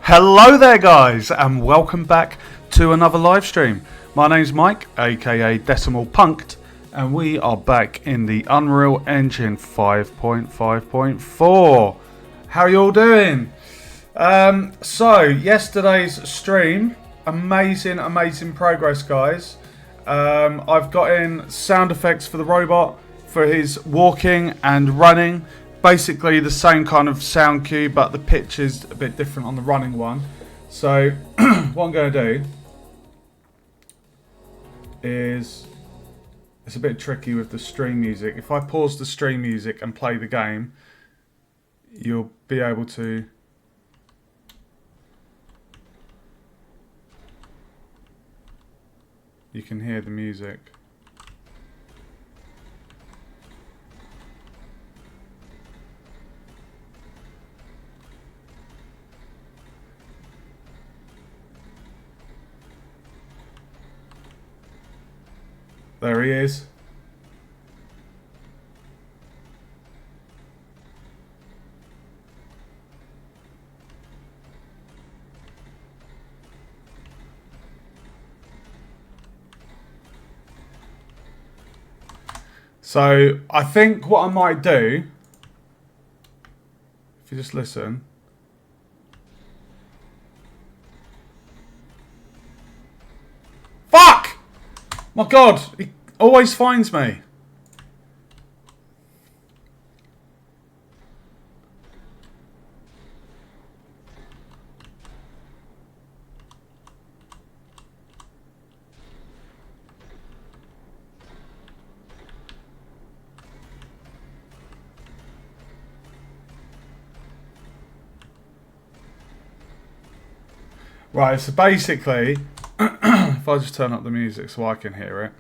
Hello there guys and welcome back to another live stream. My name's Mike, aka Decimal Punked, and we are back in the Unreal Engine 5.5.4. How are you all doing? So yesterday's stream, amazing progress guys. I've got in sound effects for the robot for his walking and running. Basically the same kind of sound cue, but the pitch is a bit different on the running one. So what I'm going to do is, it's a bit tricky with the stream music. If I pause the stream music and play the game, you'll be able to you can hear the music. There he is. So I think what I might do, if you just listen. Fuck! My God, he always finds me. Right, so basically, if I just turn up the music so I can hear it.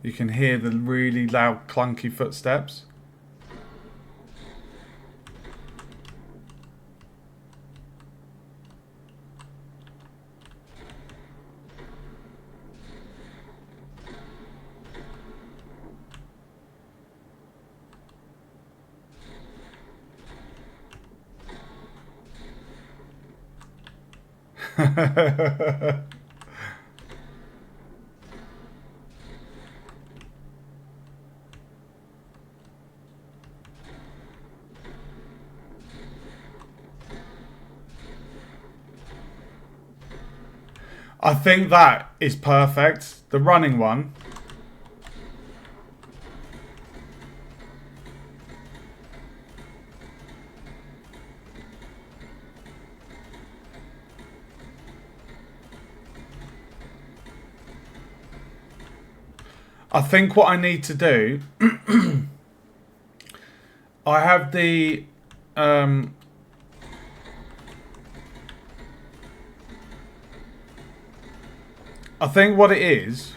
You can hear the really loud, clunky footsteps. I think that is perfect. The running one. I think what I need to do, I have the I think what it is,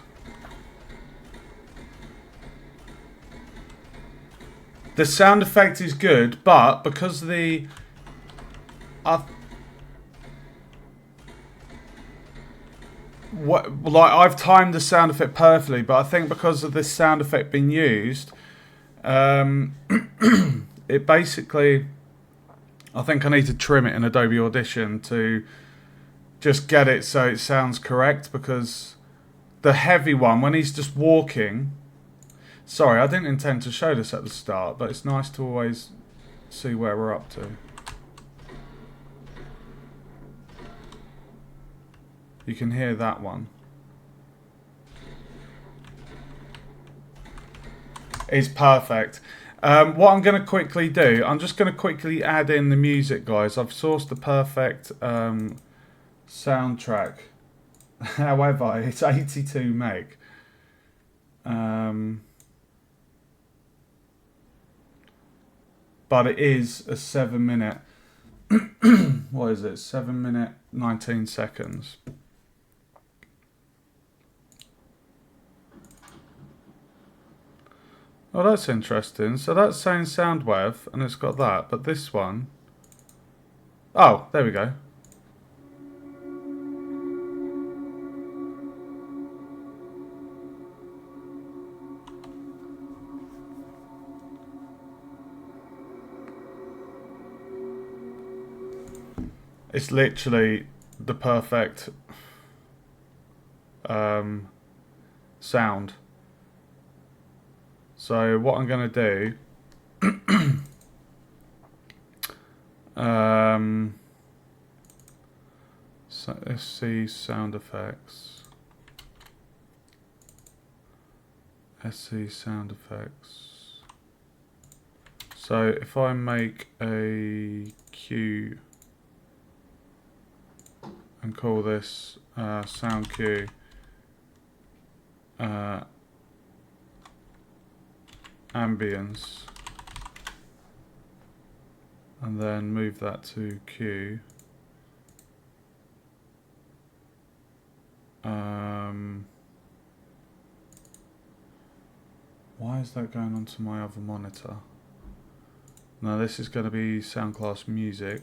the sound effect is good, but because the like I've timed the sound effect perfectly, but I think because of this sound effect being used, it basically, I think I need to trim it in Adobe Audition to just get it so it sounds correct, because the heavy one, when he's just walking, sorry, I didn't intend to show this at the start, but it's nice to always see where we're up to. You can hear that one. It's perfect. What I'm going to quickly do, I'm just going to quickly add in the music, guys. I've sourced the perfect soundtrack. However, it's 82 meg. But it is a 7-minute. What is it? 7 minute 19 seconds. Oh, that's interesting. So that's saying Soundwave, and it's got that. But this one... Oh, there we go. . It's literally the perfect sound. So what I'm going to do, so let's see sound effects. Let's see sound effects. So if I make a cue and call this sound cue, ambience, and then move that to cue. Why is that going onto my other monitor? No, this is going to be sound class music.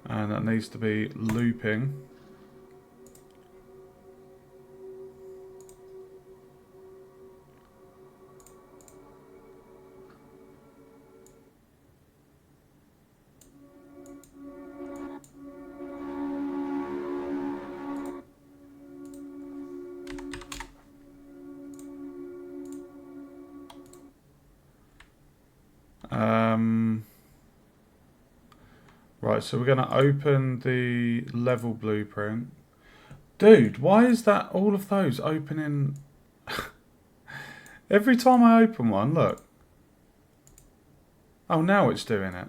And that needs to be looping. Right, so we're going to open the level blueprint. Dude, why is that all of those opening? Every time I open one, look. Oh, now it's doing it.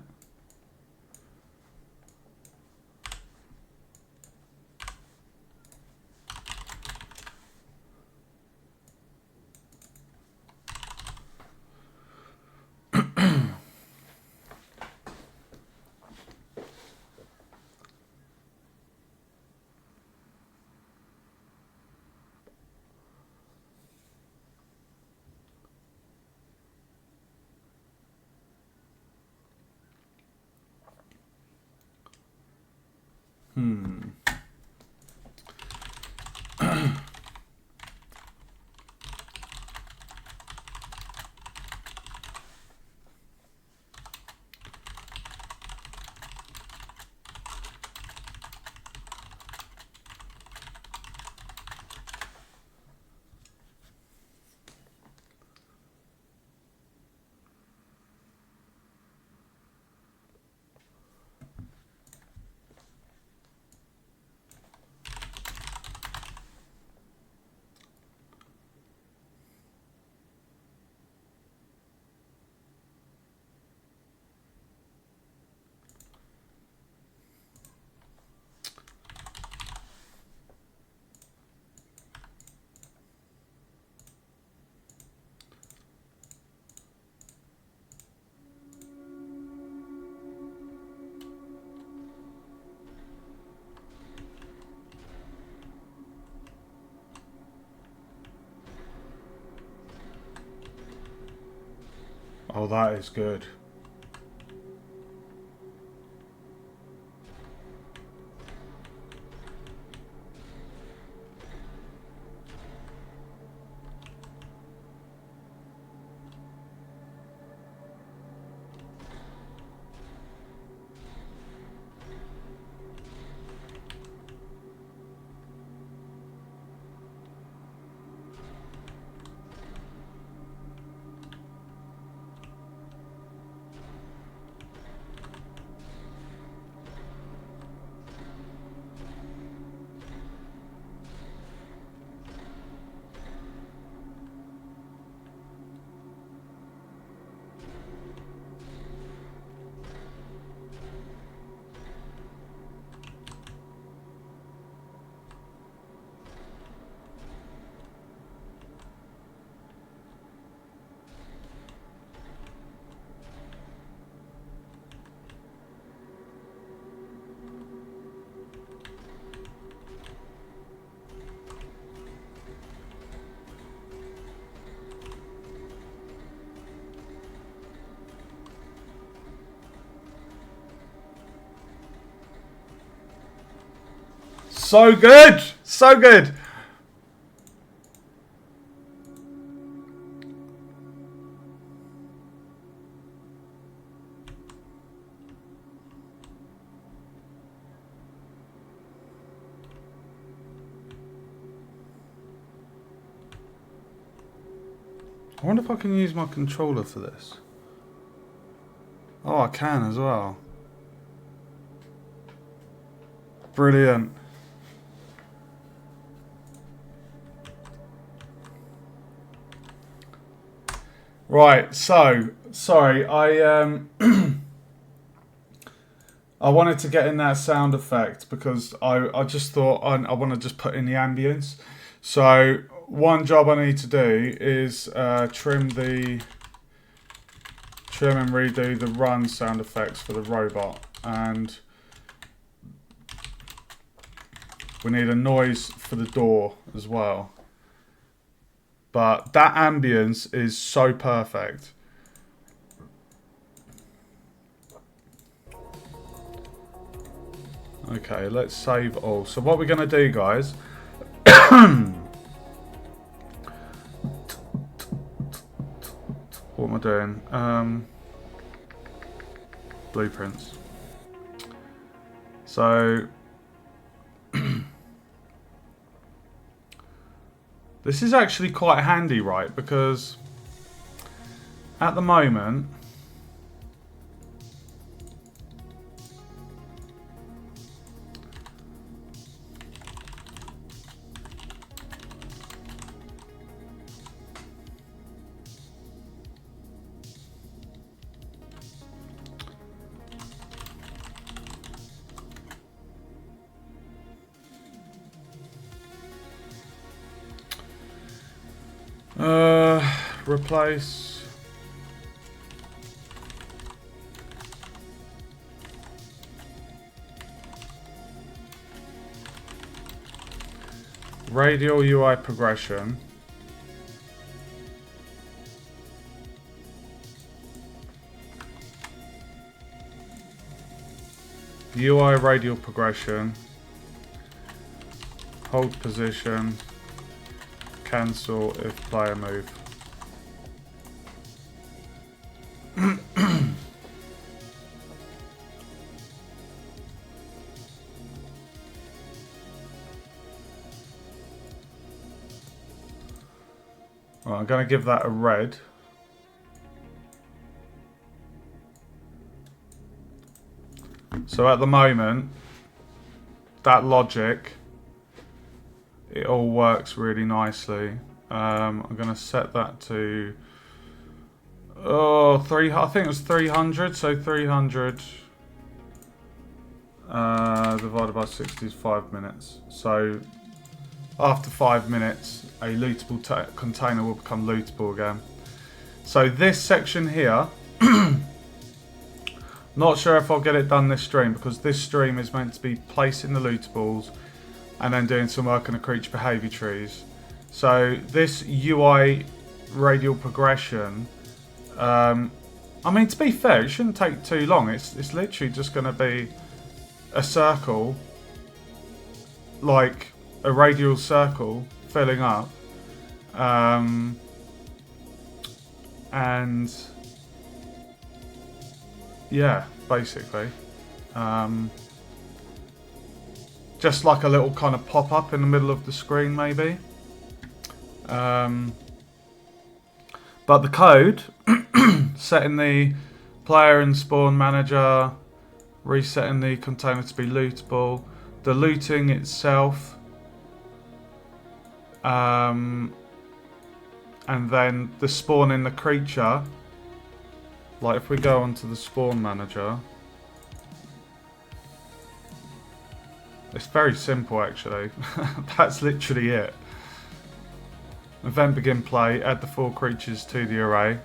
Oh, that is good. so good. So good. I wonder if I can use my controller for this. Oh, I can as well. Brilliant. Right, so sorry, I I wanted to get in that sound effect because I just thought I want to just put in the ambience. So one job I need to do is trim and redo the run sound effects for the robot, and we need a noise for the door as well. But that ambience is so perfect. Okay, let's save all. So what we're going to do, guys... what am I doing? Blueprints. So... this is actually quite handy, right? Because at the moment... replace radial UI progression UI radial progression, hold position, cancel if player move. Right, I'm going to give that a red. So at the moment, that logic, it all works really nicely. I'm going to set that to I think it was 300. So 300 divided by 60 is 5 minutes. So after 5 minutes, a lootable container will become lootable again. So this section here, not sure if I'll get it done this stream, because this stream is meant to be placing the lootables and then doing some work on the creature behaviour trees. So this UI radial progression, I mean, to be fair, it shouldn't take too long. It's literally just going to be a circle, like a radial circle filling up, and yeah, basically just like a little kind of pop-up in the middle of the screen maybe, but the code setting the player and spawn manager, resetting the container to be lootable, the looting itself, and then the spawn in the creature. Like if we go onto the spawn manager, it's very simple actually. That's literally it. Event begin play, add the 4 creatures to the array,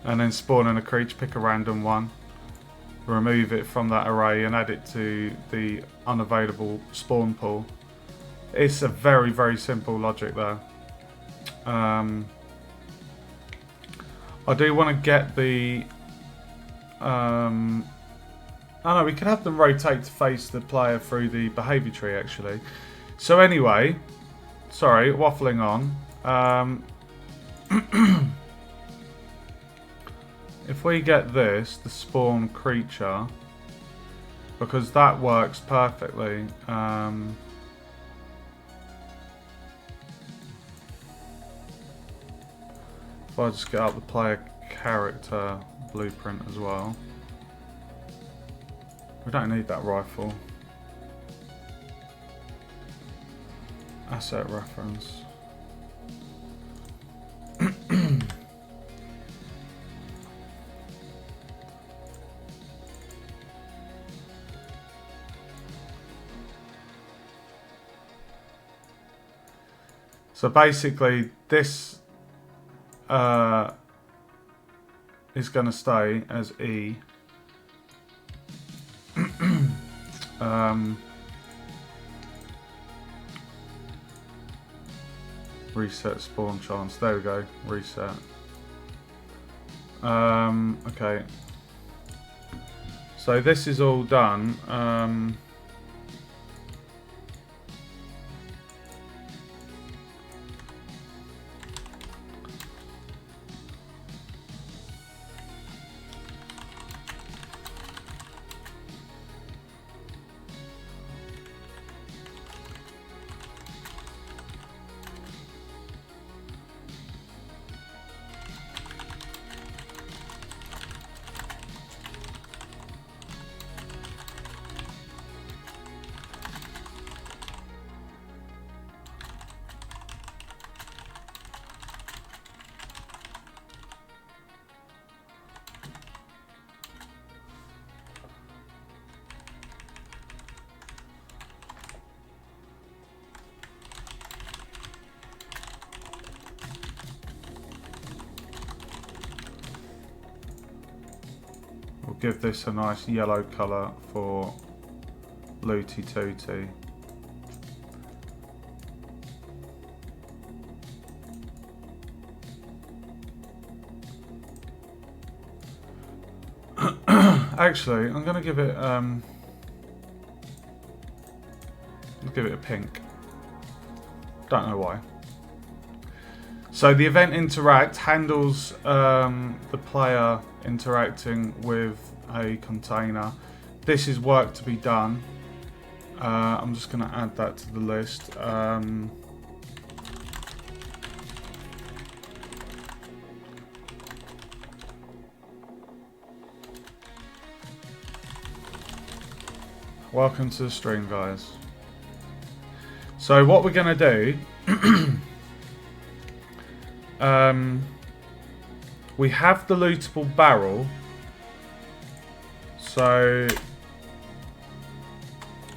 and then spawn in a creature, pick a random one, remove it from that array and add it to the unavailable spawn pool. It's a very, very simple logic there. I do want to get the... Oh no, we could have them rotate to face the player through the behaviour tree actually. So anyway, sorry, waffling on. If we get this, the spawn creature, because that works perfectly. If I just get up the player character blueprint as well. We don't need that rifle. Asset reference. So basically this is going to stay as E. Reset spawn chance. There we go. Reset. Okay. So this is all done. We'll give this a nice yellow colour for Looty Tooty. Actually, I'm going to give it a pink. Don't know why. So the event interact handles the player interacting with a container. This is work to be done. I'm just going to add that to the list. Welcome to the stream, guys. So what we're going to do, we have the lootable barrel. So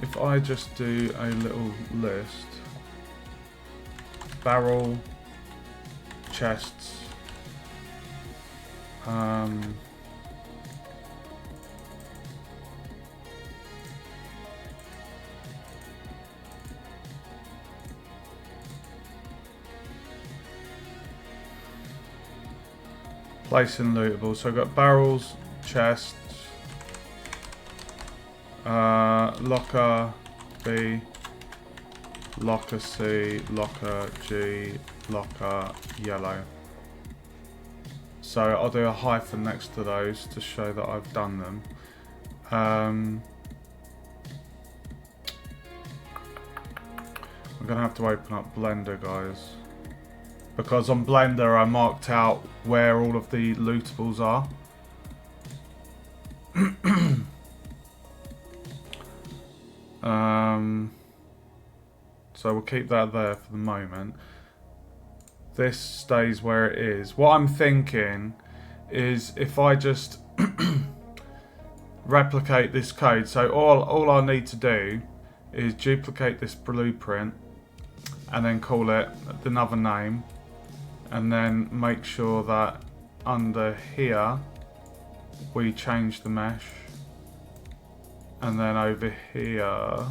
if I just do a little list, barrel, chests, place in lootable. So I've got barrels, chests, locker B, locker C, locker G, locker yellow. So I'll do a hyphen next to those to show that I've done them. I'm gonna have to open up Blender, guys, because on Blender I marked out where all of the lootables are. So we'll keep that there for the moment. This stays where it is. What I'm thinking is if I just replicate this code, so all I need to do is duplicate this blueprint and then call it another name, and then make sure that under here we change the mesh, and then over here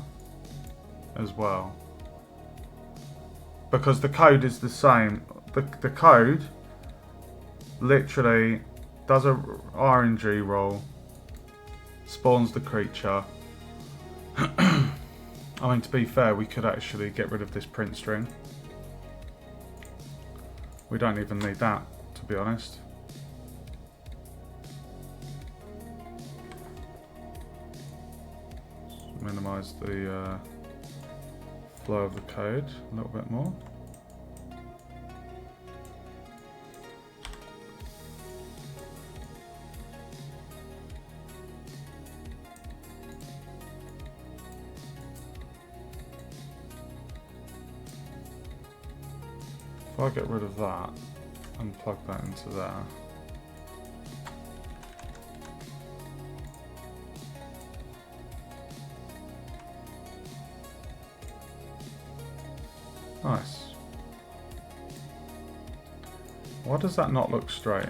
as well, because the code is the same. The code literally does a RNG roll, spawns the creature. I mean, to be fair, we could actually get rid of this print string. We don't even need that, to be honest. Minimize the flow of the code a little bit more. If I get rid of that and plug that into there. Nice. Why does that not look straight?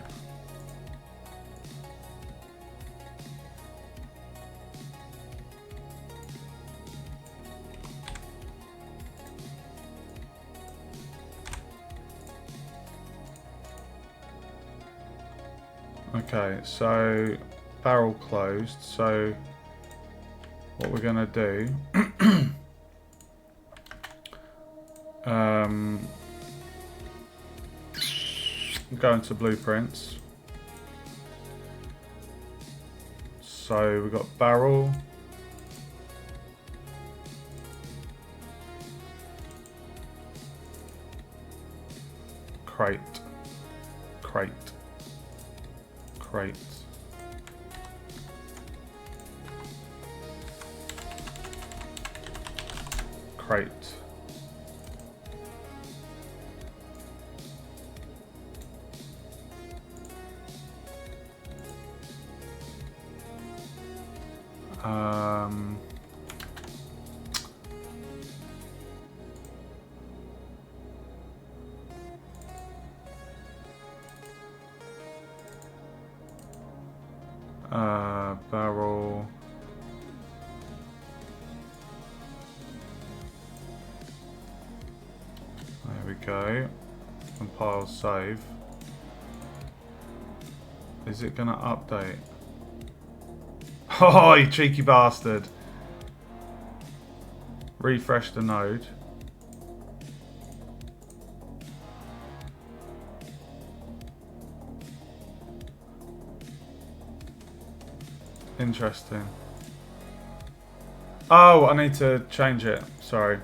Okay, so barrel closed. So what we're gonna do go into blueprints. So we've got barrel, crate, crate, crate, crate. Barrel. There we go. Compile, save. Is it gonna update? Oh, you cheeky bastard. Refresh the node. Interesting. Oh, I need to change it. Sorry.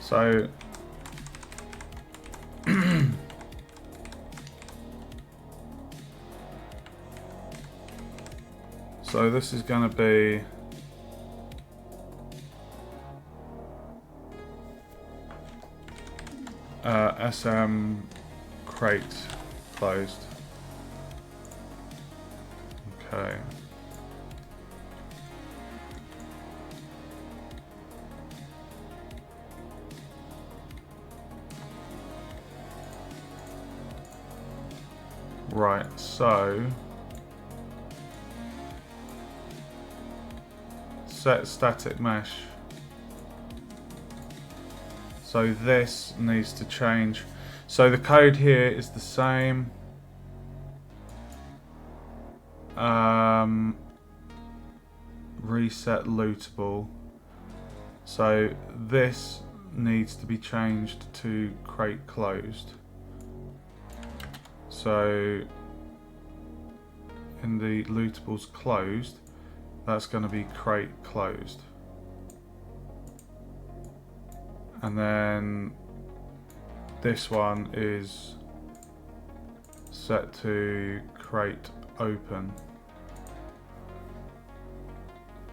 So so this is going to be SM crate closed. Okay. Right, so set static mesh. So this needs to change. So the code here is the same. Reset lootable. So this needs to be changed to crate closed. So in the lootables closed, that's going to be crate closed. And then this one is set to crate open.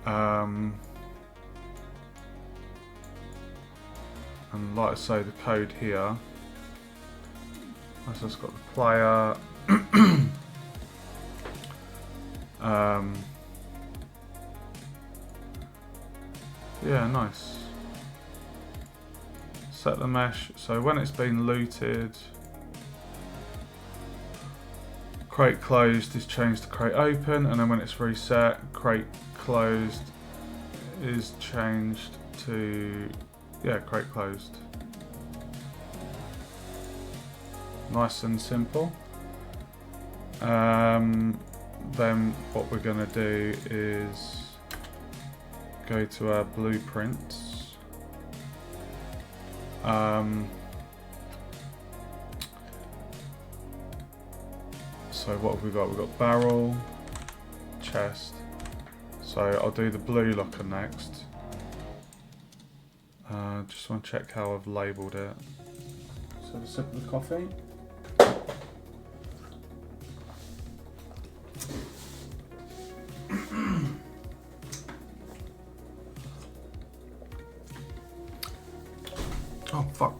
And like I say, the code here, I've just got the player. Yeah, nice. Set the mesh, so when it's been looted, crate closed is changed to crate open, and then when it's reset, crate closed is changed to, yeah, crate closed. Nice and simple. then what we're going to do is go to our blueprints. So what have we got? We've got barrel, chest. So I'll do the blue locker next. Just want to check how I've labelled it. So have a sip of the coffee. Oh fuck.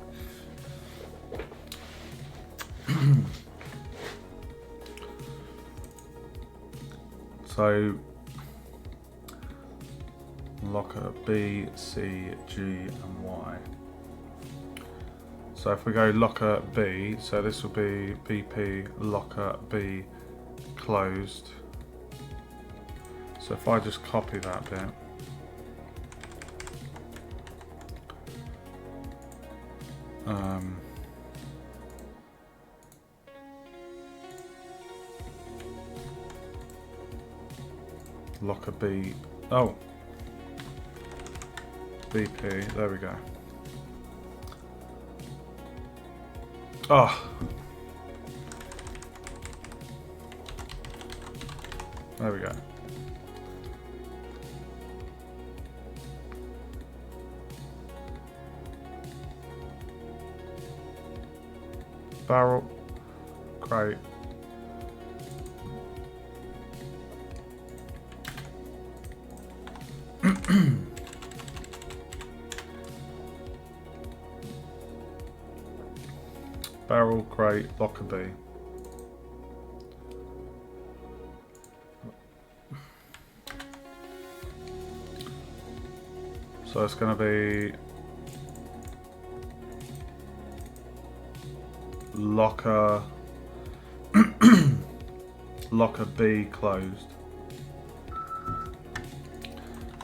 So locker B, C, G and Y. So if we go locker B, so this will be BP locker B closed. So if I just copy that bit. Locker B, oh, BP, there we go. Oh, there we go. Barrel, great. Barrel, crate, locker B. So it's going to be locker locker B closed.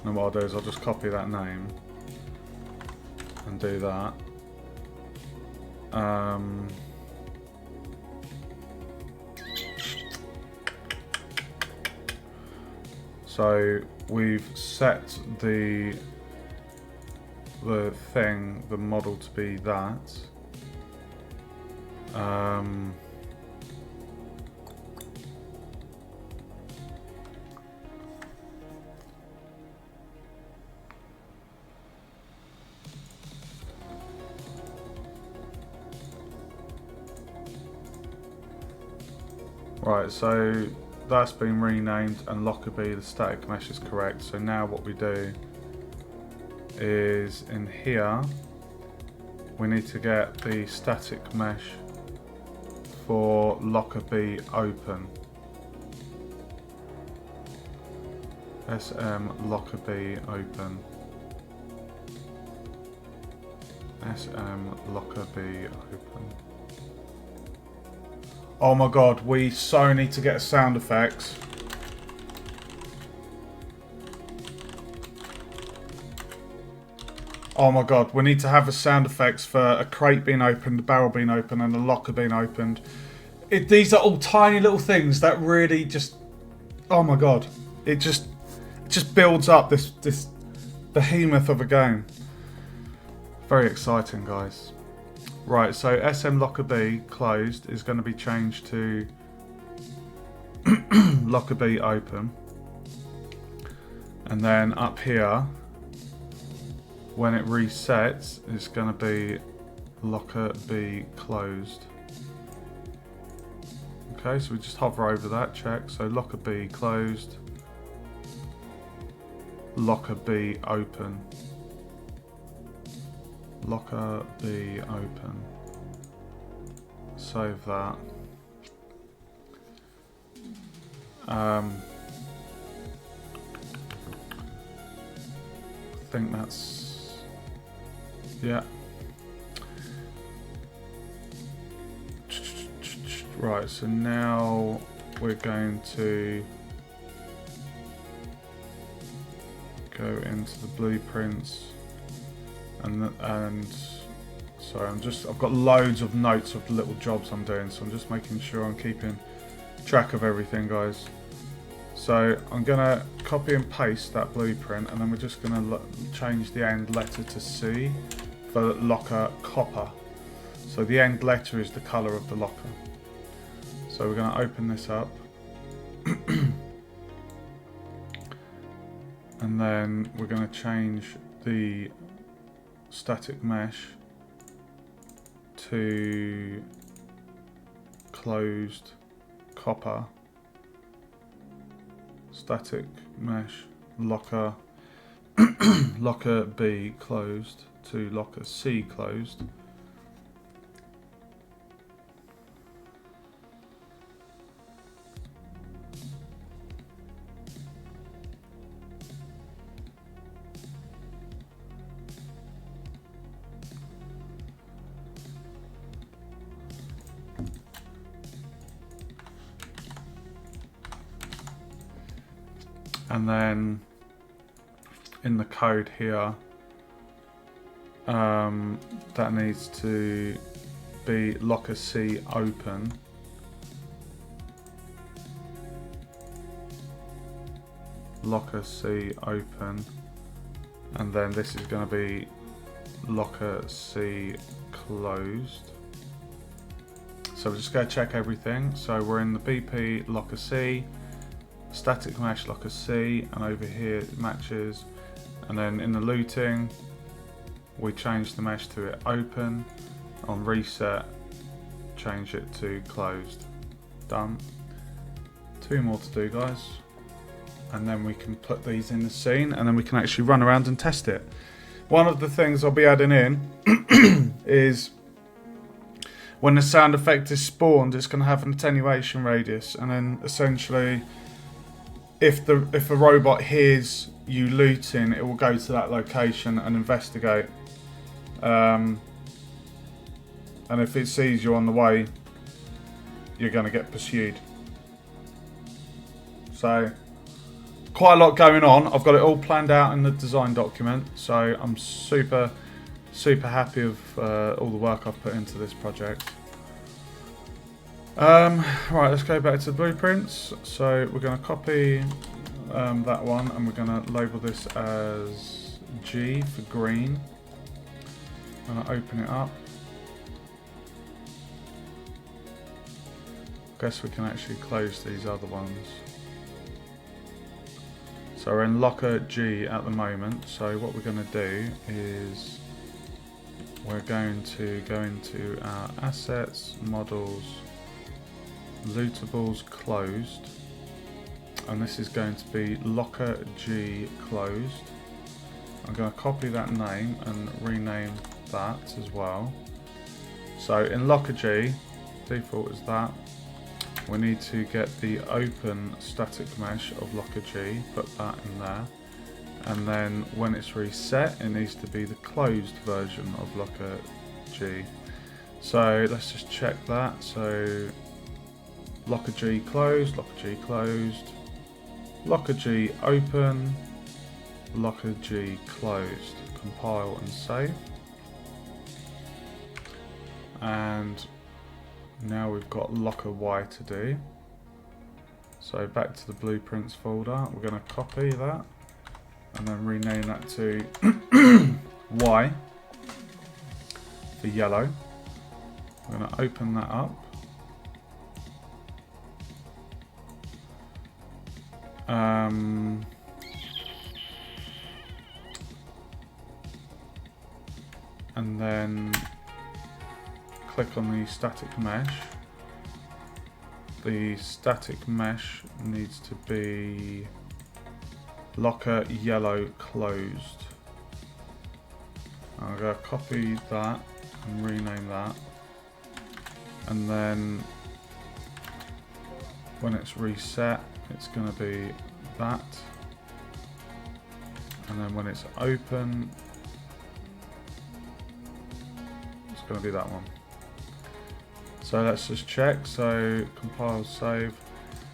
And what I'll do is I'll just copy that name and do that. So we've set the model to be that. Right, so that's been renamed and locker B, the static mesh is correct. So now what we do is in here, we need to get the static mesh for locker B open. SM locker B open. SM locker B open. Oh my god, we so need to get sound effects. Oh my god, we need to have the sound effects for a crate being opened, a barrel being opened, and a locker being opened. These are all tiny little things that really just... Oh my god. It just builds up this behemoth of a game. Very exciting, guys. Right, so SM locker B closed is going to be changed to locker B open. And then up here, when it resets, it's going to be locker B closed. Okay, so we just hover over that, check. So locker B closed, locker B open. Locker B open. Save that. I think that's... yeah. Right, so now we're going to go into the blueprints. And sorry, I've got loads of notes of the little jobs I'm doing, so I'm just making sure I'm keeping track of everything, guys. So I'm going to copy and paste that blueprint, and then we're just going to change the end letter to C for locker copper. So the end letter is the colour of the locker. So we're going to open this up. And then we're going to change the static mesh to closed copper. Static mesh locker locker B closed to locker C closed. And then in the code here, that needs to be locker C open. Locker C open. And then this is going to be locker C closed. So we're just going to check everything. So we're in the BP locker C. Static mesh locker C, and over here it matches, and then in the looting we change the mesh to it open. On reset, change it to closed. Done. 2 more to do, guys, and then we can put these in the scene, and then we can actually run around and test it. One of the things I'll be adding in is when the sound effect is spawned, it's going to have an attenuation radius, and then essentially if a robot hears you looting, it will go to that location and investigate. And if it sees you on the way, you're going to get pursued. So, quite a lot going on. I've got it all planned out in the design document. So, I'm super happy with all the work I've put into this project. Right, let's go back to the blueprints. So we're going to copy that one, and we're going to label this as G for green. I'm going to open it up. Guess we can actually close these other ones. So we're in locker G at the moment. So what we're going to do is we're going to go into our assets, models, Lootables closed, and this is going to be locker G closed. I'm going to copy that name and rename that as well. So in locker G, default is that. We need to get the open static mesh of locker G, put that in there, and then when it's reset, it needs to be the closed version of locker G. So let's just check that. So locker G closed, locker G closed, locker G open, locker G closed. Compile and save. And now we've got locker Y to do. So back to the blueprints folder, we're going to copy that and then rename that to Y for yellow. I'm going to open that up. And then click on the static mesh. The static mesh needs to be locker yellow closed. I'm going to copy that and rename that, and then when it's reset, it's going to be that, and then when it's open, it's going to be that one. So let's just check. So compile, save.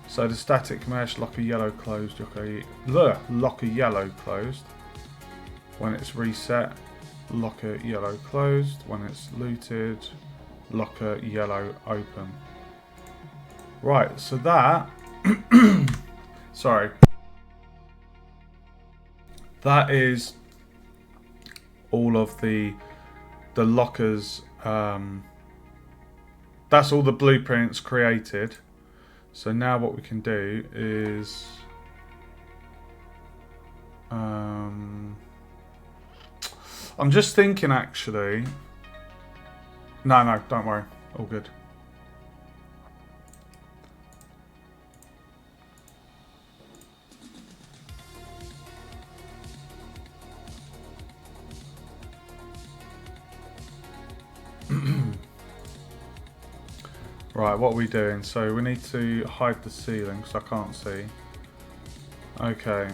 So the static mesh locker yellow closed, locker yellow closed. When it's reset, locker yellow closed. When it's looted, locker yellow open. Right, so that Sorry. That is all of the lockers. That's all the blueprints created. So now what we can do is I'm just thinking actually. No, don't worry. All good. Right, what are we doing? So we need to hide the ceiling because I can't see. Okay.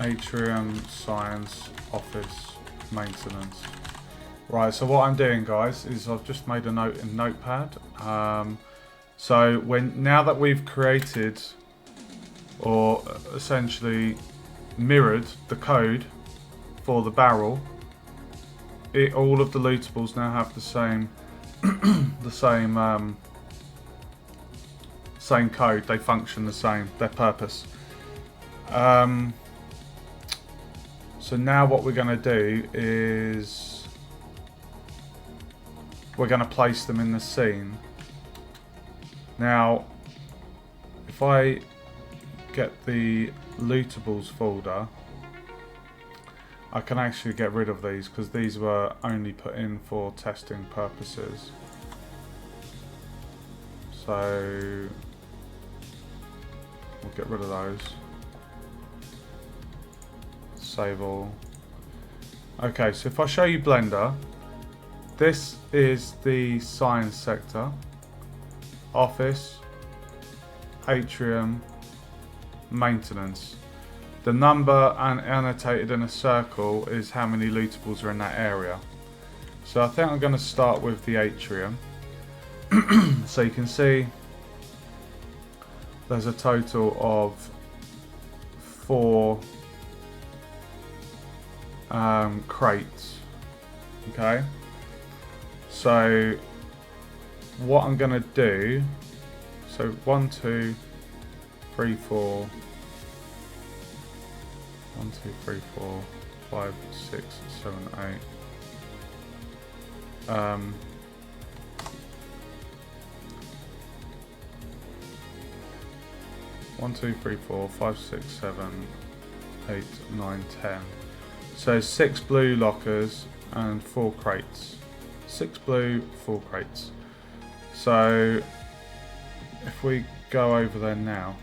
Atrium, science, office, maintenance. Right, so what I'm doing, guys, is I've just made a note in Notepad. So now that we've created or essentially mirrored the code for the barrel, all of the lootables now have the same same code. They function the same. Their purpose. So now what we're going to do is we're going to place them in the scene. Now, if I get the lootables folder, I can actually get rid of these because these were only put in for testing purposes. So we'll get rid of those. Save all. Okay, so if I show you Blender, this is the science sector, office, atrium, maintenance. The number annotated in a circle is how many lootables are in that area. So I think I'm going to start with the atrium. So you can see there's a total of 4 crates. Okay. So what I'm going to do, so 1, 2, 3, 4. 1, 2, 3, 4, 5, 6, 7, 8. 1, 2, 3, 4, 5, 6, 7, 8, 9, 10. So 6 blue lockers and 4 crates. 6 blue, 4 crates. So if we go over there now.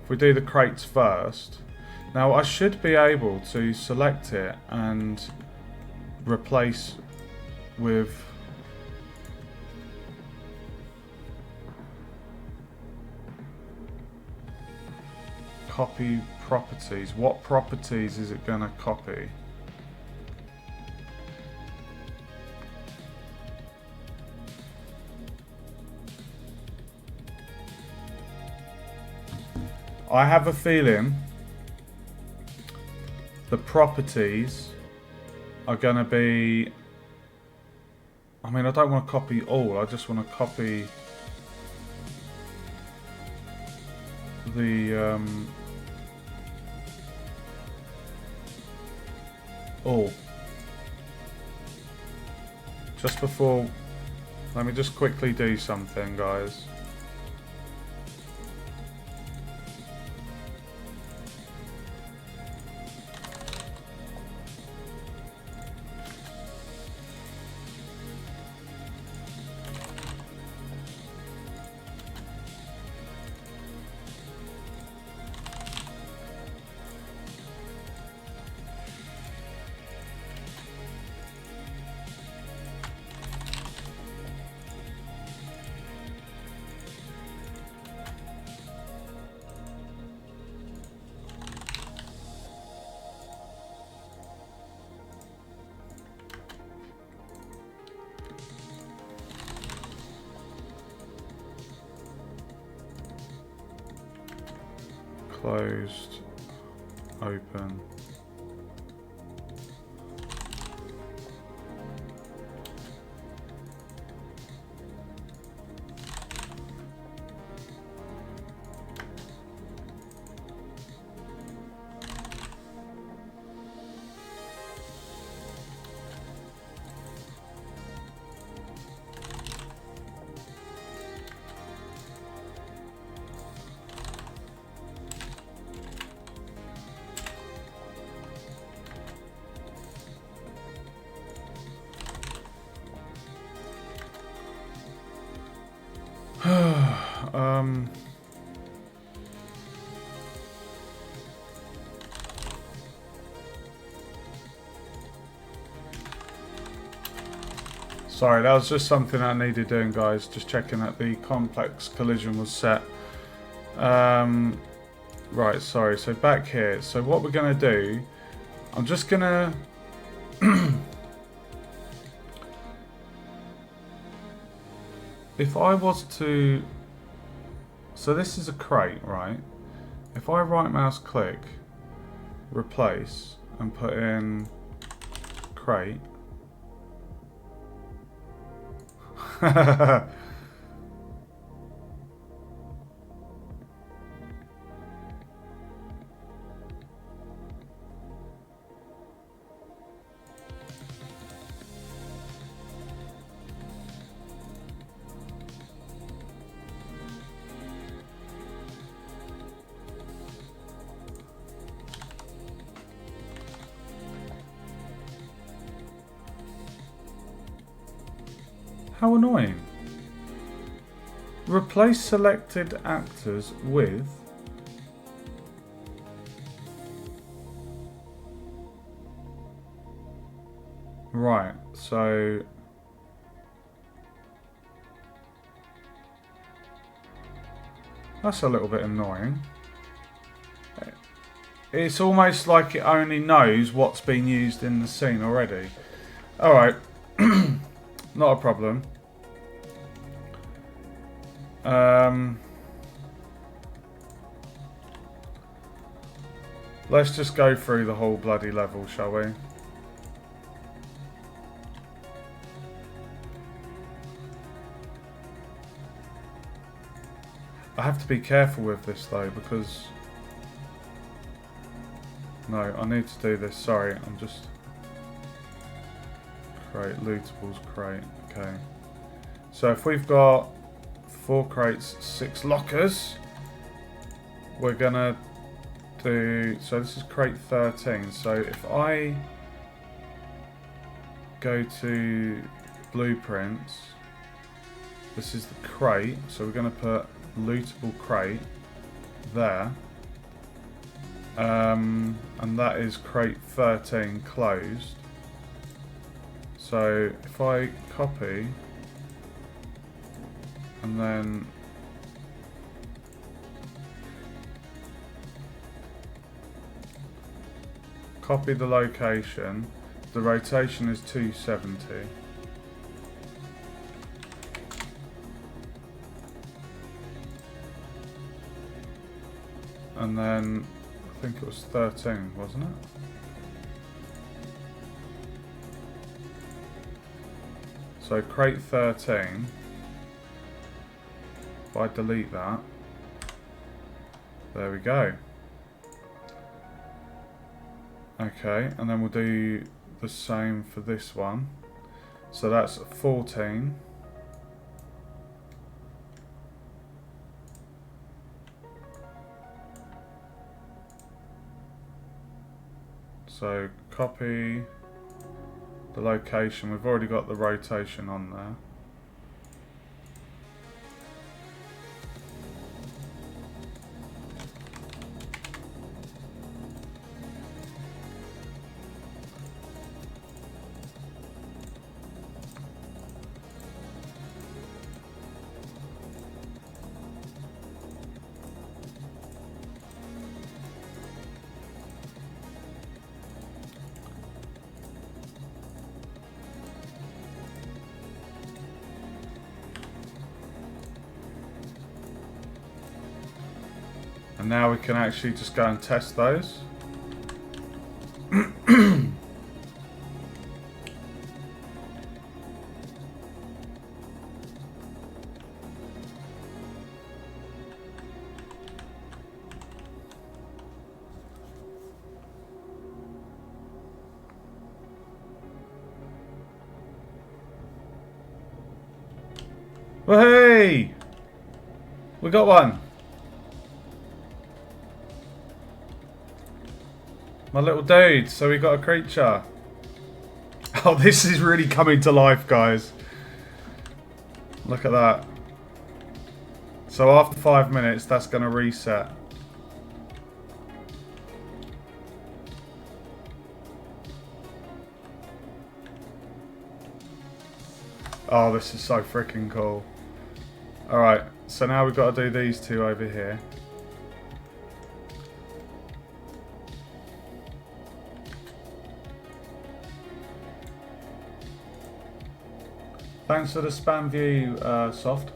If we do the crates first, now I should be able to select it and replace with copy properties. What properties is it going to copy? I have a feeling the properties are going to be, I mean, I don't want to copy all, I just want to copy the all. Just before, let me just quickly do something, guys. Closed, open. Sorry, that was just something I needed doing, guys. Just checking that the complex collision was set. Right, sorry. So back here. So what we're going to do, I'm just going to... If I was to... So this is a crate, right? If I right mouse click, replace, and put in crate... How annoying. Replace selected actors with... Right, so... That's a little bit annoying. It's almost like it only knows what's been used in the scene already. Alright. Not a problem. Let's just go through the whole bloody level, shall we? I have to be careful with this though, because... No, I need to do this. Sorry, I'm just... Crate, lootables, crate. Okay. So if we've got 4 crates, 6 lockers, we're gonna do... So this is crate 13. So if I go to blueprints, this is the crate. So we're gonna put lootable crate there. And that is crate 13 closed. So if I copy and then copy the location, the rotation is 270. And then I think it was 13, wasn't it? So crate 13, if I delete that, there we go. Okay, and then we'll do the same for this one. So that's 14. So copy the location. We've already got the rotation on there. And now we can actually just go and test those. Well, hey! We got one. My little dude, so we got a creature. Oh, this is really coming to life, guys. Look at that. So after 5 minutes, that's going to reset. Oh, this is so freaking cool. Alright, so now we've got to do these two over here. Thanks for the spam view, Soft.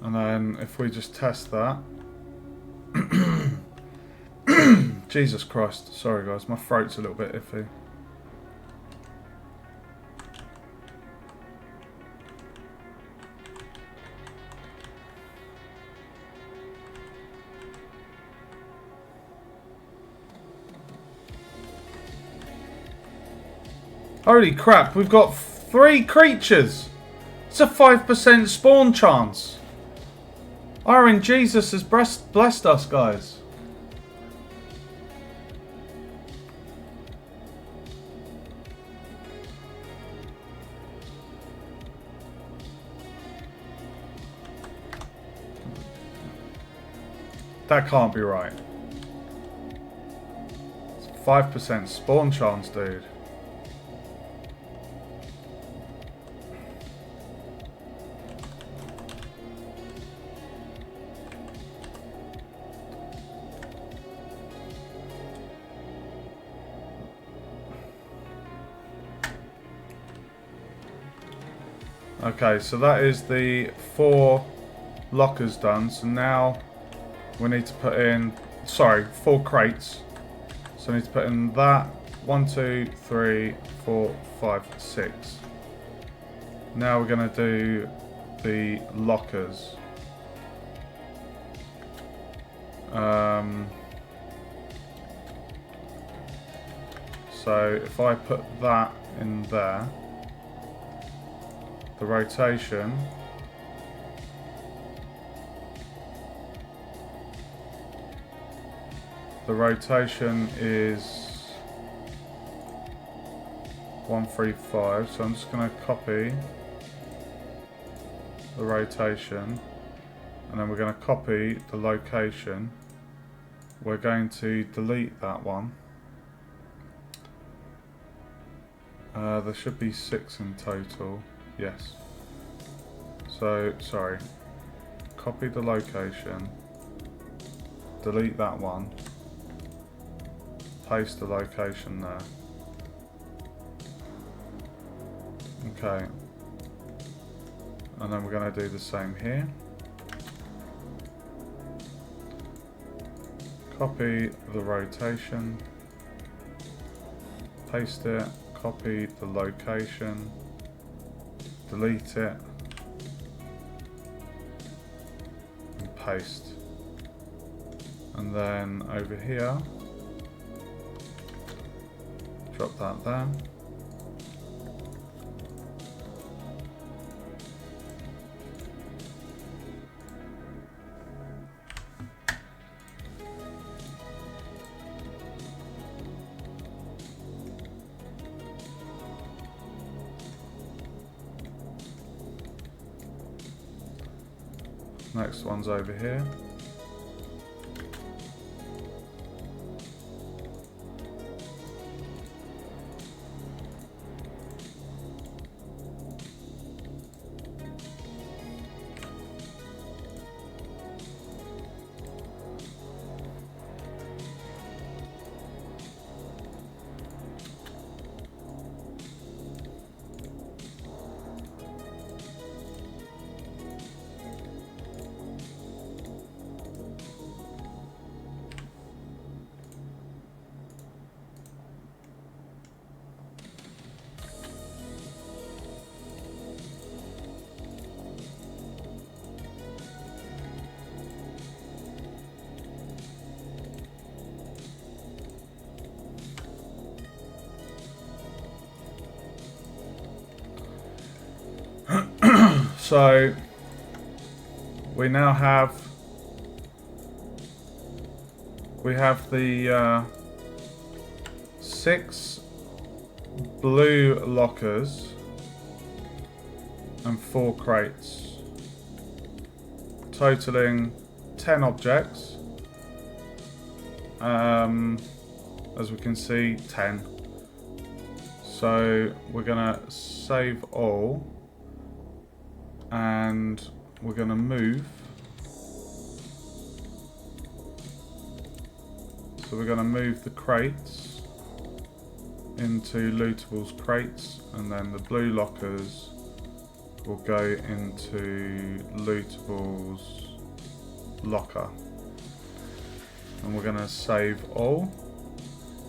And then if we just test that. Jesus Christ. Sorry guys, my throat's a little bit iffy. Holy crap, we've got 3 creatures. It's a 5% spawn chance. Jesus has blessed us, guys. That can't be right. It's 5% spawn chance, dude. Okay, so that is the 4 lockers done. So now we need to put in, sorry, 4 crates. So I need to put in that 1, 2, 3, 4, 5, 6. Now we're going to do the lockers. So if I put that in there, the rotation is 135, so I'm just going to copy the rotation and then we're going to copy the location. We're going to delete that one. There should be 6 in total. Yes. So, sorry. Copy the location. Delete that one. Paste the location there. Okay. And then we're going to do the same here. Copy the rotation. Paste it. Copy the location. Delete it. And paste. And then over here, drop that there. Next one's over here. So we now have the 6 blue lockers and 4 crates, totaling 10 objects. As we can see, 10. So we're gonna save all, and we're gonna move. So we're gonna move the crates into Lootables crates, and then the blue lockers will go into Lootables locker. And we're going to save all,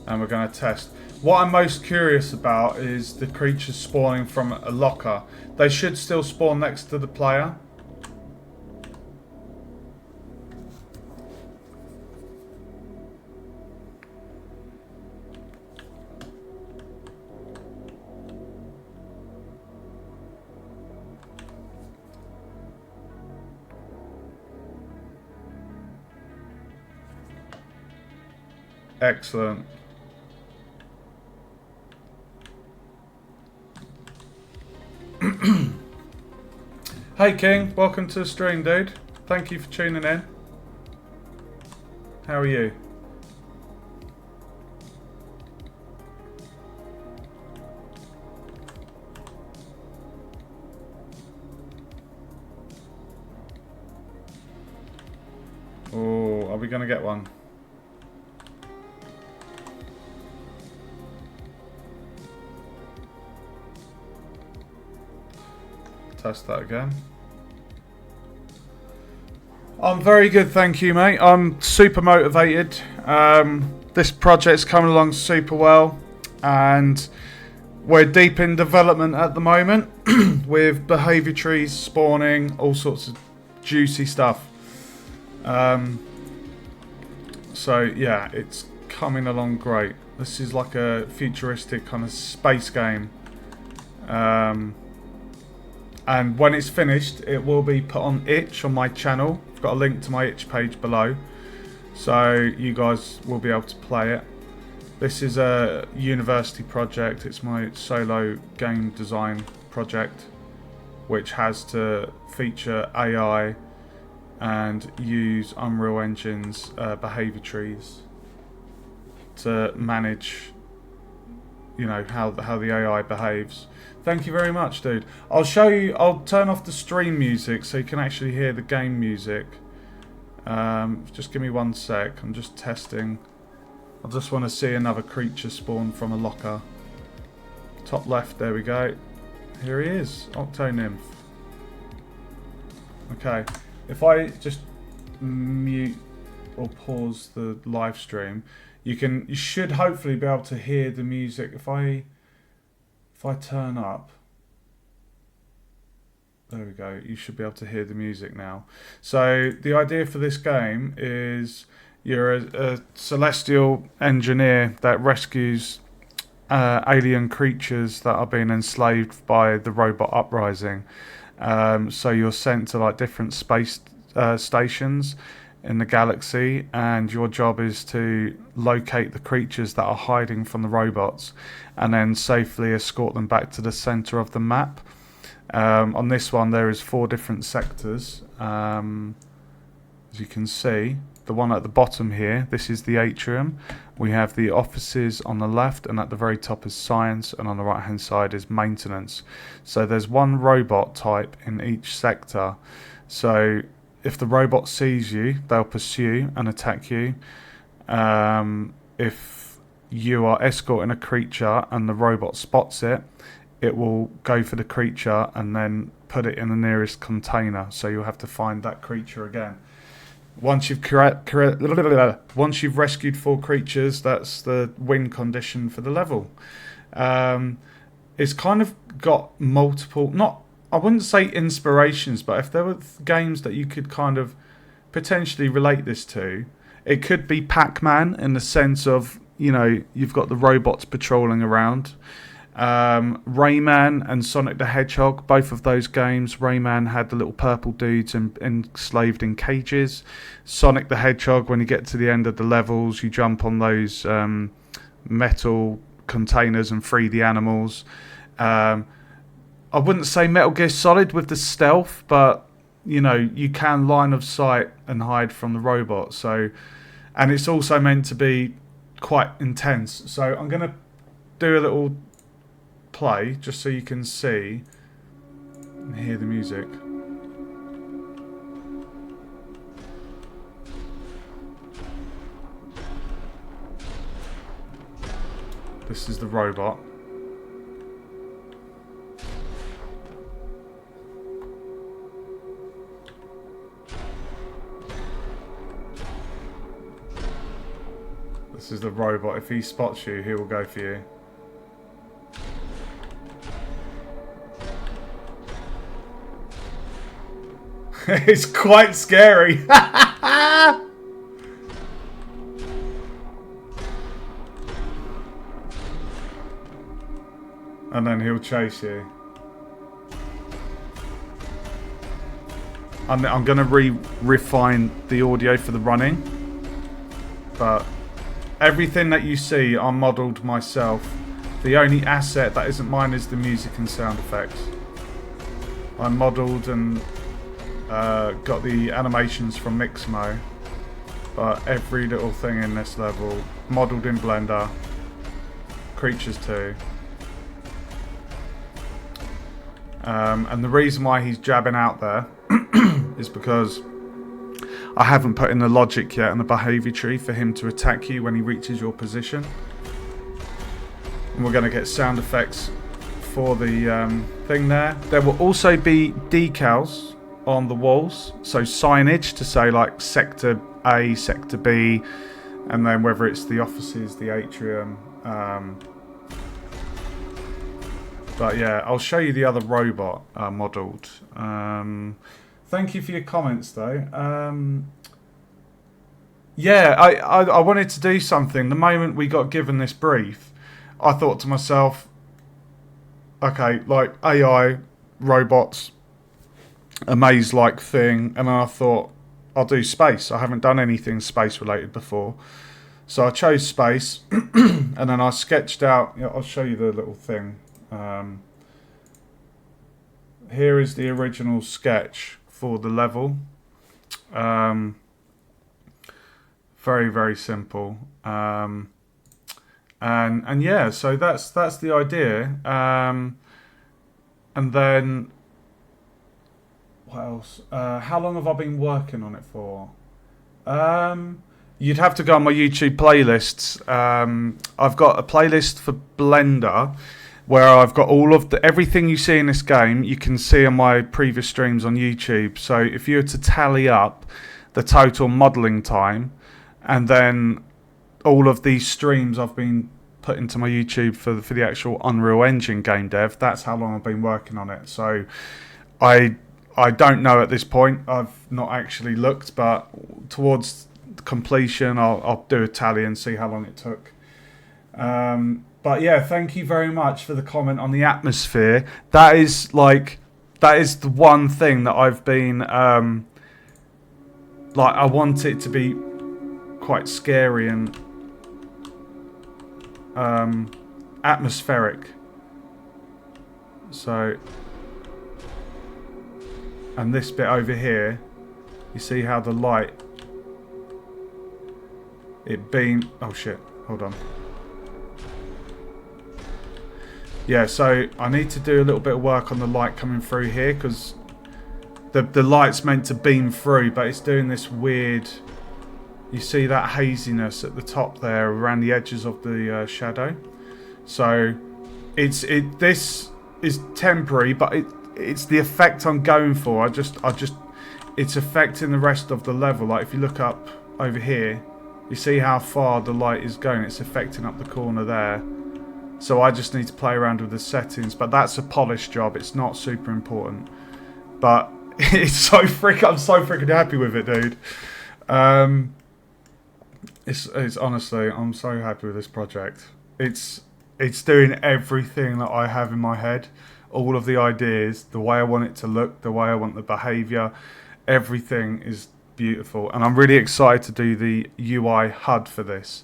and we're going to test. What I'm most curious about is the creatures spawning from a locker. They should still spawn next to the player. Excellent. Hey King, welcome to the stream, dude. Thank you for tuning in. How are you? Oh, are we gonna get one? Test that again. I'm very good, thank you, mate. I'm super motivated. This project's coming along super well, and we're deep in development at the moment with behaviour trees spawning, all sorts of juicy stuff. So yeah, it's coming along great. This is like a futuristic kind of space game. And when it's finished, it will be put on itch on my channel. I've got a link to my itch page below, so you guys will be able to play it. This is a university project. It's my solo game design project, which has to feature AI and use Unreal Engine's behavior trees to manage, you know, how the AI behaves. Thank you very much, dude. I'll show you. I'll turn off the stream music so you can actually hear the game music. Just give me 1 sec. I'm just testing. I just want to see another creature spawn from a locker. Top left, there we go. Here he is, Octo-Nymph. Okay, if I just mute or pause the live stream, you should hopefully be able to hear the music. If I turn up, there we go, you should be able to hear the music now. So the idea for this game is you're a celestial engineer that rescues alien creatures that are being enslaved by the robot uprising. So you're sent to like different space stations in the galaxy, and your job is to locate the creatures that are hiding from the robots and then safely escort them back to the center of the map. On this one there is 4 different sectors. As you can see, the one at the bottom here, this is the atrium. We have the offices on the left, and at the very top is science, and on the right hand side is maintenance. So there's 1 robot type in each sector. So if the robot sees you, they'll pursue and attack you. If you are escorting a creature and the robot spots it, it will go for the creature and then put it in the nearest container. So you'll have to find that creature again. Once you've rescued 4 creatures, that's the win condition for the level. It's kind of got multiple, I wouldn't say inspirations, but if there were games that you could kind of potentially relate this to, it could be Pac-Man, in the sense of, you know, you've got the robots patrolling around, Rayman and Sonic the Hedgehog, both of those games. Rayman had the little purple dudes enslaved in cages. Sonic the Hedgehog, when you get to the end of the levels, you jump on those metal containers and free the animals. I wouldn't say Metal Gear Solid with the stealth, but you know, you can line of sight and hide from the robot. So, and it's also meant to be quite intense. So I'm going to do a little play just so you can see and hear the music. This is the robot. This is the robot. If he spots you, he will go for you. It's quite scary. And then he'll chase you. I'm going to refine the audio for the running. But everything that you see, I modelled myself. The only asset that isn't mine is the music and sound effects. I modelled and got the animations from Mixmo. But every little thing in this level, modelled in Blender. Creatures too. And the reason why he's jabbing out there is because I haven't put in the logic yet in the behaviour tree for him to attack you when he reaches your position. And we're going to get sound effects for the thing there. There will also be decals on the walls, so signage to say like Sector A, Sector B, and then whether it's the offices, the atrium. But yeah, I'll show you the other robot modelled. Thank you for your comments, though. Yeah, I wanted to do something. The moment we got given this brief, I thought to myself, okay, like AI, robots, a maze-like thing. And then I thought, I'll do space. I haven't done anything space-related before. So I chose space, and then I sketched out, I'll show you the little thing. Here is the original sketch for the level. Very, very simple. And yeah, so that's the idea. And then what else? How long have I been working on it for? You'd have to go on my YouTube playlists. I've got a playlist for Blender where I've got all of everything you see in this game, you can see on my previous streams on YouTube. So if you were to tally up the total modelling time, and then all of these streams I've been put into my YouTube for the actual Unreal Engine game dev, that's how long I've been working on it. So I don't know at this point. I've not actually looked, but towards completion, I'll do a tally and see how long it took. But yeah, thank you very much for the comment on the atmosphere. That is the one thing that I've been I want it to be quite scary and atmospheric. So, and this bit over here, you see how the light oh shit, hold on. Yeah, so I need to do a little bit of work on the light coming through here, because the light's meant to beam through, but it's doing this weird, you see that haziness at the top there around the edges of the shadow. So this is temporary, but it's the effect I'm going for. It's affecting the rest of the level. Like if you look up over here, you see how far the light is going. It's affecting up the corner there. So I just need to play around with the settings, but that's a polish job. It's not super important, but I'm so freaking happy with it, dude. It's honestly, I'm so happy with this project. It's It's doing everything that I have in my head. All of the ideas, the way I want it to look, the way I want the behaviour, everything is beautiful. And I'm really excited to do the UI HUD for this.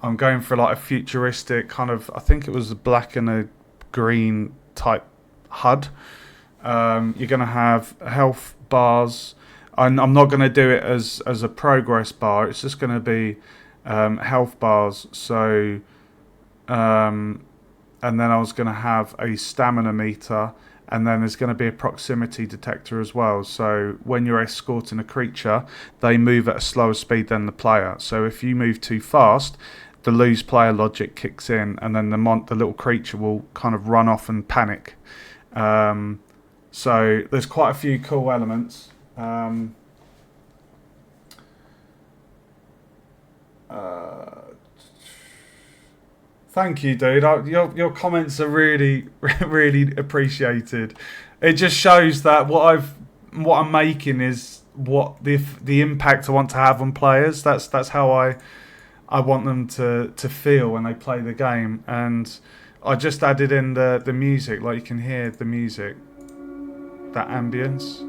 I'm going for like a futuristic kind of, I think it was a black and a green type HUD. You're going to have health bars. I'm not going to do it as a progress bar. It's just going to be health bars. So, and then I was going to have a stamina meter, and then there's going to be a proximity detector as well. So when you're escorting a creature, they move at a slower speed than the player. So if you move too fast, the lose player logic kicks in, and then the little creature will kind of run off and panic. So there's quite a few cool elements. Thank you, dude. Your comments are really really appreciated. It just shows that what I'm making is what the impact I want to have on players. That's how I want them to feel when they play the game. And I just added in the music, like you can hear the music, that ambience.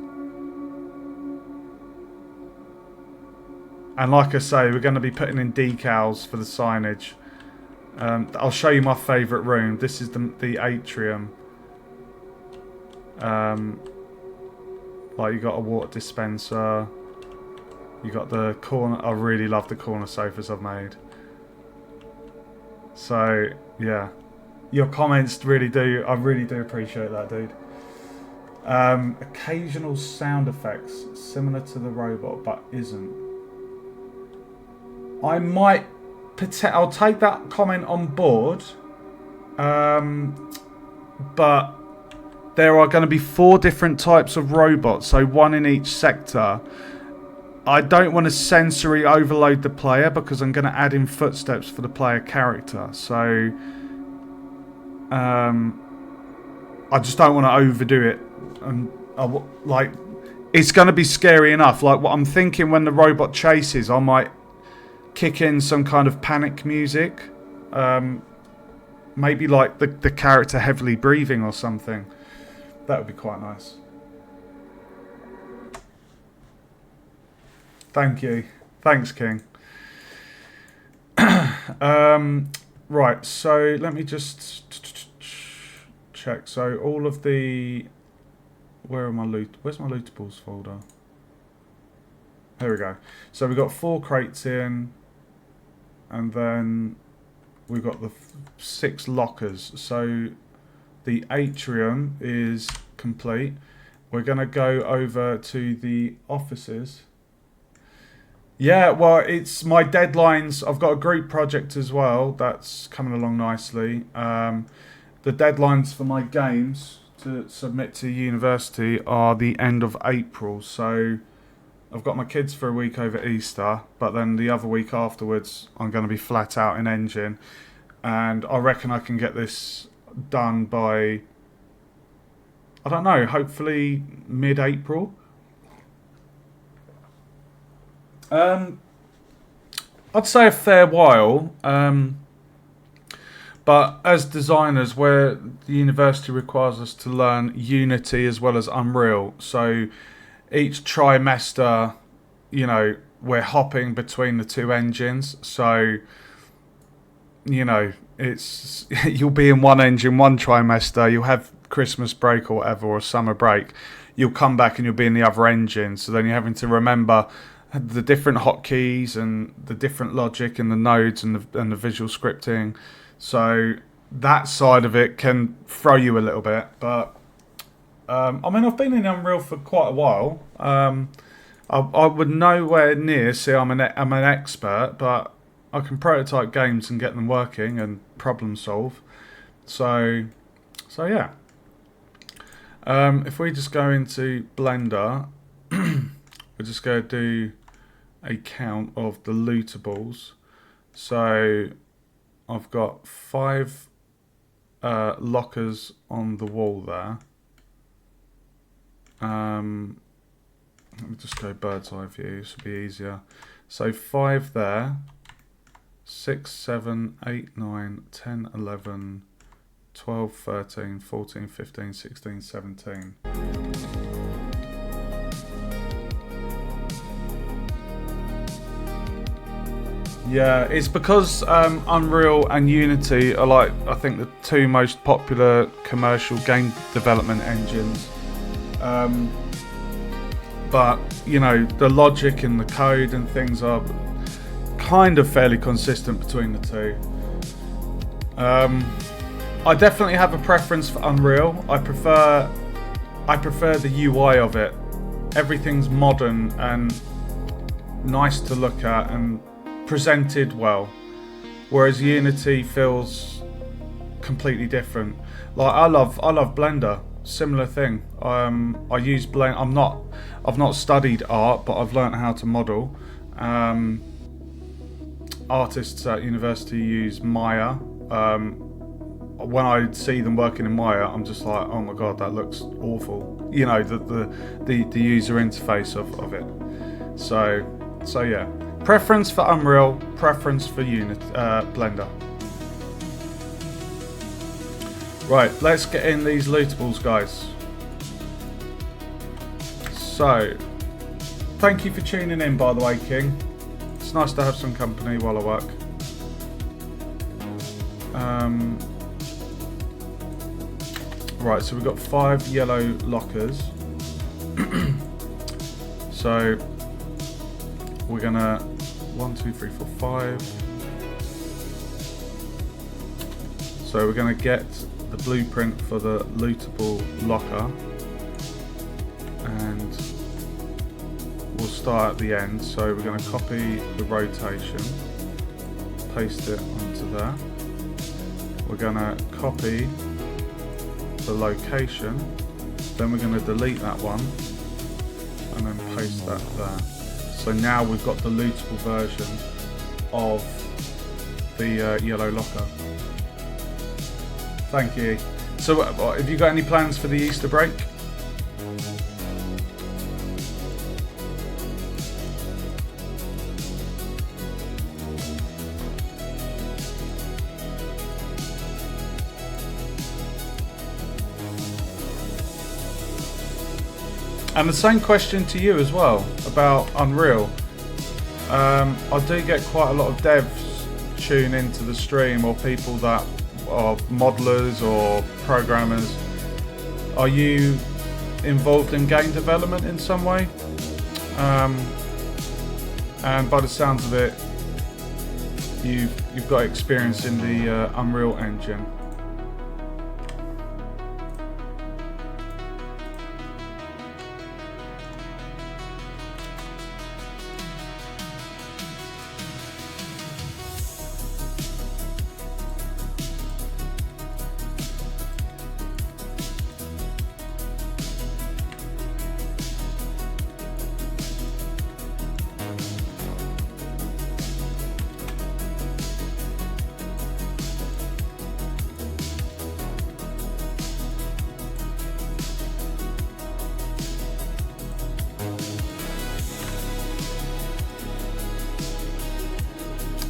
And like I say, we're going to be putting in decals for the signage. I'll show you my favourite room. This is the atrium. Like you got a water dispenser. You got the corner. I really love the corner sofas I've made. So yeah, your comments really do. I really do appreciate that, dude. Occasional sound effects similar to the robot, but isn't. I'll take that comment on board. But there are going to be 4 different types of robots, so 1 in each sector. I don't want to sensory overload the player because I'm going to add in footsteps for the player character. So I just don't want to overdo it. And like, it's going to be scary enough. Like what I'm thinking when the robot chases, I might kick in some kind of panic music. Maybe like the character heavily breathing or something. That would be quite nice. Thank you. Thanks, King. Right, so let me just check. So all of the... Where's my lootables folder? Here we go. So we've got 4 crates in, and then we've got the 6 lockers. So the atrium is complete. We're going to go over to the offices. Yeah, well, it's my deadlines. I've got a group project as well. That's coming along nicely. The deadlines for my games to submit to university are the end of April. So I've got my kids for a week over Easter, but then the other week afterwards, I'm going to be flat out in engine. And I reckon I can get this done by, I don't know, hopefully mid-April. I'd say a fair while. But as designers, where the university requires us to learn Unity as well as Unreal, so each trimester, we're hopping between the 2 engines. So, it's you'll be in one engine one trimester, you'll have Christmas break or whatever, or summer break. You'll come back and you'll be in the other engine. So then you're having to remember the different hotkeys and the different logic and the nodes and the visual scripting. So that side of it can throw you a little bit. But I've been in Unreal for quite a while. I would nowhere near say I'm an expert, but I can prototype games and get them working and problem solve. So yeah. If we just go into Blender, we're just going to do a count of the lootables. So I've got 5 lockers on the wall there. Let me just go bird's eye view, this will be easier. So 5 there, 6, 7, 8, 9, 10, 11, 12, 13, 14, 15, 16, 17. Yeah, it's because Unreal and Unity are like, I think, the two most popular commercial game development engines. But, you know, the logic and the code and things are kind of fairly consistent between the two. I definitely have a preference for Unreal. I prefer the UI of it. Everything's modern and nice to look at and presented well, whereas Unity feels completely different. Like I love Blender. Similar thing. I use Blender. I've not studied art, but I've learnt how to model. Artists at university use Maya. When I see them working in Maya, I'm just like, oh my god, that looks awful. You know, the user interface of it. So yeah. Preference for Unreal, preference for Blender. Right, let's get in these lootables, guys. So, thank you for tuning in, by the way, King. It's nice to have some company while I work. Right, so we've got 5 yellow lockers. So, we're gonna 1, 2, 3, 4, 5. So we're gonna get the blueprint for the lootable locker, and we'll start at the end. So we're gonna copy the rotation, paste it onto there. We're gonna copy the location, then we're gonna delete that one, and then paste that there. So now we've got the lootable version of the yellow locker. Thank you. So have you got any plans for the Easter break? And the same question to you as well about Unreal. I do get quite a lot of devs tune into the stream, or people that are modelers or programmers. Are you involved in game development in some way? And by the sounds of it, you've got experience in the Unreal Engine.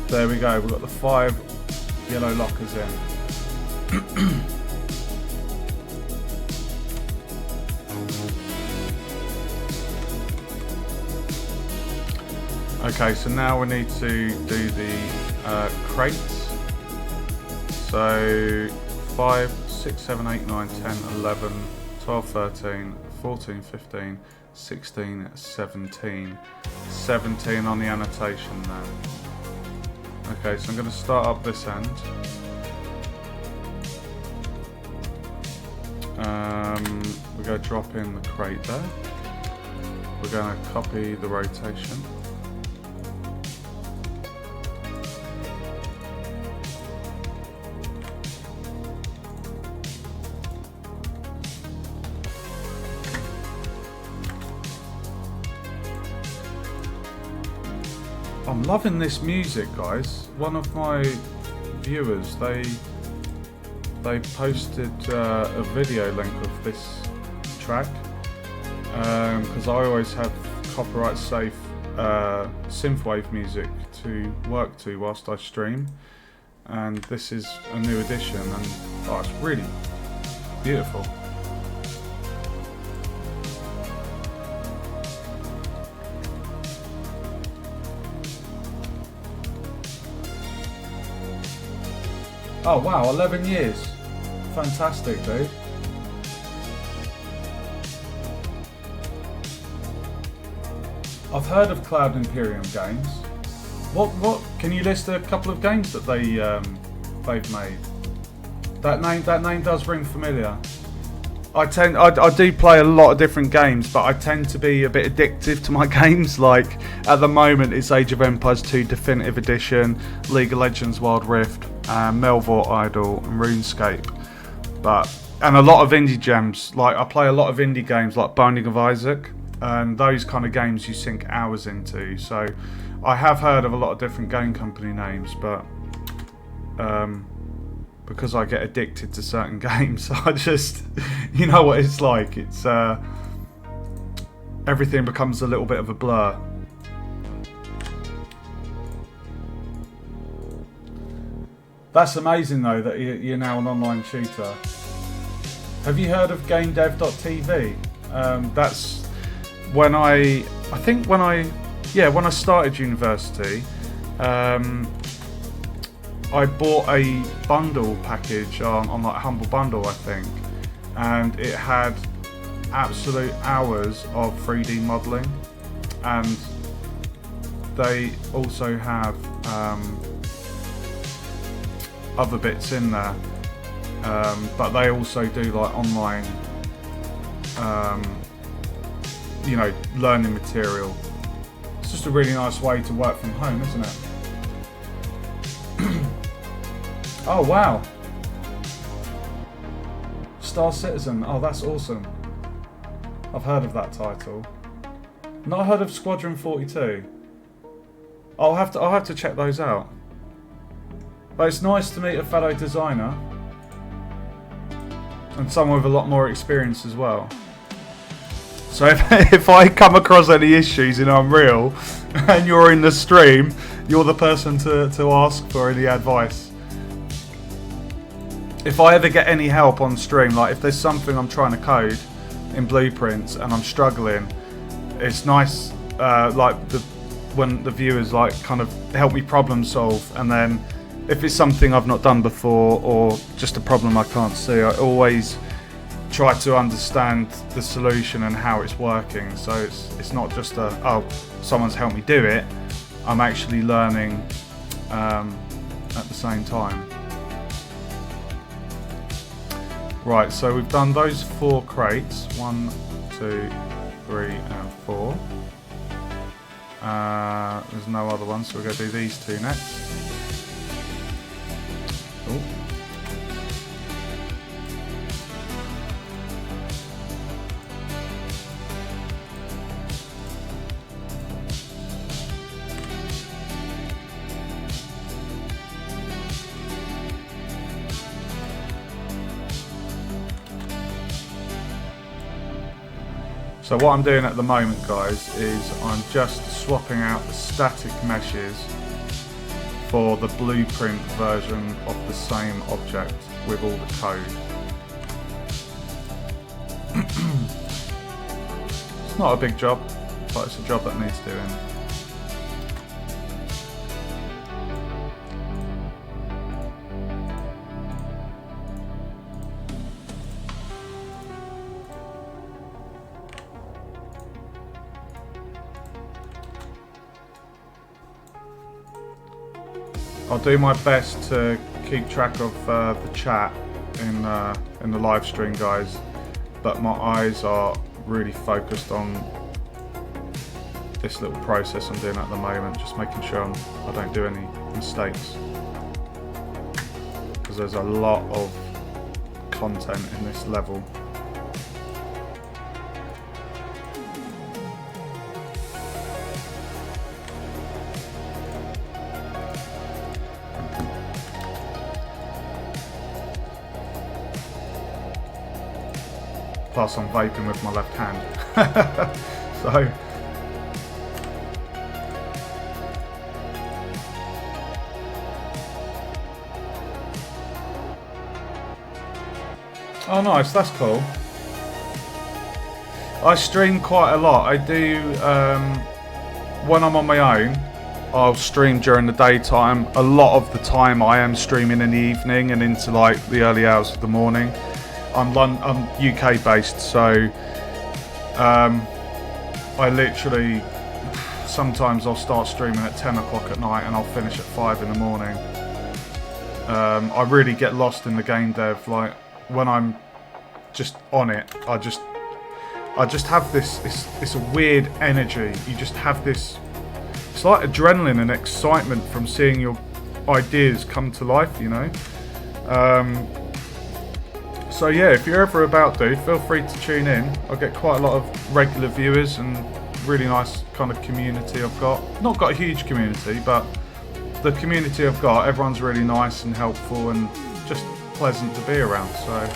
There we go, we've got the 5 yellow lockers in. Okay, so now we need to do the crates. So 5, 6, 7, 8, 9, 10, 11, 12, 13, 14, 15, 16, 17. 17 on the annotation there. Okay, so I'm going to start up this end. We're going to drop in the crate there. We're going to copy the rotation. I'm loving this music, guys. One of my viewers, they posted a video link of this track, because I always have copyright safe synthwave music to work to whilst I stream, and this is a new edition, and oh, it's really beautiful. Oh wow, 11 years. Fantastic, dude. I've heard of Cloud Imperium games. What can you list a couple of games that they've made? That name does ring familiar. I do play a lot of different games, but I tend to be a bit addictive to my games. Like at the moment, it's Age of Empires 2 Definitive Edition, League of Legends Wild Rift, Melvor Idol, and RuneScape. And a lot of indie gems. Like I play a lot of indie games like Binding of Isaac, and those kind of games you sink hours into. So I have heard of a lot of different game company names, but because I get addicted to certain games, I just, you know what it's like. It's everything becomes a little bit of a blur. That's amazing though that you're now an online tutor. Have you heard of GameDev.tv? That's when I started university. I bought a bundle package on like Humble Bundle, I think, and it had absolute hours of 3D modelling, and they also have other bits in there, but they also do like online, learning material. It's just a really nice way to work from home, isn't it? Oh wow, Star Citizen. Oh, that's awesome. I've heard of that title. Not heard of Squadron 42. I'll have to check those out. But it's nice to meet a fellow designer and someone with a lot more experience as well. So if I come across any issues in Unreal and you're in the stream, you're the person to ask for any advice. If I ever get any help on stream, like if there's something I'm trying to code in Blueprints and I'm struggling, it's nice when the viewers like kind of help me problem solve, and then if it's something I've not done before or just a problem I can't see, I always try to understand the solution and how it's working. So it's not just someone's helped me do it. I'm actually learning at the same time. Right, so we've done those 4 crates. 1, 2, 3, and 4. There's no other ones, so we're going to do these 2 next. Ooh. So what I'm doing at the moment, guys, is I'm just swapping out the static meshes for the blueprint version of the same object with all the code. It's not a big job, but it's a job that needs doing. I'll do my best to keep track of the chat in the live stream, guys, but my eyes are really focused on this little process I'm doing at the moment, just making sure I don't do any mistakes, because there's a lot of content in this level. Plus I'm vaping with my left hand. Oh, nice. That's cool. I stream quite a lot. I do, when I'm on my own, I'll stream during the daytime. A lot of the time I am streaming in the evening and into like the early hours of the morning. I'm UK based, so I literally, sometimes I'll start streaming at 10 o'clock at night and I'll finish at 5 in the morning. I really get lost in the game dev. Like when I'm just on it, I just have this, it's a weird energy. You just have this, it's like adrenaline and excitement from seeing your ideas come to life, you know. So yeah, if you're ever about to, feel free to tune in. I get quite a lot of regular viewers and really nice kind of community I've got. Not got a huge community, but the community I've got, everyone's really nice and helpful and just pleasant to be around. So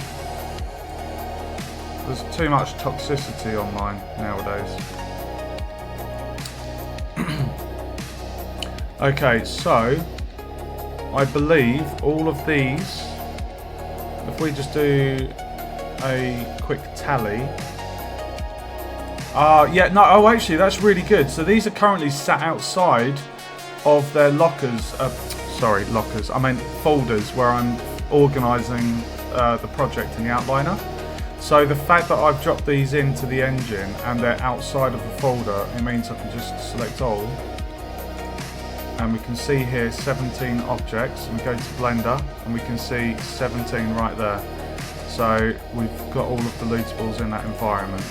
there's too much toxicity online nowadays. Okay, so I believe all of these, if we just do a quick tally. Yeah, no, oh actually that's really good. So these are currently sat outside of their lockers, lockers, I meant folders, where I'm organising the project in the outliner. So the fact that I've dropped these into the engine and they're outside of the folder, it means I can just select all. And we can see here 17 objects, and we go to Blender and we can see 17 right there. So we've got all of the lootables in that environment.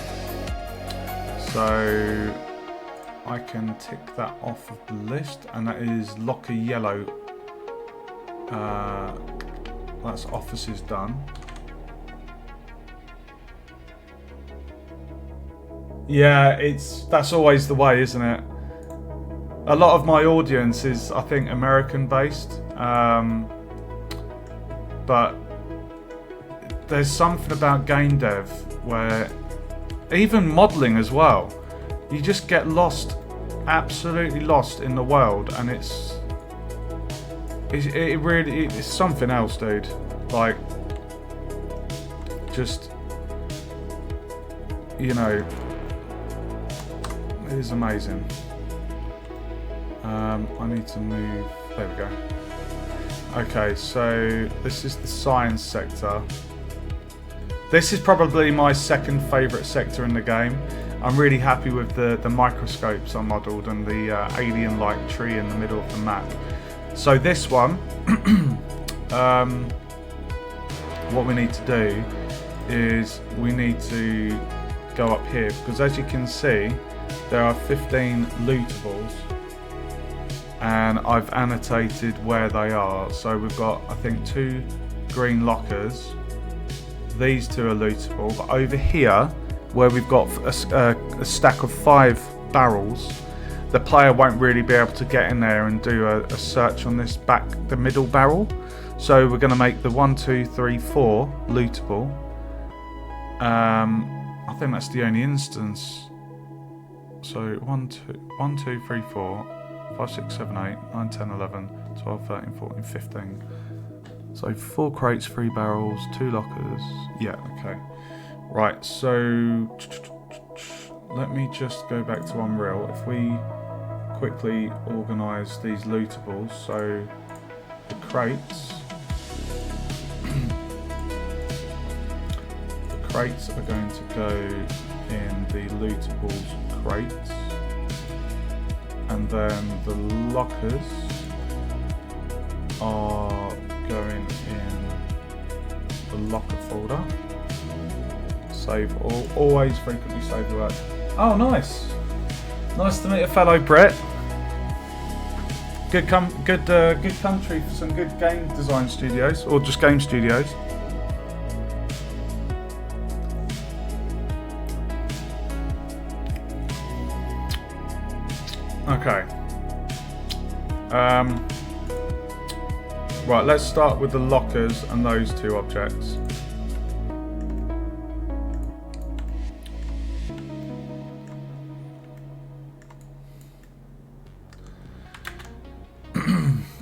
So I can tick that off of the list, and that is locker yellow. That's offices done. Yeah, that's always the way, isn't it? A lot of my audience is, I think, American based, but there's something about game dev where, even modelling as well, you just get lost, absolutely lost in the world, and it's something else, dude. Like, just, you know, it is amazing. I need to move, there we go. Okay, so this is the science sector. This is probably my second favourite sector in the game. I'm really happy with the microscopes I modelled and the alien-like tree in the middle of the map. So this one, what we need to do is we need to go up here, because as you can see, there are 15 lootables, and I've annotated where they are. So we've got, I think, 2 green lockers. These 2 are lootable, but over here, where we've got a stack of 5 barrels, the player won't really be able to get in there and do a search on this the middle barrel. So we're going to make the 1, 2, 3, 4 lootable. I think that's the only instance. So 1, 2, 3, 4, 5, 6, 7, 8, 9, 10, 11, 12, 13, 14, 15. So 4 crates, 3 barrels, 2 lockers. Yeah, okay. Right, so let me just go back to Unreal. If we quickly organise these lootables, so the crates. The crates are going to go in the lootables crates. And then the lockers are going in the locker folder. Save all, always frequently save the work. Oh, nice! Nice to meet a fellow Brit. Good country for some good game design studios, or just game studios. Okay. Right, let's start with the lockers and those 2 objects.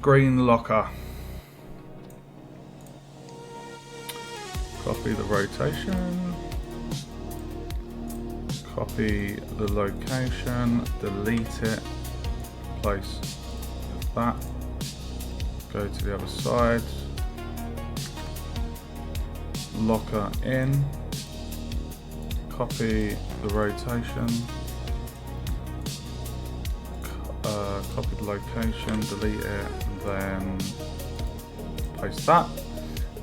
Green locker. Copy the rotation. Copy the location, delete it, place that, go to the other side, locker in, copy the rotation, copy the location, delete it, and then paste that.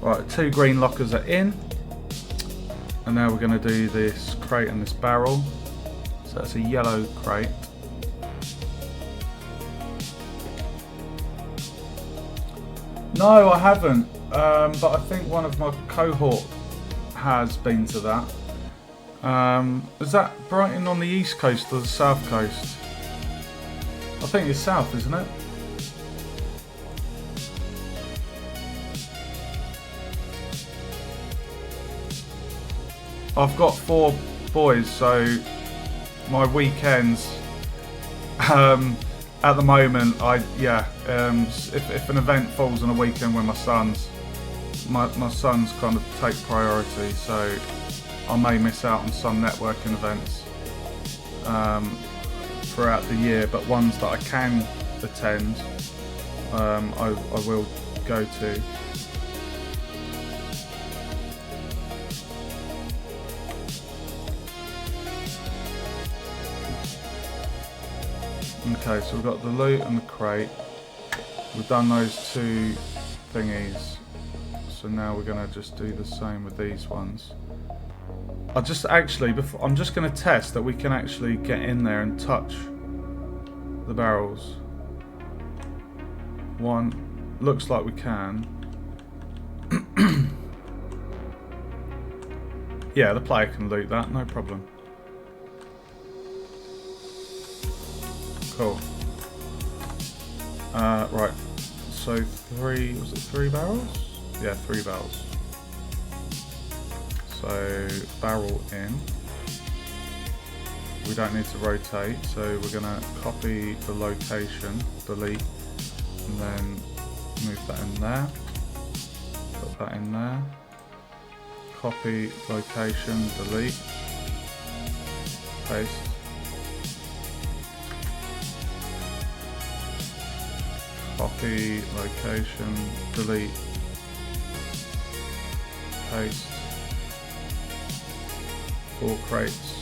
Right, 2 green lockers are in. And now we're going to do this crate and this barrel. So that's a yellow crate. No, I haven't. But I think one of my cohort has been to that. Is that Brighton on the east coast or the south coast? I think it's south, isn't it? I've got 4 boys, so my weekends, at the moment, if an event falls on a weekend with my sons kind of take priority, so I may miss out on some networking events throughout the year, but ones that I can attend, I will go to. Okay, so we've got the loot and the crate. We've done those 2 thingies. So now we're going to just do the same with these ones. I'm just going to test that we can actually get in there and touch the barrels. 1, looks like we can. Yeah, the player can loot that, no problem. Cool. Right, so was it 3 barrels? Yeah, 3 barrels. So, barrel in. We don't need to rotate, so we're going to copy the location, delete, and then move that in there. Put that in there. Copy location, delete, paste. Copy, location, delete, paste, 4 crates.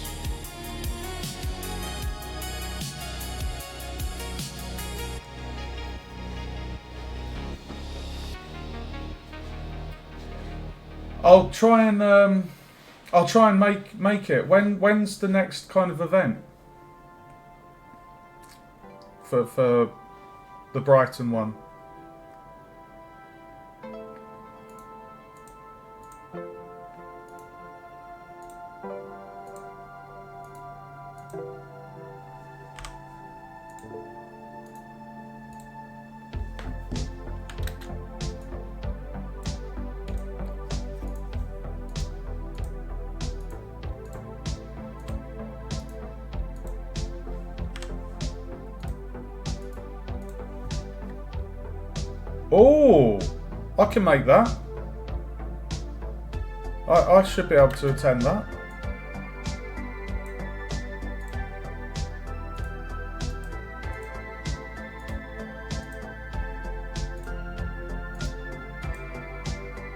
I'll try and make it. When's the next kind of event for the Brighton one? Oh, I can make that. I should be able to attend that.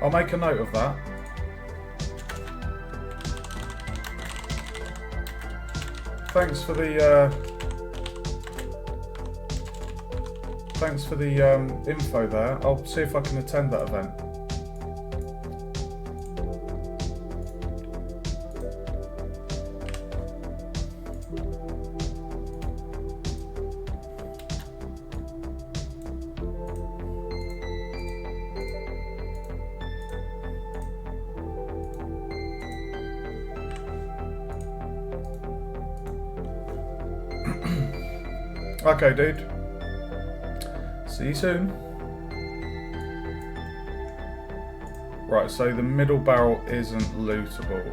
I'll make a note of that. Thanks for the info there. I'll see if I can attend that event. Okay, dude. See you soon. Right, so the middle barrel isn't lootable.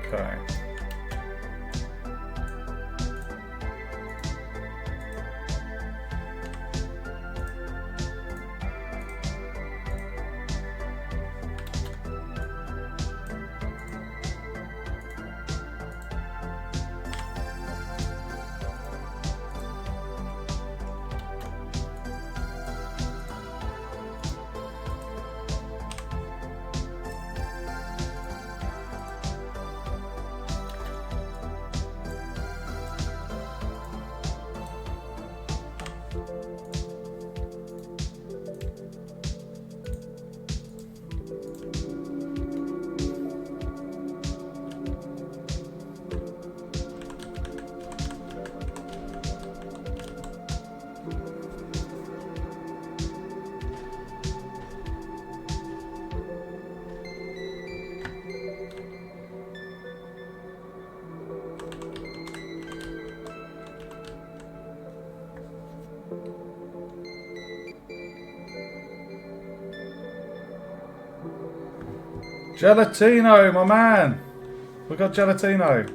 Okay. Gelatino, my man. We got Gelatino.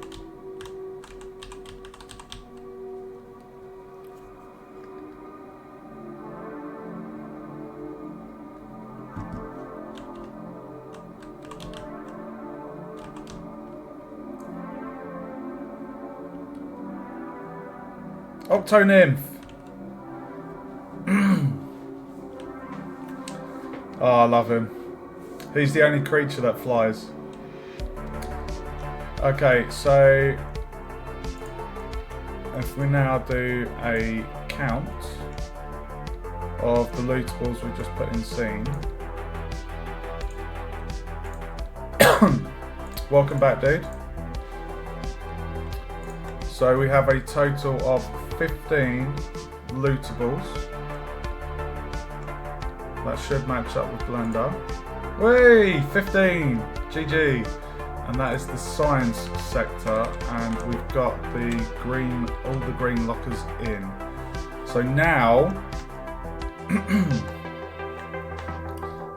Octo-nymph. Oh, I love him. He's the only creature that flies. Okay, so if we now do a count of the lootables we just put in scene. Welcome back, dude. So we have a total of 15 lootables. That should match up with Blender. Whee! 15! GG! And that is the science sector, and we've got the green, all the green lockers in. So now,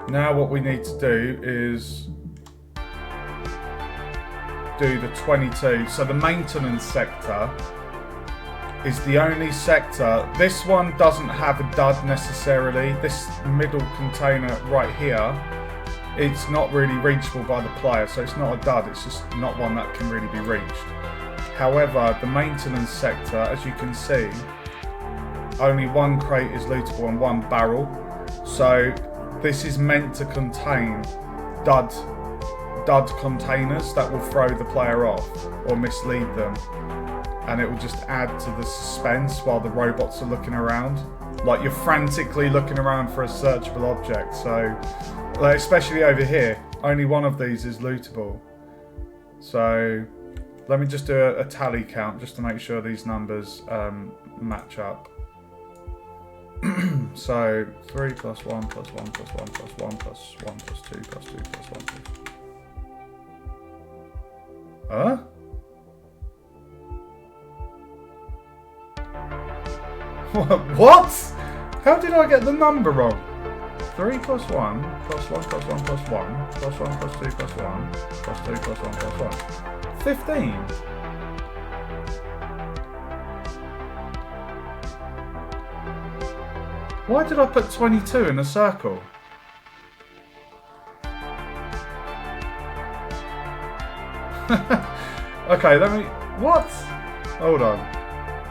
now what we need to do is do the 22. So the maintenance sector is the only sector. This one doesn't have a dud necessarily. This middle container right here, it's not really reachable by the player, so it's not a dud, it's just not one that can really be reached. However, the maintenance sector, as you can see, only one crate is lootable and one barrel. So this is meant to contain dud containers that will throw the player off or mislead them. And it will just add to the suspense while the robots are looking around. Like, you're frantically looking around for a searchable object. So, like, especially over here, only one of these is lootable. So, let me just do a tally count just to make sure these numbers match up. So, 3 plus 1 plus 1 plus 1 plus 1 plus 1 plus 2 plus 2 plus 1 plus... Huh? What? How did I get the number wrong? 3 plus 1 plus 1 plus 1 plus 1 plus 1 plus 2 plus 1 plus 2 plus 1 plus 1. 15. Why did I put 22 in a circle? Okay, let me... What? Hold on.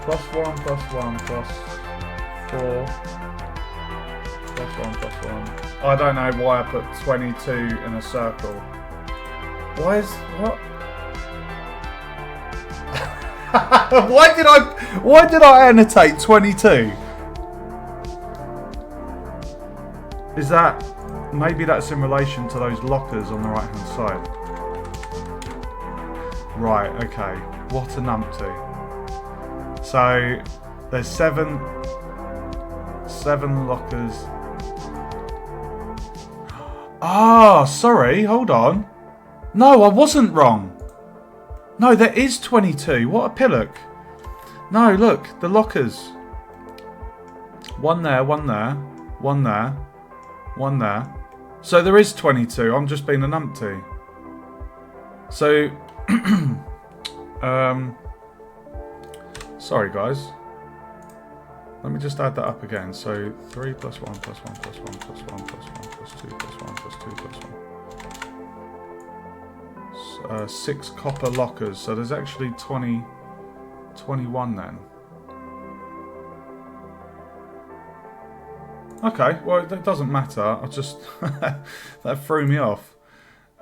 Plus 1 plus 1 plus 4 plus 1 plus 1. I don't know why I put 22 in a circle. Why is... What? Why did I annotate 22? Is that... Maybe that's in relation to those lockers on the right hand side. Right, okay. What a numpty. So there's seven lockers. Ah, sorry, hold on. No, I wasn't wrong. No, there is 22. What a pillock. No, look, the lockers. One there, one there, one there, one there. So there is 22. I'm just being a numpty. So, sorry guys. Let me just add that up again. So 3 plus 1 plus 1 plus 1 plus 1 plus 1 plus 2 plus 1 plus 2 plus 1. 6 copper lockers. So there's actually 21 then. Okay, well that doesn't matter. I just that threw me off.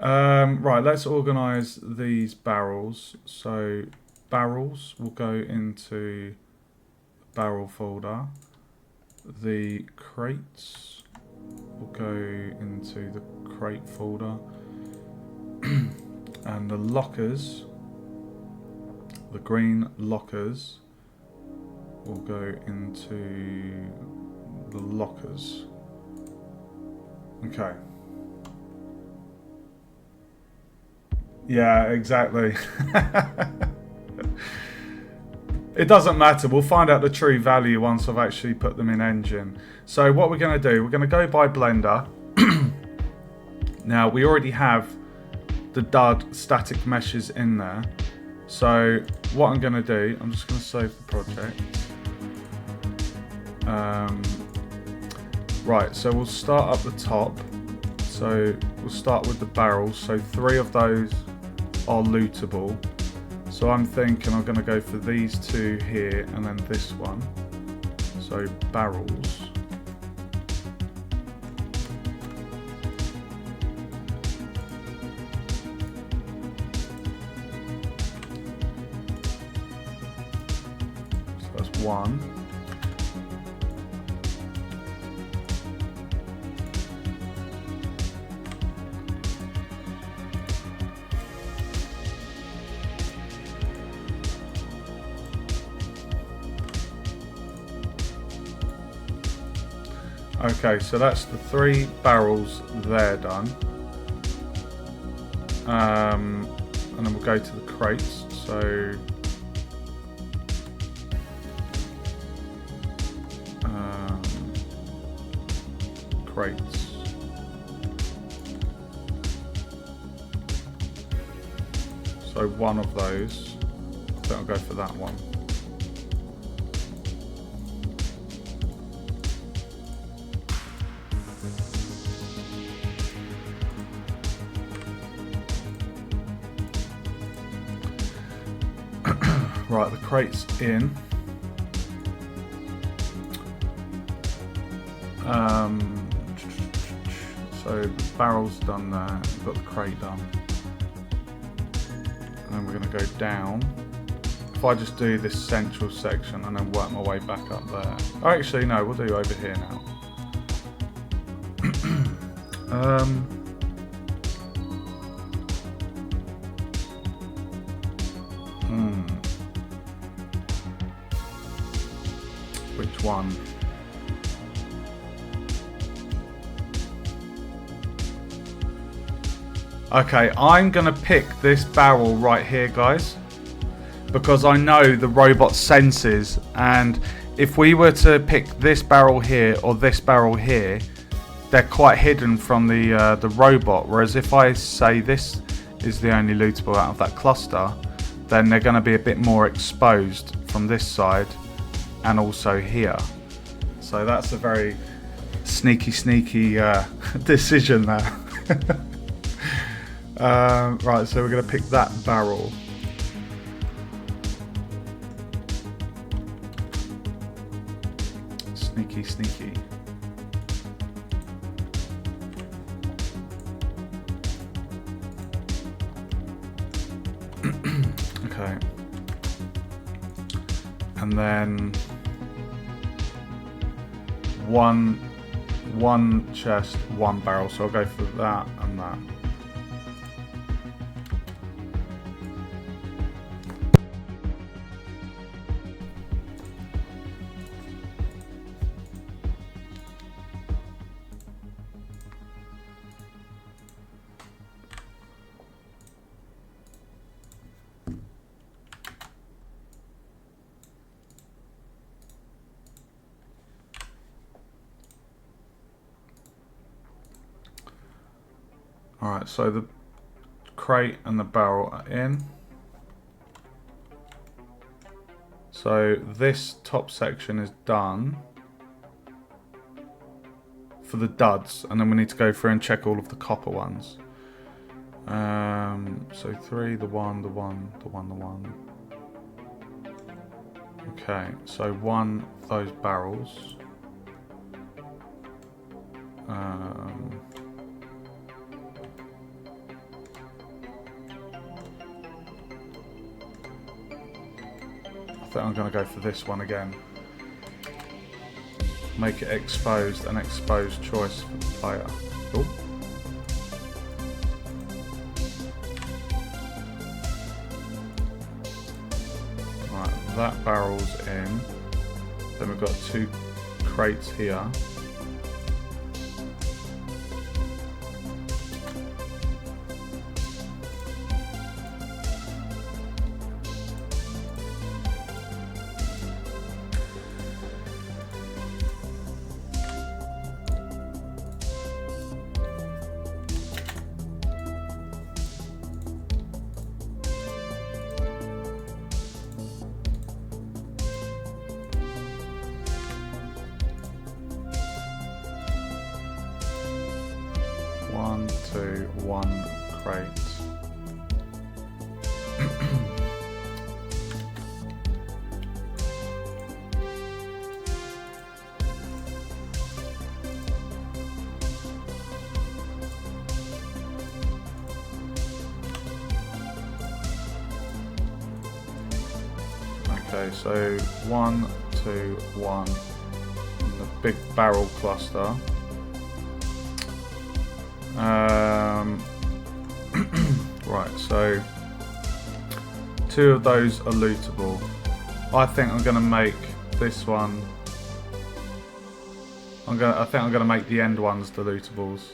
Right, let's organise these barrels. So barrels will go into the barrel folder. The crates will go into the crate folder. And the lockers, the green lockers, will go into the lockers. Okay. Yeah, exactly. It doesn't matter. We'll find out the true value once I've actually put them in engine. So what we're going to do, we're going to go by Blender. Now, we already have the dud static meshes in there. So what I'm going to do, I'm just going to save the project. Right, so we'll start up the top. So we'll start with the barrels. So 3 of those are lootable. So I'm thinking I'm going to go for these 2 here and then this one. So barrels. So that's 1. Okay, so that's the 3 barrels there done. And then we'll go to the crates. So crates. So 1 of those. I think I'll go for that one. Right, the crate's in. So the barrel's done there, we've got the crate done. And then we're going to go down. If I just do this central section and then work my way back up there. Oh, actually, no, we'll do over here now. Which one? Okay, I'm gonna pick this barrel right here, guys, because I know the robot senses, and if we were to pick this barrel here or this barrel here, they're quite hidden from the robot, whereas if I say this is the only lootable out of that cluster, then they're going to be a bit more exposed from this side and also here. So that's a very sneaky decision there. Right, so we're going to pick that barrel. Sneaky. Okay. And then one chest, 1 barrel. So I'll go for that and that. Alright, so the crate and the barrel are in. So this top section is done for the duds, and then we need to go through and check all of the copper ones. So 3, the 1, the 1, the 1, the 1. Okay, so 1 of those barrels. I think I'm going to go for this one again. Make it exposed, an exposed choice for the player. Ooh. Right, that barrel's in. Then we've got 2 crates here. 1, 2, 1 crate. Okay, so 1, 2, 1 in the big barrel cluster. Right, so 2 of those are lootable. I think I'm gonna make this one. I think I'm gonna make the end ones the lootables.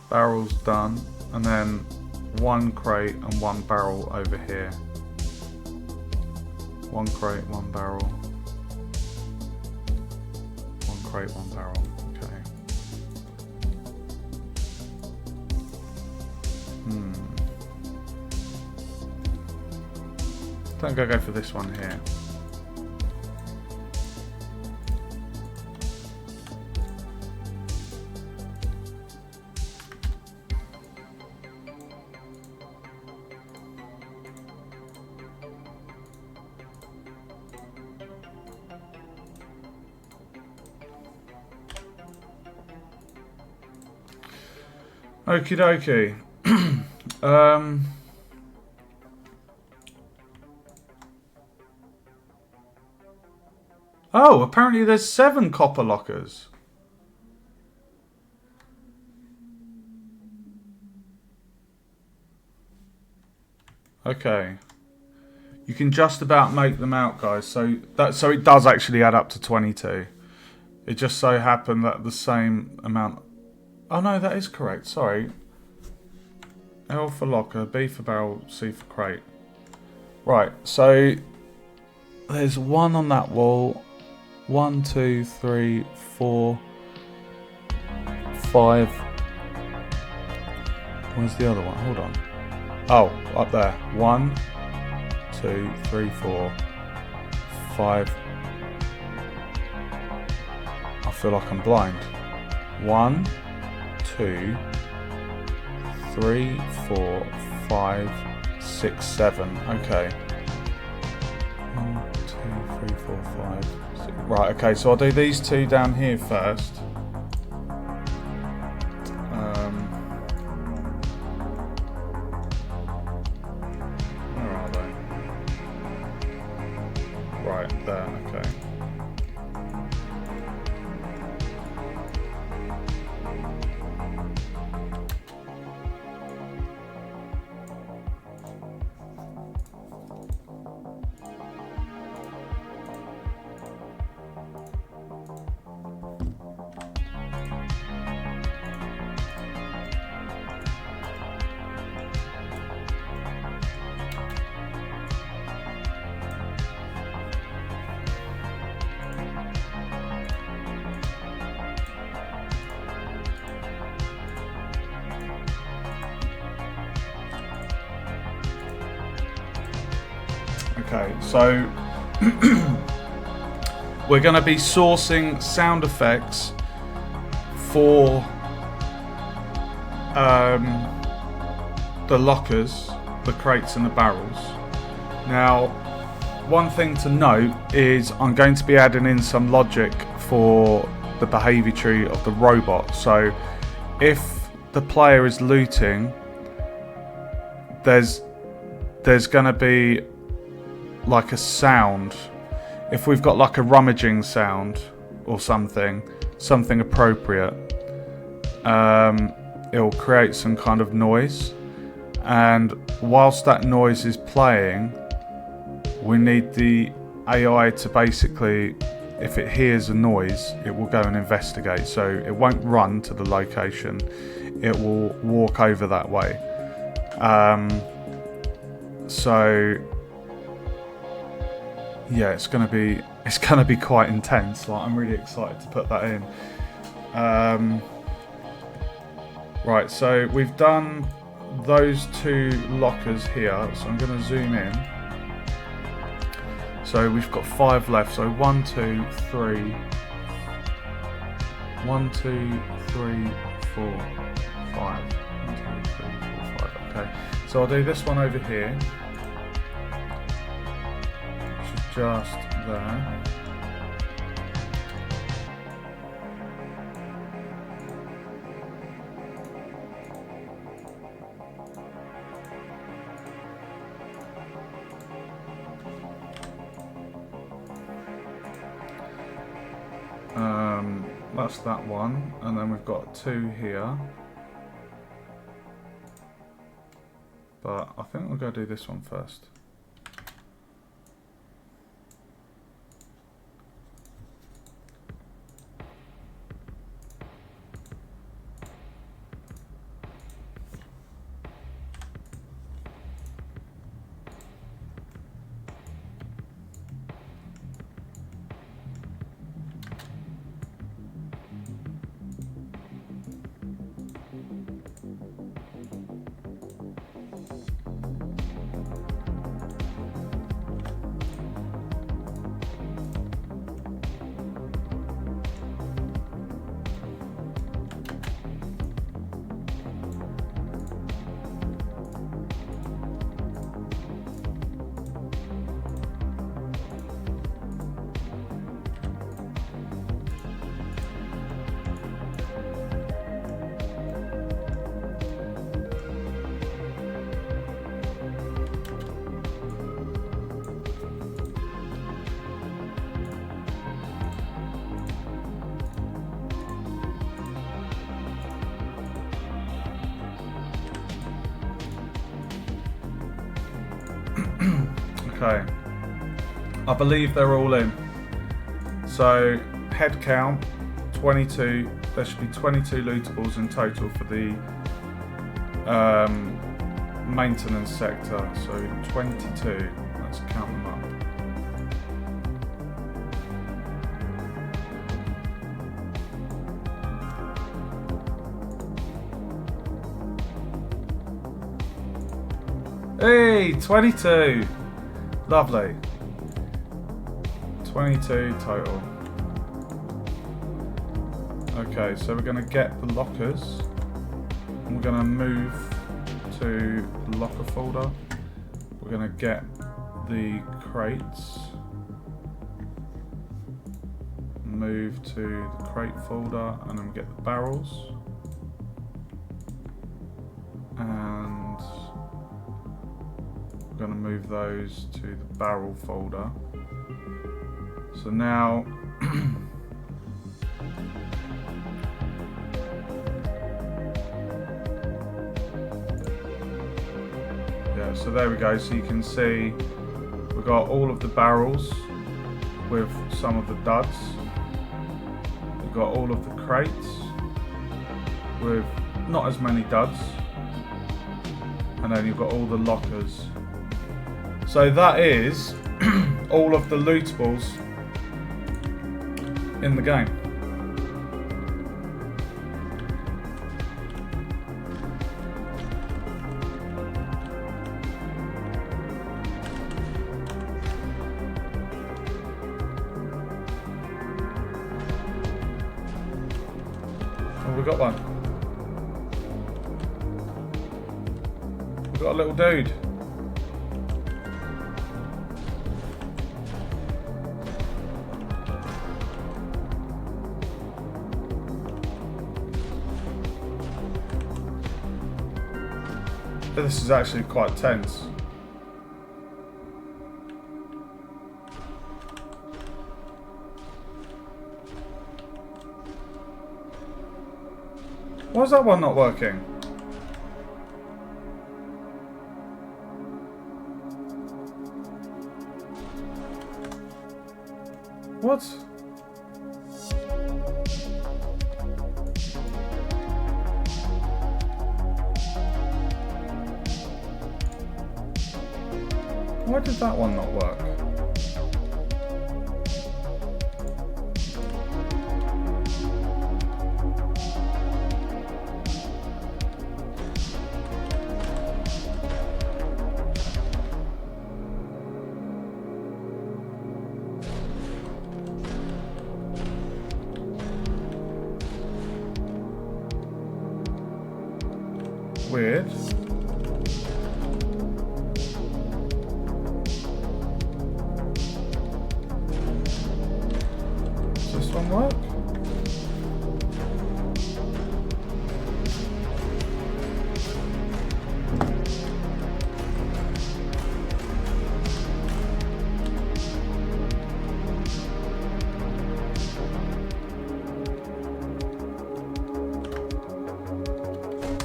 Barrel's done, and then 1 crate and 1 barrel over here. 1 crate, 1 barrel. 1 crate, 1 barrel. Okay. I think I'll go for this one here. Okie dokie. Oh, apparently there's 7 copper lockers. Okay. You can just about make them out, guys. So it does actually add up to 22. It just so happened that the same amount. Oh no, that is correct. Sorry. L for locker, B for barrel, C for crate. Right, so there's 1 on that wall. 1, 2, 3, 4, 5. Where's the other one? Hold on. Oh, up there. 1, 2, 3, 4, 5. I feel like I'm blind. 1, 2, 3, 4, 5, 6, 7. Okay. 1, 2, 3, 4, 5, 6. Right, okay, so I'll do these 2 down here first. Where are they? Right, there, okay. Okay, so we're going to be sourcing sound effects for the lockers, the crates and the barrels. Now, one thing to note is I'm going to be adding in some logic for the behaviour tree of the robot. So if the player is looting, there's going to be like a sound. If we've got like a rummaging sound or something appropriate, it'll create some kind of noise, and whilst that noise is playing, we need the AI to basically, if it hears a noise, it will go and investigate. So it won't run to the location, it will walk over that way. So yeah, it's gonna be quite intense. Like, I'm really excited to put that in. Right, so we've done those 2 lockers here, so I'm going to zoom in. So we've got 5 left, so 1, 2, 3, 1, 2, 3, 4, 5. 1, 2, 3, 4, 5. Okay, so I'll do this one over here, which is just there. That's that one, and then we've got 2 here. But I think we'll go do this one first. Okay, I believe they're all in. So head count 22. There should be 22 lootables in total for the maintenance sector. So 22. Let's count them up. Hey, 22. Lovely. 22 total. Okay, so we're going to get the lockers. And we're going to move to the locker folder. We're going to get the crates. Move to the crate folder, and then we get the barrels. And we're going to move those to the barrel folder. So now yeah, so there we go. So you can see we've got all of the barrels with some of the duds. We've got all of the crates with not as many duds. And then you've got all the lockers. So that is all of the lootables in the game. Oh, we got one. We got a little dude. This is actually quite tense. Why is that one not working? What? Why did that one not work? Weird. Does this one work?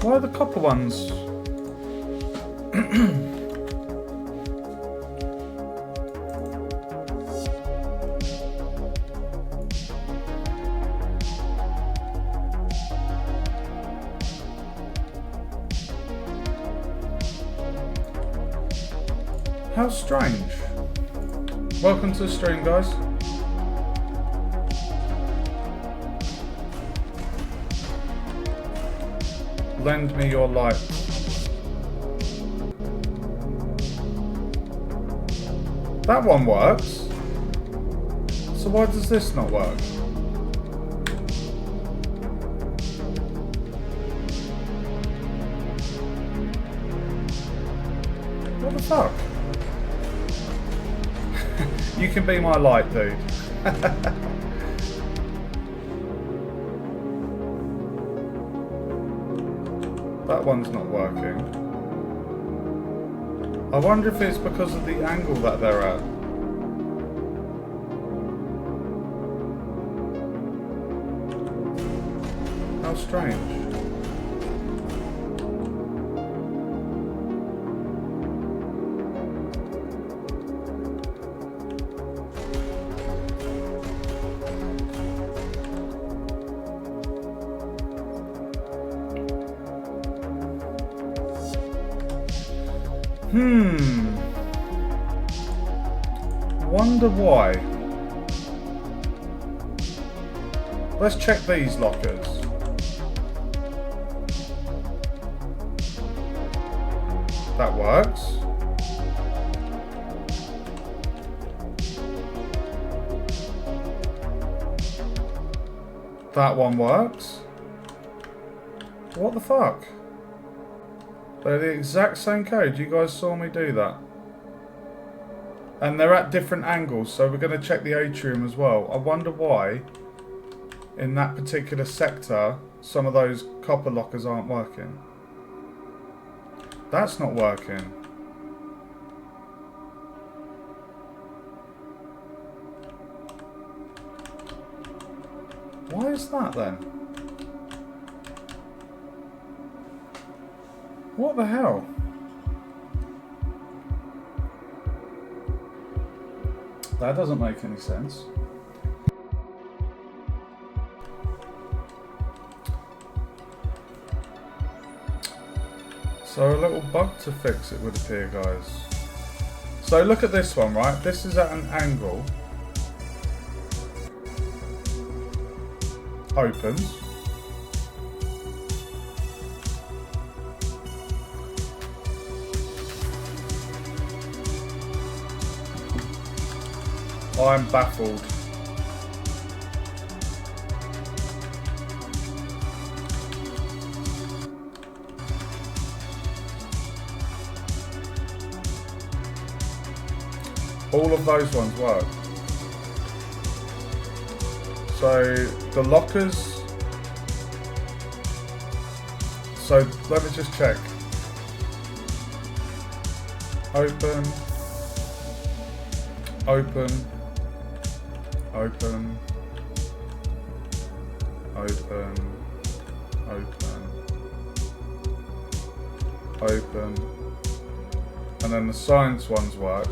Why are the copper ones? How strange. Welcome to the stream, guys. Lend me your light. That one works. So why does this not work? What the fuck? You can be my light, dude. That one's not working. I wonder if it's because of the angle that they're at. How strange. Wonder why. Let's check these lockers. That works. That one works. What the fuck? They're the exact same code. You guys saw me do that. And they're at different angles, so we're going to check the atrium as well. I wonder why, in that particular sector, some of those copper lockers aren't working. That's not working. Why is that then? What the hell? That doesn't make any sense. So a little bug to fix, it would appear, guys. So look at this one, right? This is at an angle. Opens. I'm baffled. All of those ones work. So the lockers. So let me just check. Open. Open. Open. Open. Open. Open. And then the science ones work.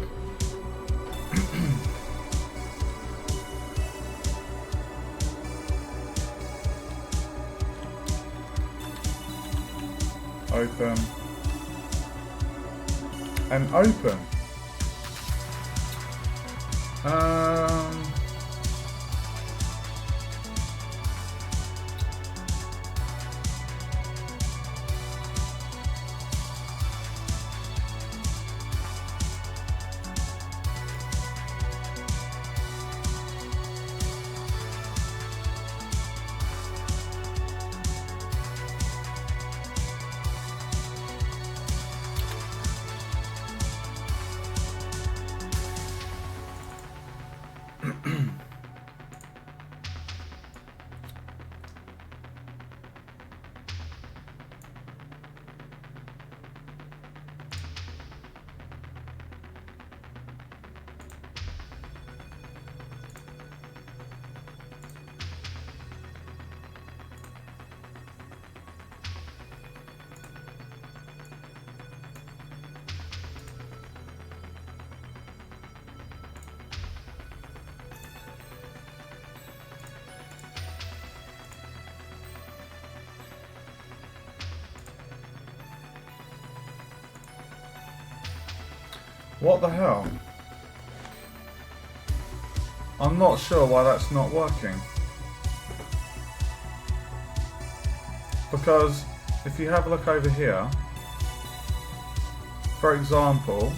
Open. And open. Um, what the hell? I'm not sure why that's not working. Because if you have a look over here, for example,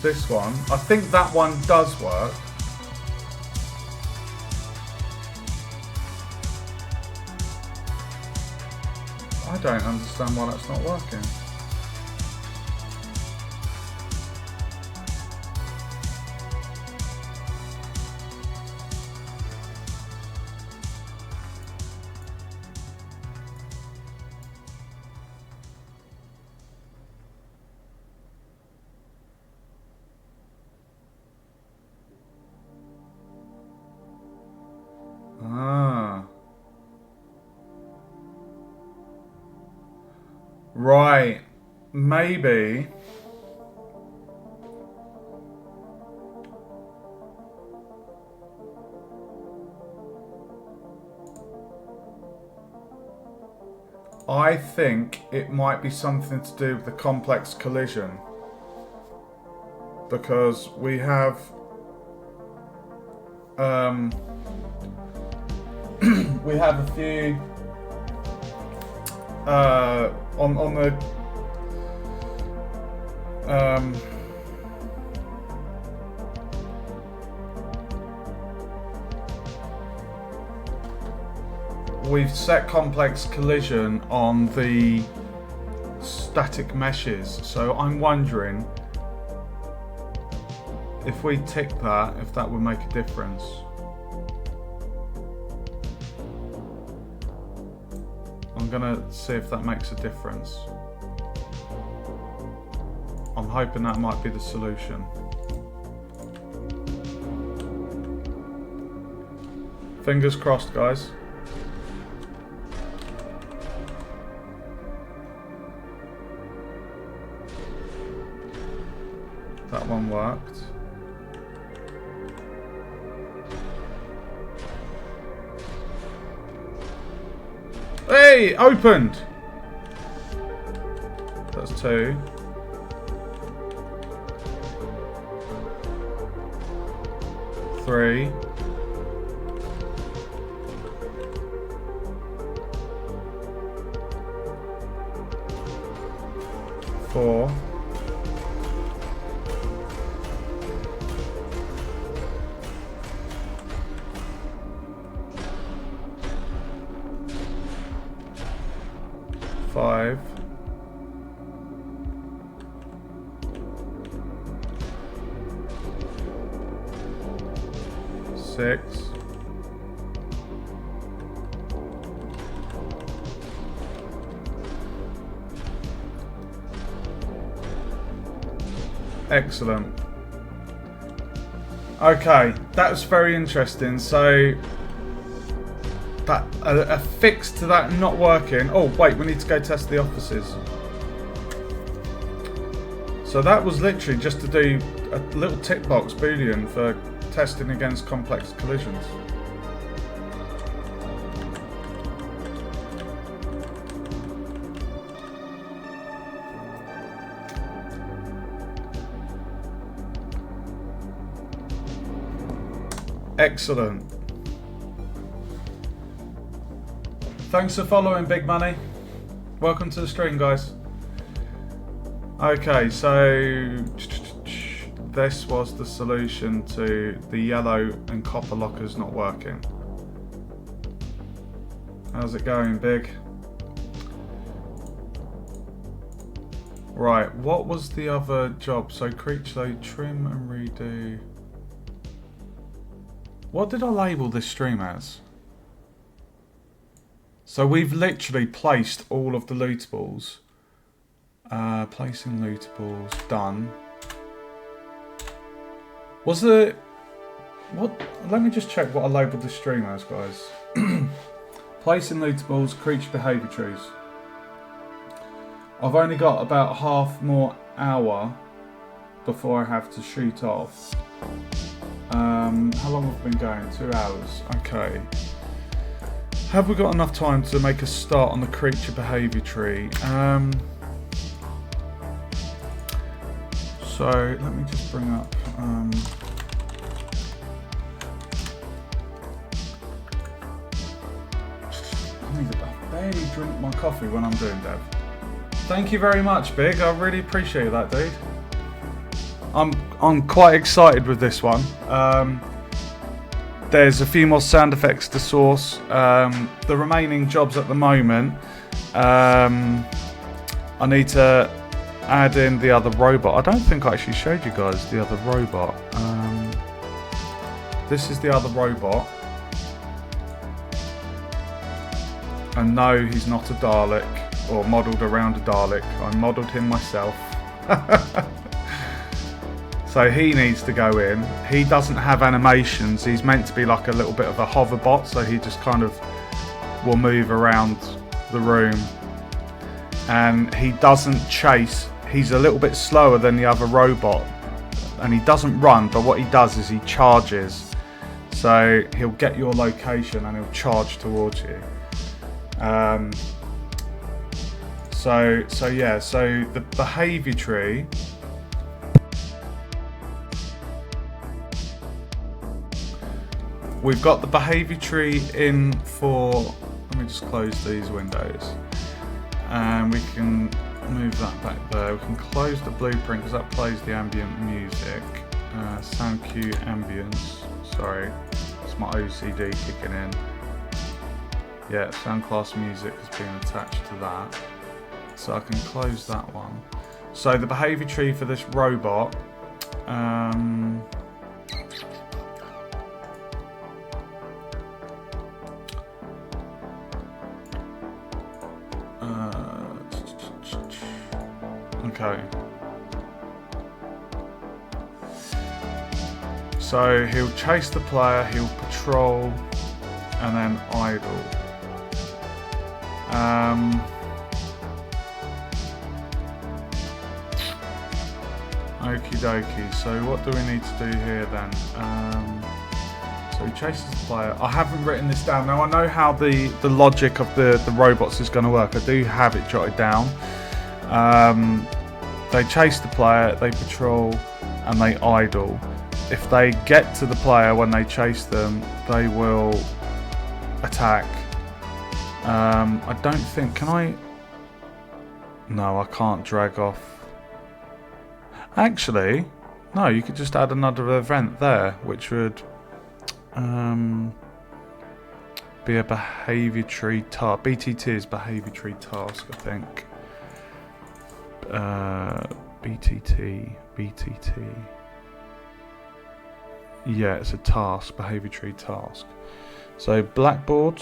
this one, I think that one does work. I don't understand why that's not working. Ah. Right. Maybe. I think it might be something to do with the complex collision. Because we have we have a few on the we've set complex collision on the static meshes, so I'm wondering if we tick that, if that would make a difference. I'm gonna see if that makes a difference. I'm hoping that might be the solution. Fingers crossed, guys. That one worked. Hey, opened. That's 2. 3. 4. 5. 6. 'Excellent. Okay, that's very interesting. So that a fix to that not working. Oh wait, we need to go test the offices. So that was literally just to do a little tick box boolean for testing against complex collisions. Excellent. Thanks for following, Big Money. Welcome to the stream, guys. Okay, so this was the solution to the yellow and copper lockers not working. How's it going, Big? Right, what was the other job? So creature trim and redo. What did I label this stream as? So we've literally placed all of the lootables. Placing lootables, done. Was the... What? Let me just check what I labelled this stream as, guys. Placing lootables, creature behaviour trees. I've only got about half more hour before I have to shoot off. How long have we been going? 2 hours. Okay. Have we got enough time to make a start on the creature behaviour tree? So let me just bring up. I barely drink my coffee when I'm doing dev. Thank you very much, Big. I really appreciate that, dude. I'm quite excited with this one. There's a few more sound effects to source. The remaining jobs at the moment, I need to add in the other robot. I don't think I actually showed you guys the other robot. This is the other robot. And no, he's not a Dalek or modelled around a Dalek. I modelled him myself. So he needs to go in. He doesn't have animations. He's meant to be like a little bit of a hover bot, so he just kind of will move around the room. And he doesn't chase. He's a little bit slower than the other robot. And he doesn't run, but what he does is he charges. So he'll get your location and he'll charge towards you. So yeah, so the behaviour tree. We've got the behaviour tree in for, let me just close these windows. And we can move that back there. We can close the blueprint because that plays the ambient music. Sound cue ambience, sorry, it's my OCD kicking in. Yeah, sound class music has been attached to that. So I can close that one. So the behaviour tree for this robot, okay. So he'll chase the player, he'll patrol, and then idle. Okie dokie, so what do we need to do here then? So he chases the player. I haven't written this down. Now I know how the logic of the robots is going to work. I do have it jotted down. They chase the player, they patrol, and they idle. If they get to the player when they chase them, they will attack. I don't think, can I? No, I can't drag off. Actually, no, you could just add another event there, which would be a behaviour tree task. BTT is behaviour tree task, I think. BTT. Yeah, it's a task, behaviour tree task. So blackboard,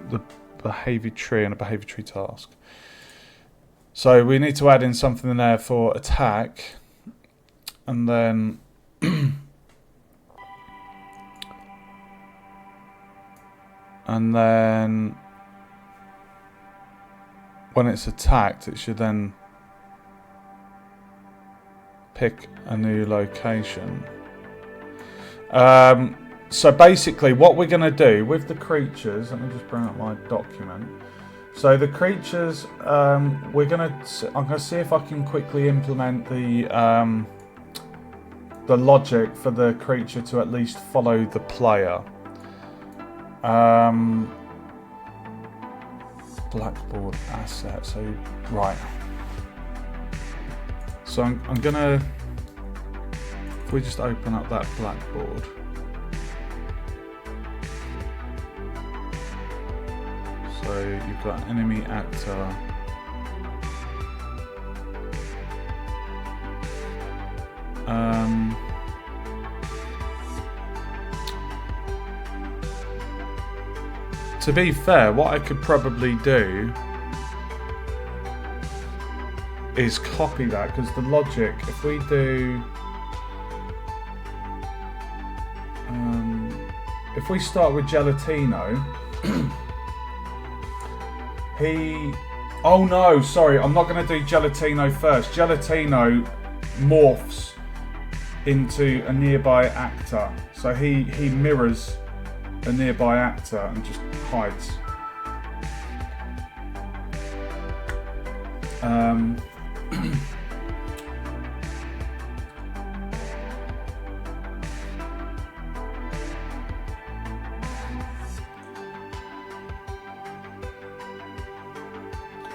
the behaviour tree, and a behaviour tree task. So we need to add in something in there for attack, and then when it's attacked, it should then pick a new location. So basically what we're going to do with the creatures, let me just bring up my document. So the creatures, I'm going to see if I can quickly implement the the logic for the creature to at least follow the player. Blackboard asset. So right. So I'm gonna. If we just open up that blackboard. So you've got enemy actor. To be fair, what I could probably do is copy that, because the logic, if we do, if we start with Gelatino, oh no, sorry, I'm not going to do Gelatino first. Gelatino morphs into a nearby actor, so he mirrors a nearby actor and just hides.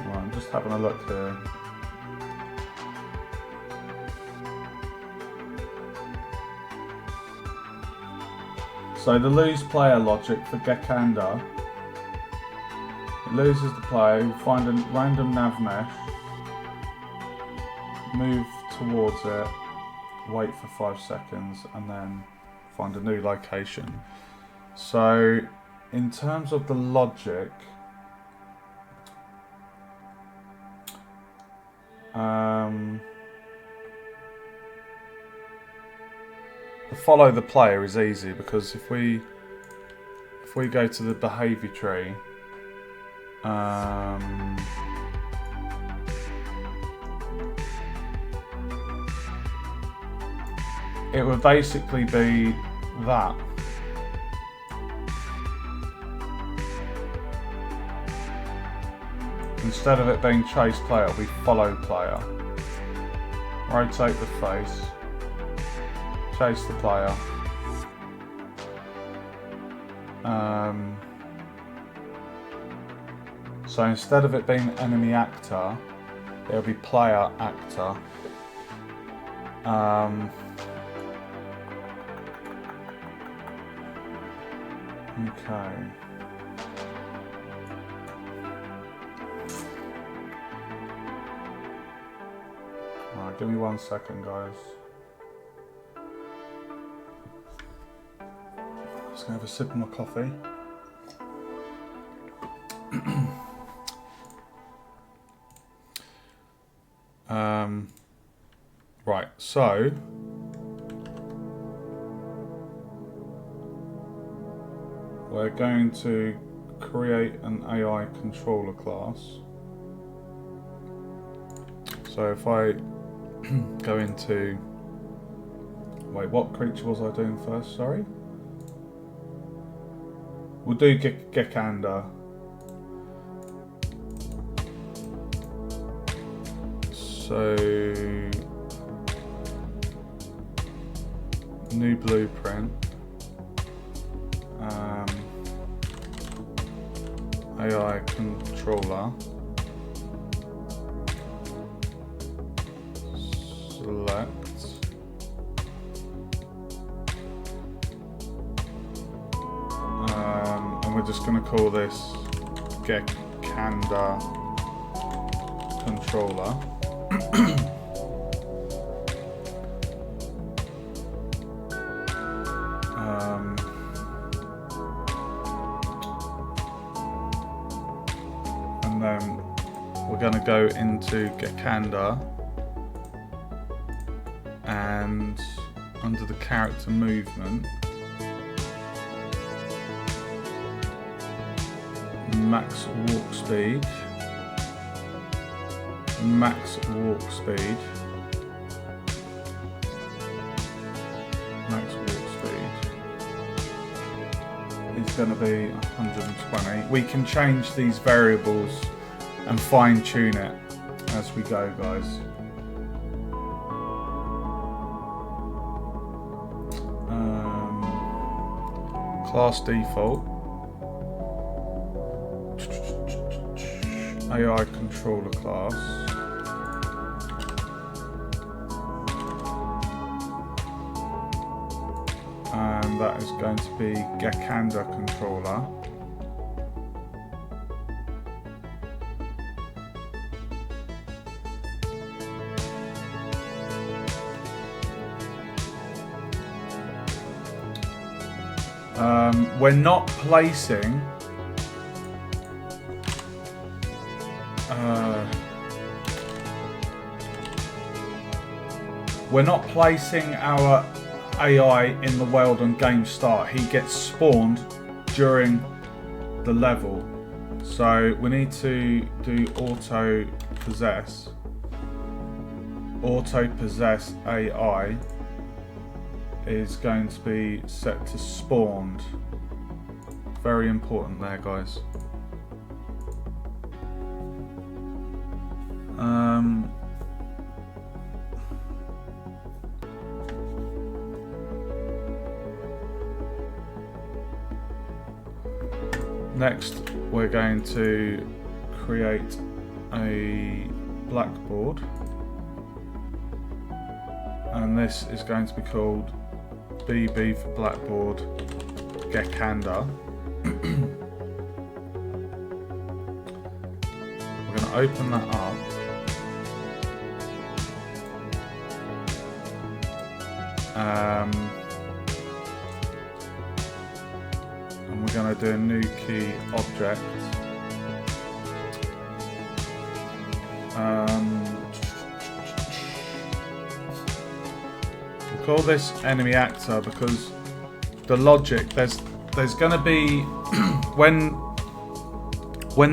Right, I'm just having a look here. So the lose player logic for Gekanda, it loses the player, you find a random nav mesh, move towards it, wait for 5 seconds, and then find a new location. So in terms of the logic, the follow the player is easy, because if we go to the behaviour tree, it would basically be that. Instead of it being chase player, it'll be follow player. Rotate the face. Chase the player. So instead of it being enemy actor, it'll be player actor. Okay. Alright, give me 1 second, guys. Just gonna have a sip of my coffee. Right, so we're going to create an AI controller class. So if I go into, wait, what creature was I doing first? Sorry. We'll do Gekanda. So new blueprint. AI controller. Select. And we're just going to call this Gekanda controller. And then we're going to go into Gekanda, and under the character movement, max walk speed, max walk speed, max walk speed is going to be 120. We can change these variables and fine tune it as we go, guys. class default, AI controller class, and that is going to be Gekanda controller. We're not placing our AI in the world on game start. He gets spawned during the level, so we need to do auto possess AI is going to be set to spawned. Very important there, guys. Next, we're going to create a blackboard, and this is going to be called BB for blackboard Gekanda. We're going to open that up. And we're going to do a new key object. We'll call this enemy actor because the logic, there's going to be when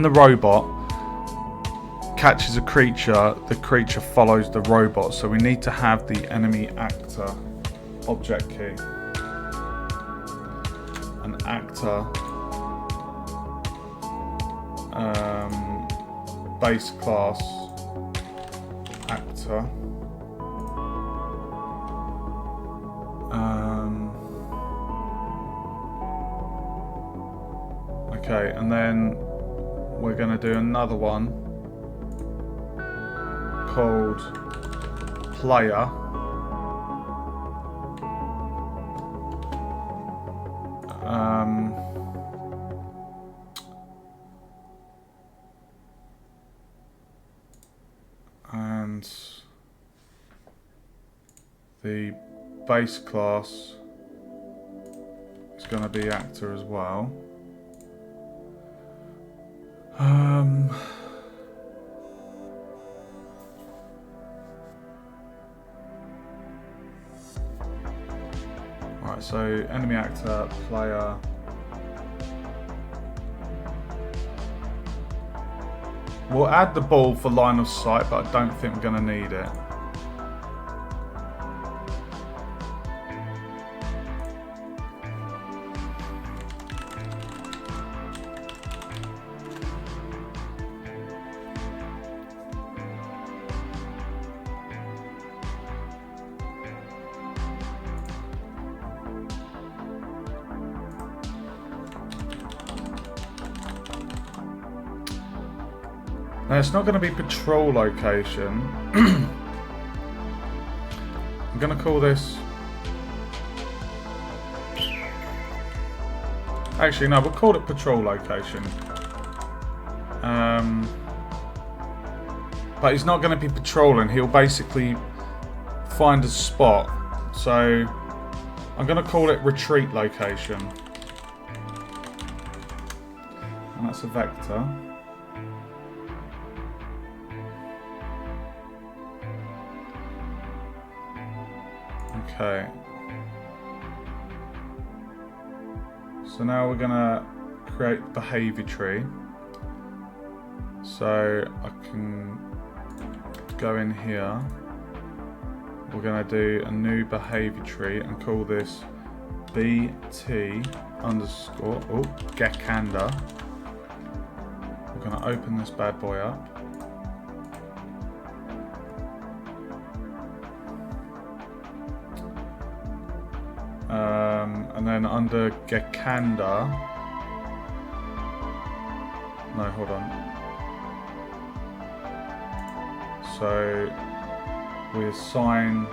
the robot catches a creature, the creature follows the robot, so we need to have the enemy actor object key. An actor base class actor. Okay, and then we're going to do another one called player. And the base class is going to be actor as well. Right, so enemy actor, player. We'll add the ball for line of sight, but I don't think we're going to need it. Now it's not going to be patrol location. I'm going to call this... Actually no, we'll call it patrol location. But he's not going to be patrolling, he'll basically find a spot. So I'm going to call it retreat location. And that's a vector. Okay, so now we're gonna create the behaviour tree. So I can go in here. We're gonna do a new behaviour tree and call this BT underscore Gekanda. We're gonna open this bad boy up. And then under Gekanda, no, hold on. So we assign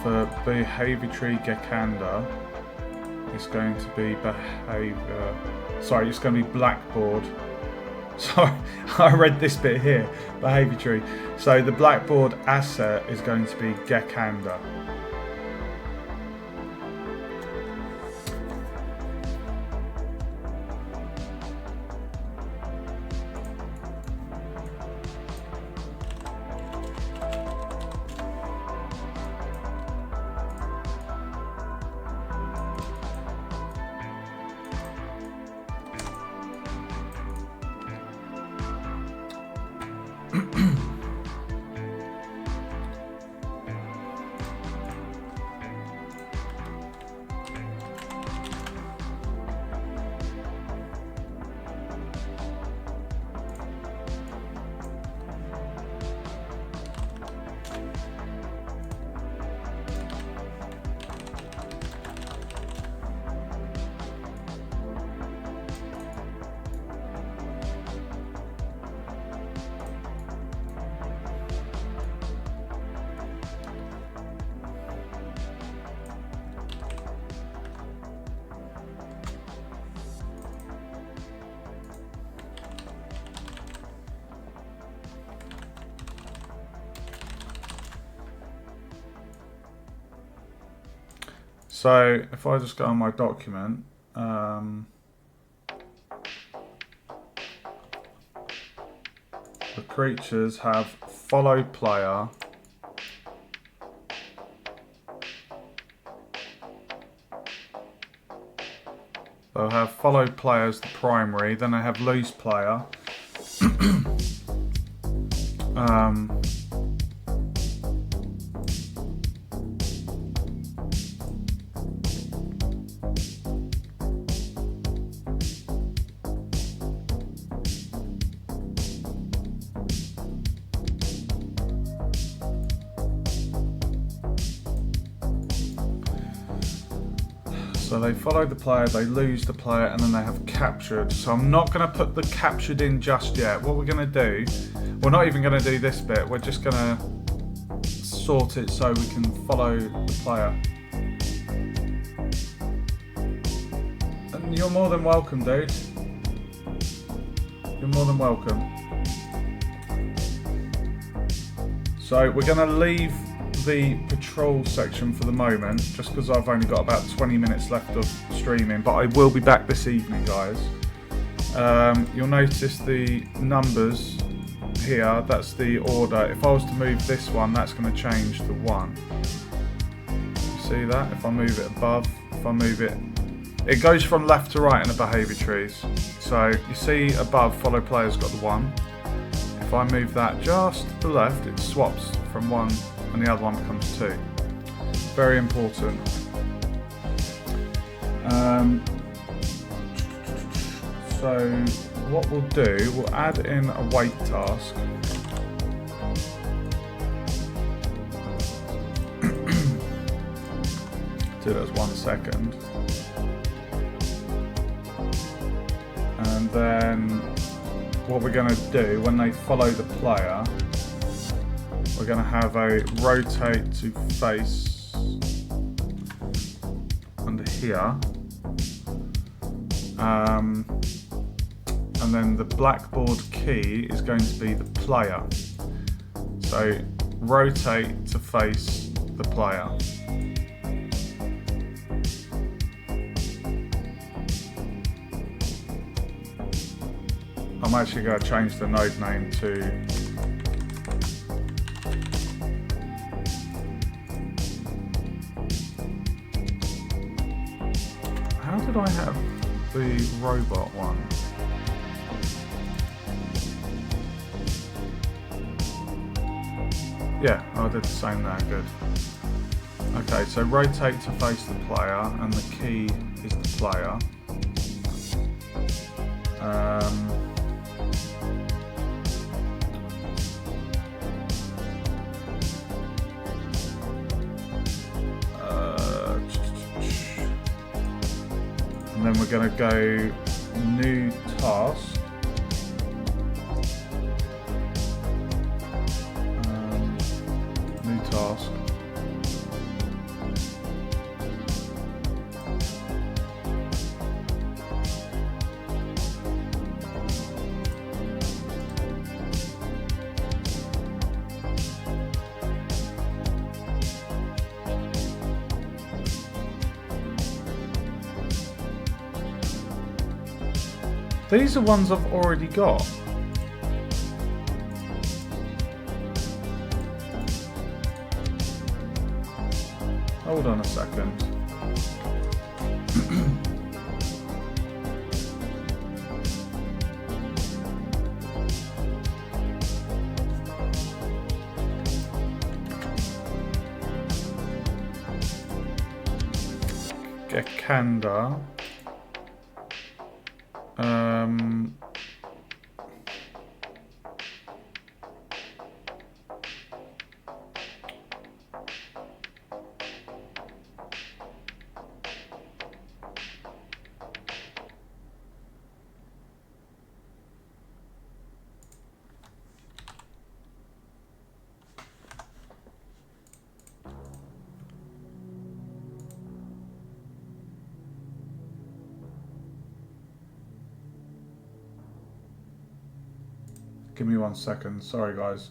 for behavior tree Gekanda, it's going to be behavior. Sorry, it's going to be blackboard. Sorry, I read this bit here. Behavior tree. So the blackboard asset is going to be Gekanda. So if I just go on my document, the creatures have follow player, they'll have follow player as the primary, then they have lose player. So they follow the player, they lose the player, and then they have captured. So I'm not going to put the captured in just yet. What we're going to do, we're not even going to do this bit. We're just going to sort it so we can follow the player. And you're more than welcome, dude. You're more than welcome. So we're going to leave the patrol section for the moment, just because I've only got about 20 minutes left of streaming, but I will be back this evening, guys. You'll notice the numbers here, that's the order. If I was to move this one, that's going to change to 1. See that? If I move it above, if I move it, it goes from left to right in the behaviour trees. So you see above, follow player's got the 1. If I move that just to the left, it swaps from 1 and the other one becomes 2. Very important. So what we'll do, we'll add in a wait task. Do that as 1 second. And then what we're going to do when they follow the player, we're going to have a rotate to face under here, and then the blackboard key is going to be the player. So rotate to face the player. I'm actually going to change the node name to how did I have the robot one? Yeah, I did the same there, good. Okay, so rotate to face the player, and the key is the player. going to go new task. New task. These are ones I've already got. Hold on a second. Gekanda. Give me 1 second. Sorry, guys.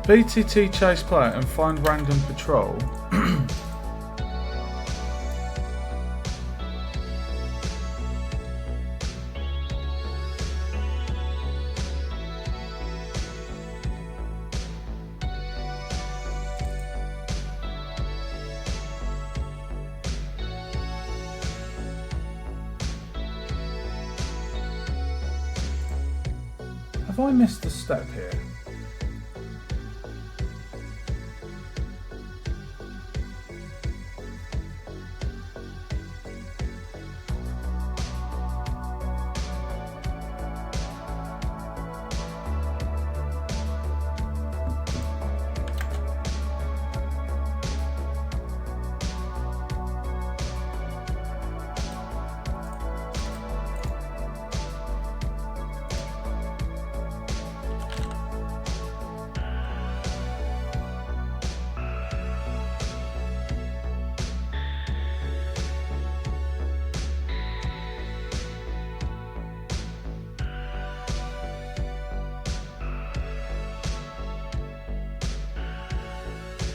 BTT chase player and find random patrol. Have I missed a step here?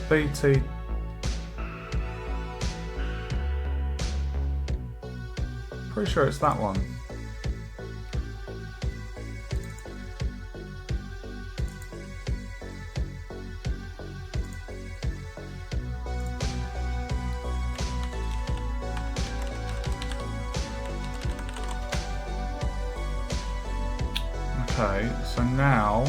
BT. Pretty sure it's that one. Okay, so now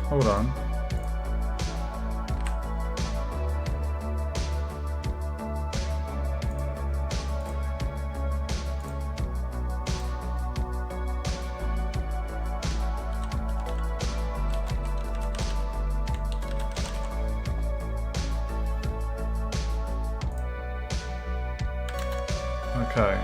hold on. Okay.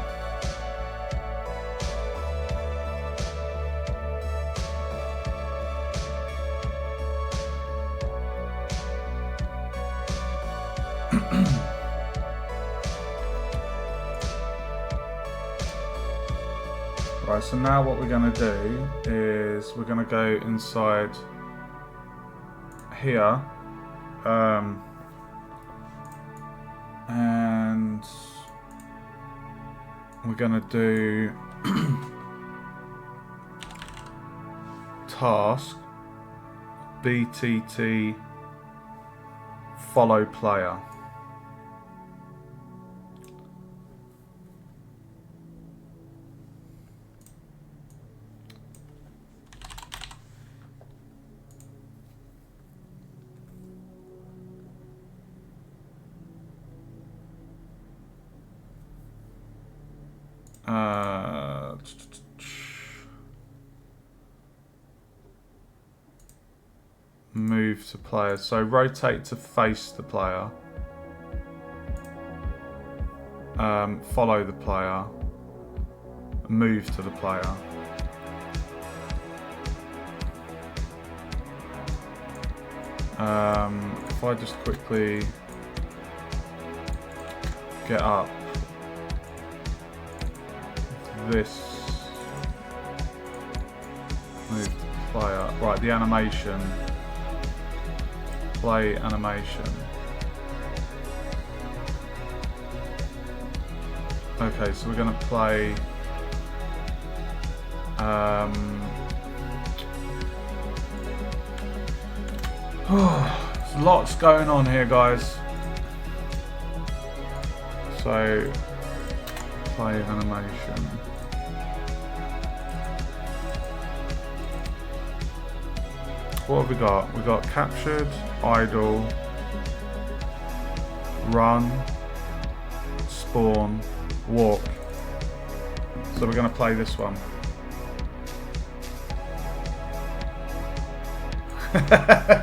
Right, so now what we're going to do is we're going to go inside here, and we're going to do task BTT follow player. Move to player. So rotate to face the player. Follow the player. Move to the player. If I just quickly get up this, move to player. Right, the animation. Play animation. Okay, so we're going to play there's lots going on here, guys. So play animation. What have we got? We've got captured, idle, run, spawn, walk. So we're going to play this one.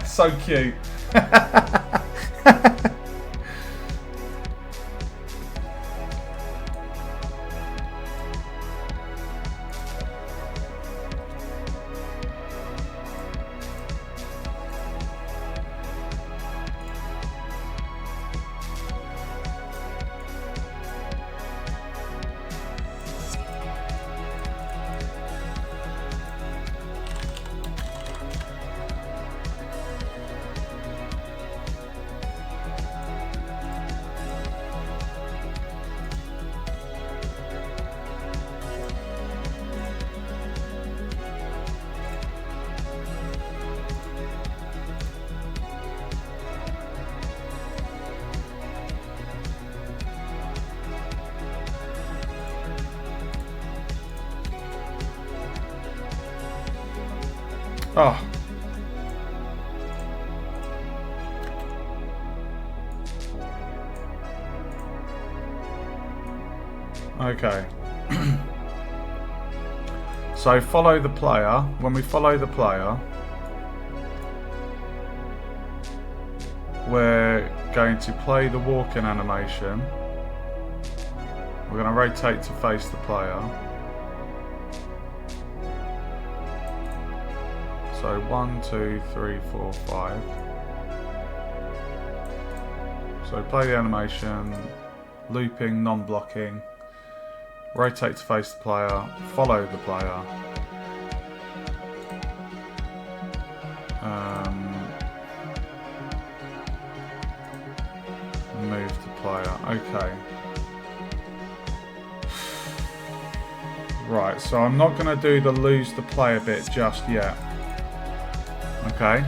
So cute. Oh. Okay. So follow the player. When we follow the player, we're going to play the walking animation. We're going to rotate to face the player. So 1, 2, 3, 4, 5. So play the animation, looping, non-blocking, rotate to face the player, follow the player, move to player. Okay. Right, so I'm not going to do the lose the player bit just yet. Okay.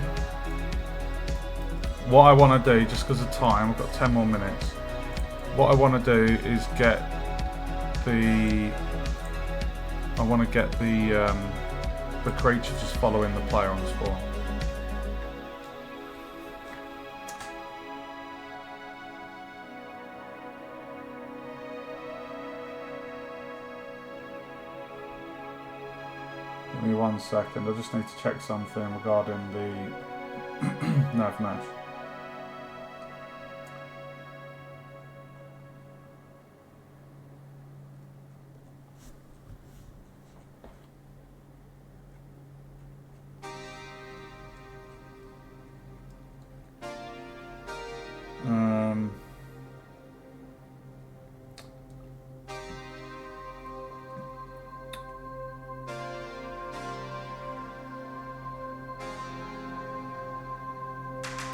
What I want to do, just because of time, I've got 10 more minutes. What I want to do is get the... I want to get the creature just following the player on the spawn. Give me 1 second, I just need to check something regarding the nerve match.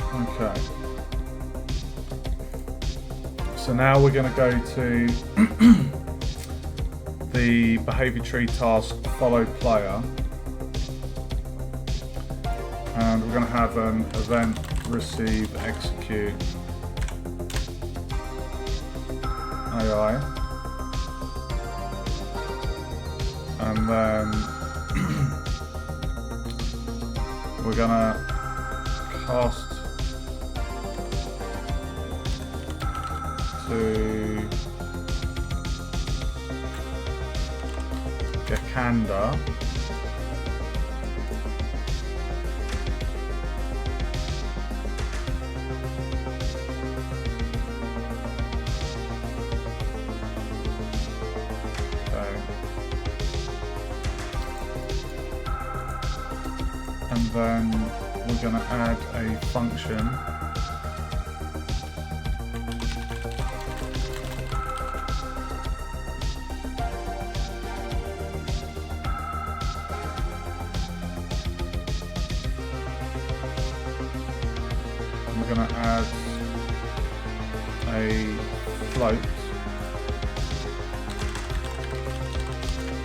Okay. So now we're going to go to the behavior tree task follow player, and we're going to have an event receive execute AI, and then we're going to cast to C.E.S.A.R. And then we're going to add a function we're going to add a float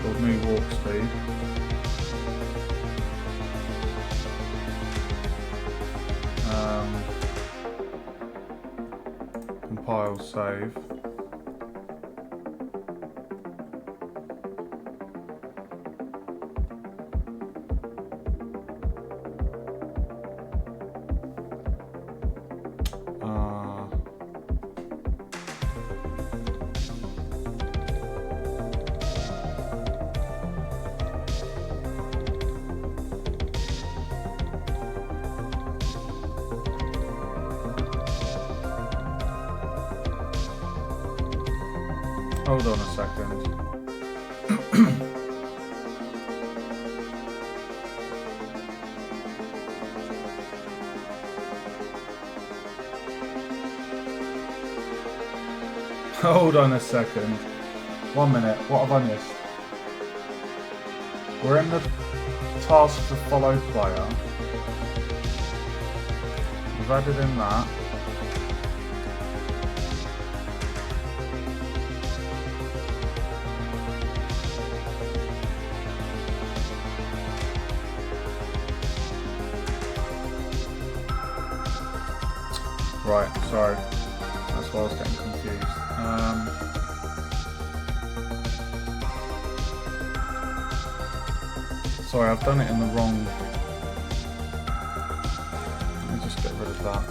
called new walk speed. Compile, save. Hold on a second. Hold on a second. 1 minute. What have I missed? We're in the task to follow player. We've added in that. Right, sorry. That's why I was getting confused. Sorry, I've done it in the wrong... Let me just get rid of that.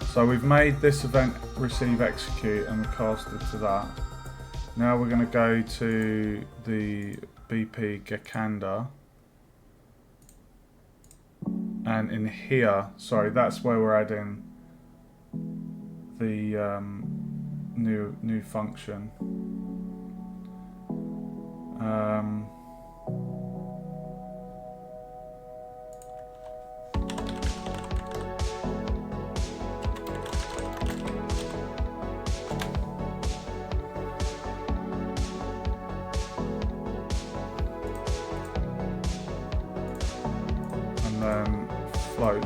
So we've made this event receive execute and we cast it to that. Now we're going to go to the BP C.E.S.A.R. and in here, sorry, that's where we're adding the new function. And then float.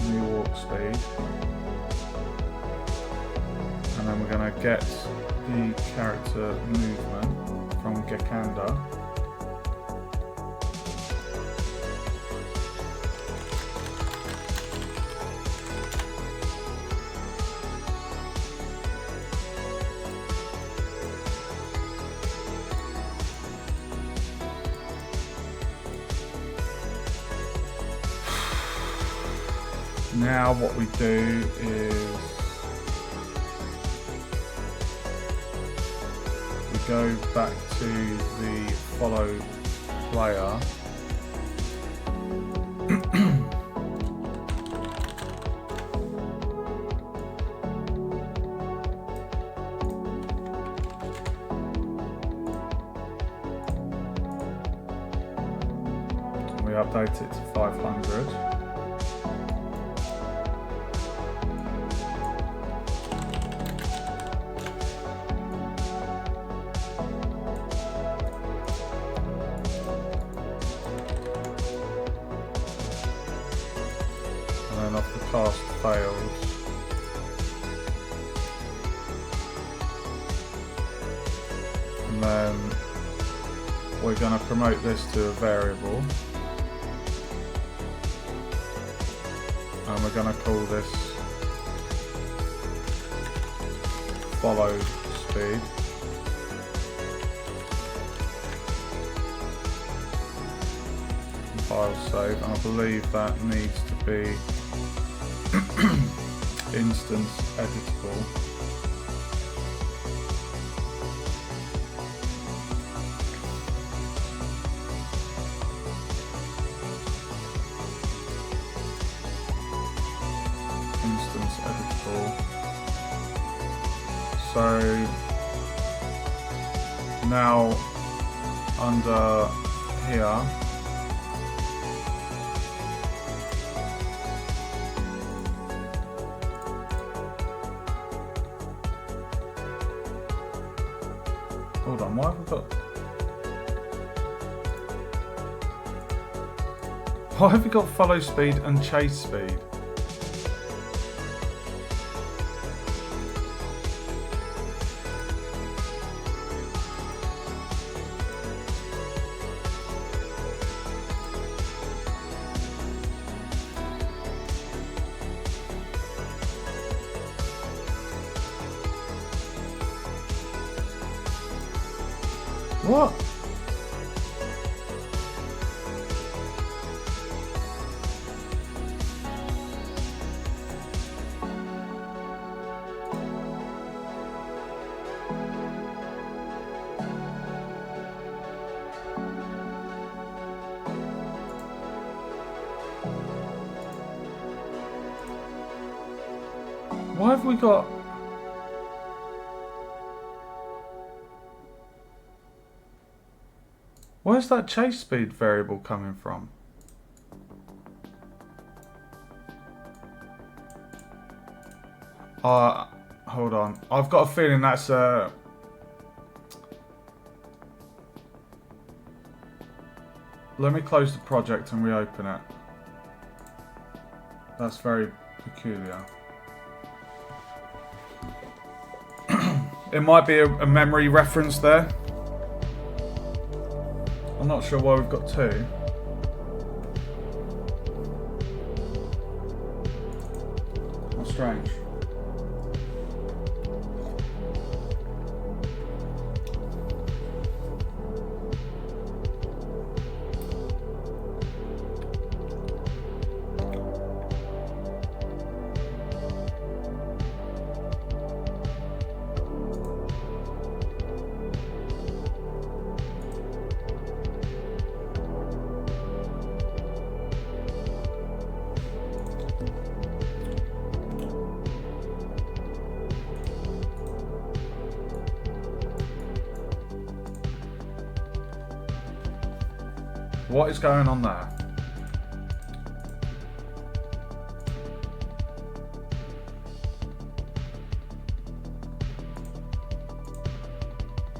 New walk speed. And then we're going to get the character movement from C.E.S.A.R. Now what we do is we go back to the follow player and we update it to 500. turn off the cast fails. And then we're going to promote this to a variable. And we're going to call this follow speed. File save, and I believe that needs to be instance editable. Instance editable. So now under here, hold on, why have we got follow speed and chase speed? What? Why have we got... Where's that chase speed variable coming from? Hold on. I've got a feeling that's let me close the project and reopen it. That's very peculiar. It might be a memory reference there. I'm not sure why we've got two. How strange. What is going on there?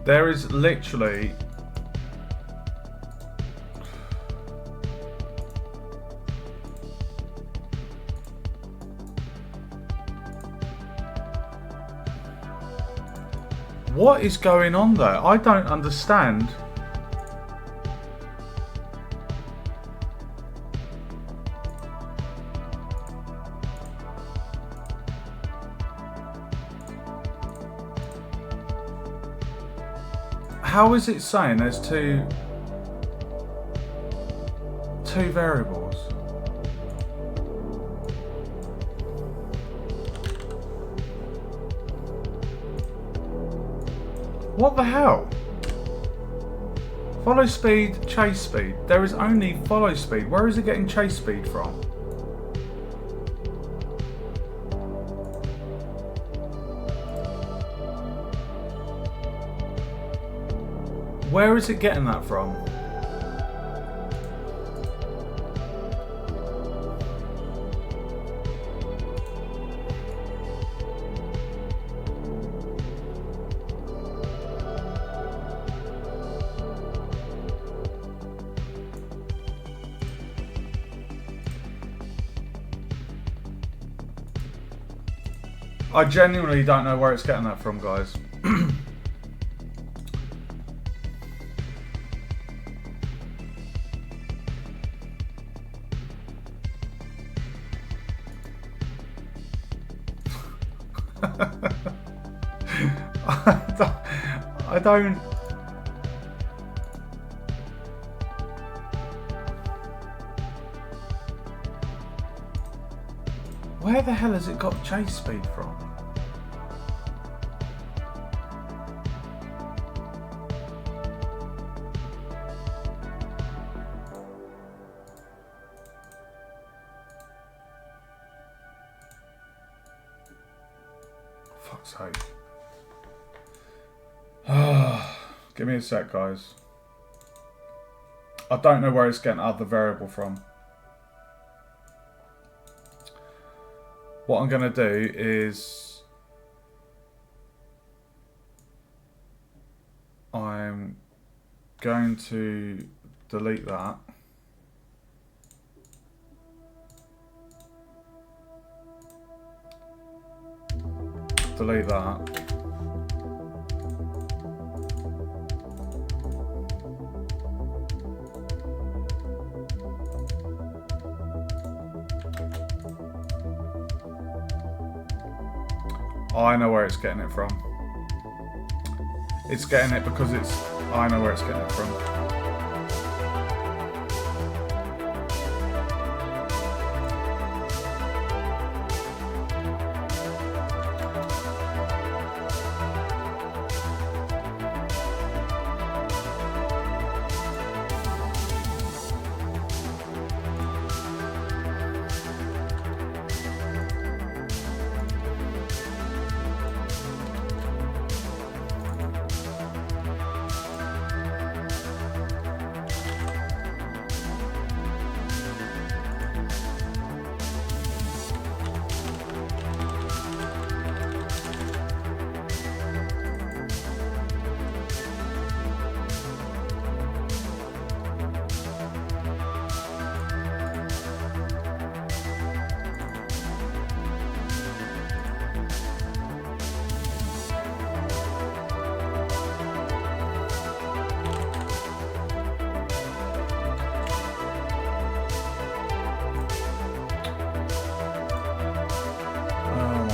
There is literally... What is going on there? I don't understand. How is it saying there's two variables? What the hell? Follow speed, chase speed. There is only follow speed. Where is it getting chase speed from? Where is it getting that from? I genuinely don't know where it's getting that from, guys. I don't. Where the hell has it got chase speed from? Fuck's sake. Give me a sec, guys. I don't know where it's getting other variable from. What I'm going to do is I'm going to delete that. Delete that. I know where it's getting it from. It's getting it because it's... I know where it's getting it from.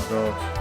God.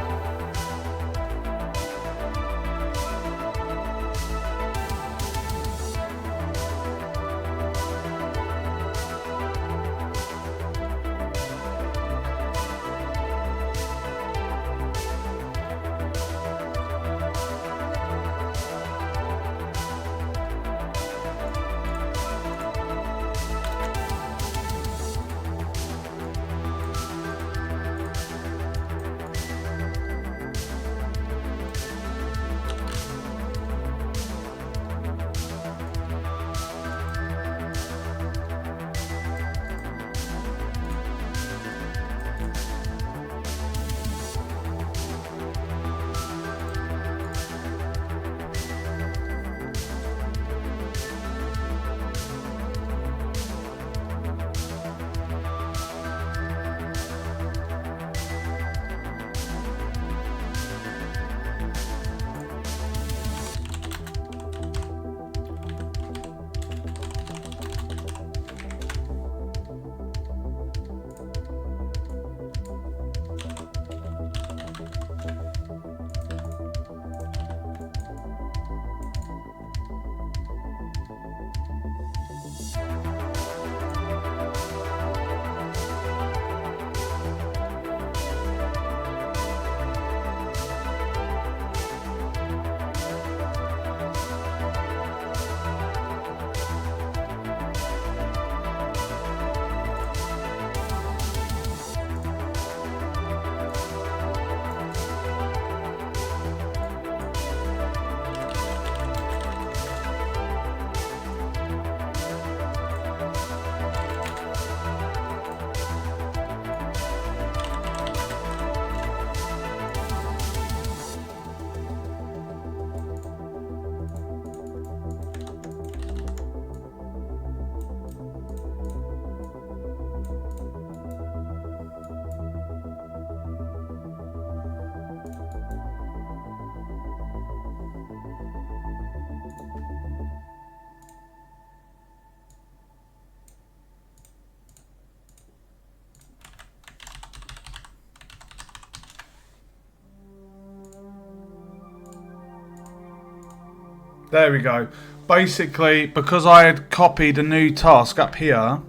There we go. Basically, because I had copied a new task up here,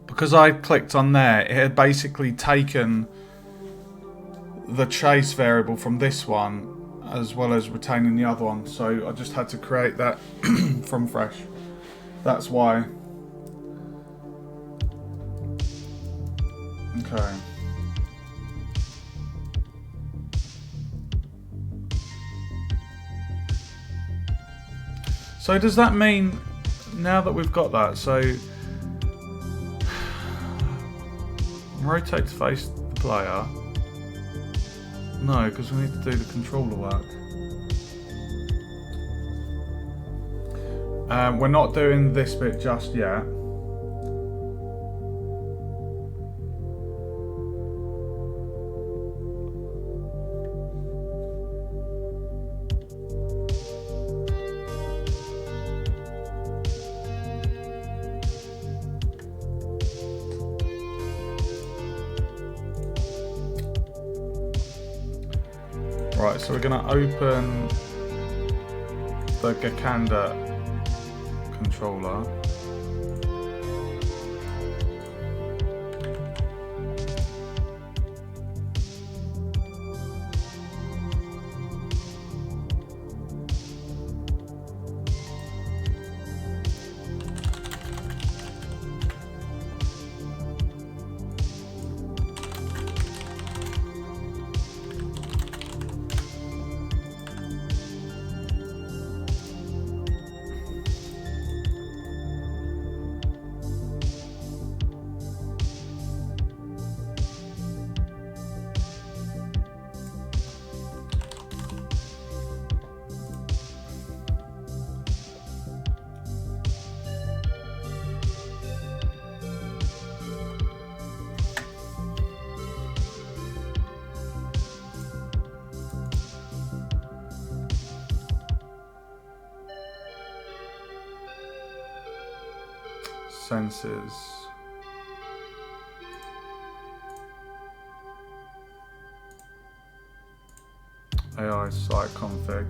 because I clicked on there, it had basically taken the chase variable from this one as well as retaining the other one, so I just had to create that from fresh. That's why. Okay. So does that mean, now that we've got that, so rotate to face the player? No, because we need to do the controller work. We're not doing this bit just yet. Right, so we're going to open the Gakanda controller. Senses. AI site config.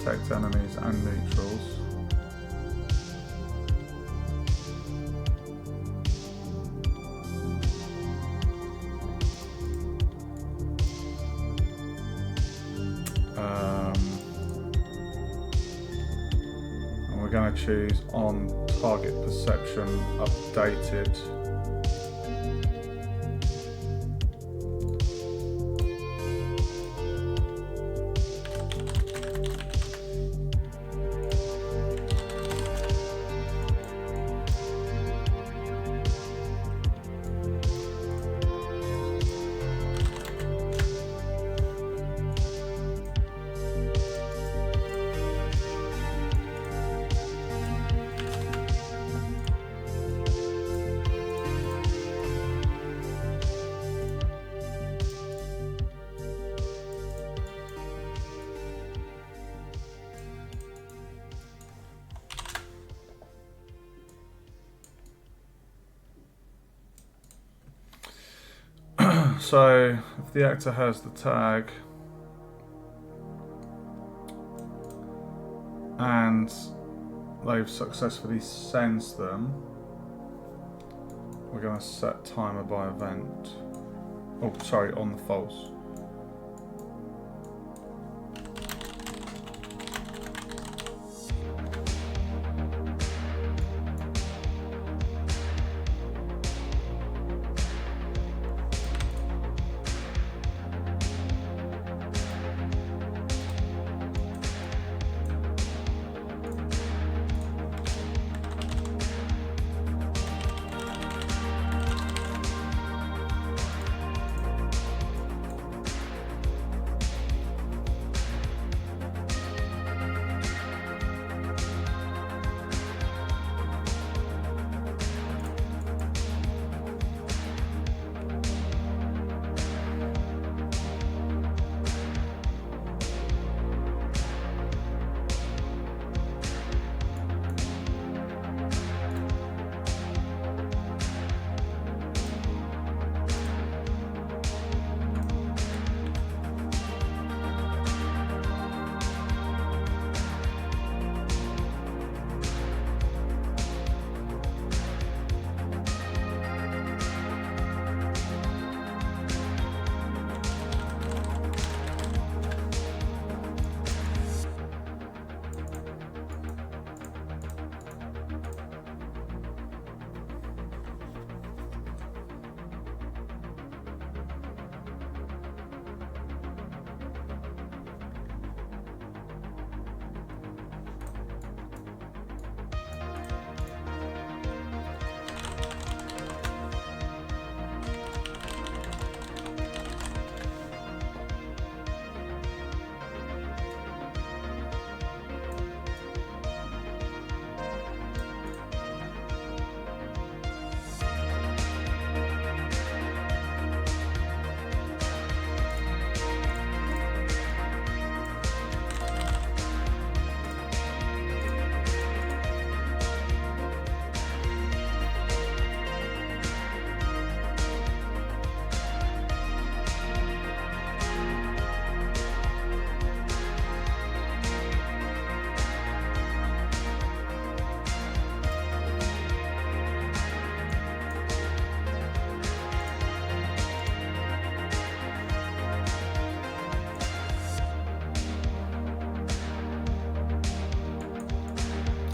Detect enemies and neutrals. We're going to choose on target perception updated. So, if the actor has the tag and they've successfully sensed them, we're going to set timer by event. Oh, sorry, on the false.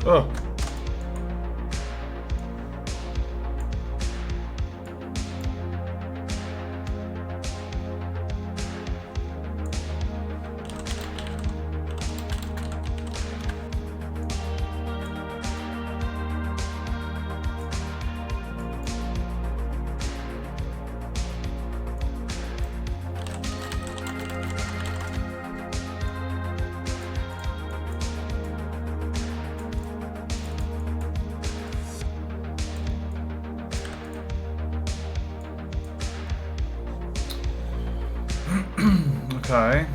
Oh. Okay.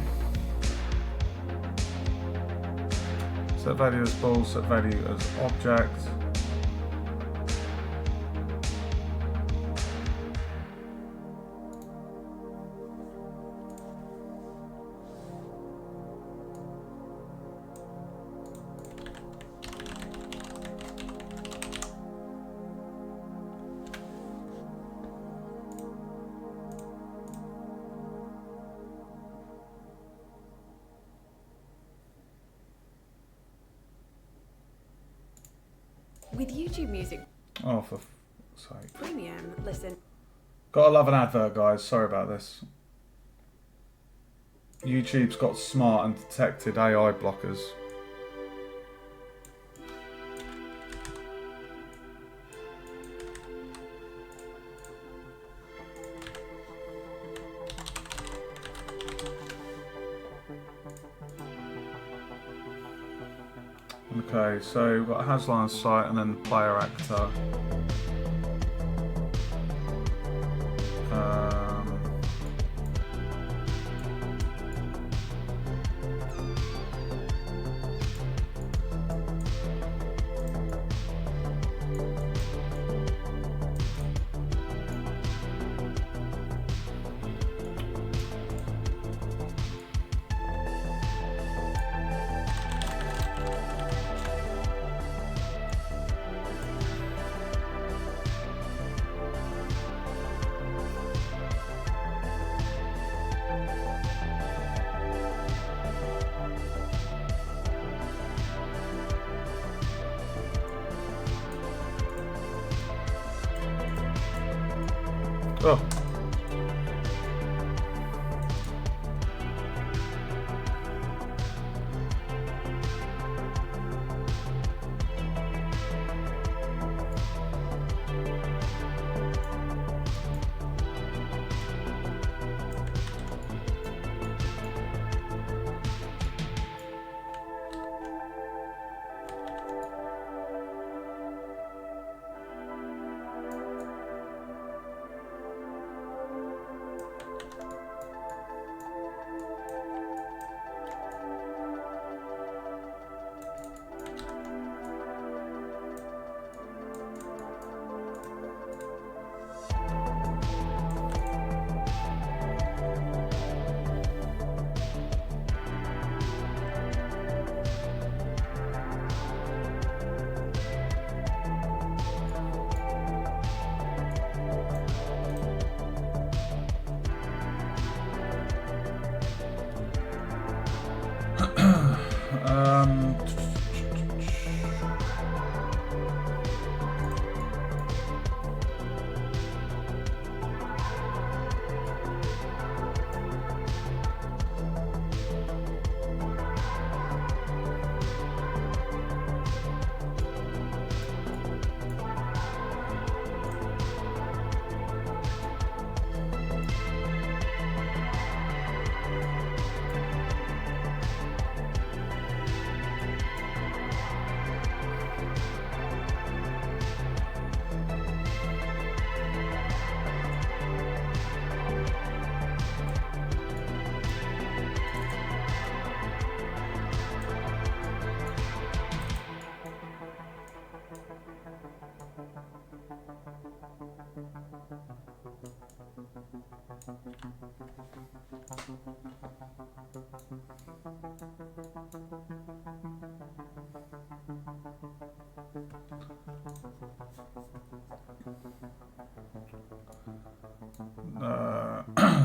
Set value as ball, set value as object. With YouTube Music Oh, for sake. Premium, listen. Gotta love an advert, guys. Sorry about this. YouTube's got smart and detected AI blockers. Okay, so we've got a Hasline site and then player actor. Oh.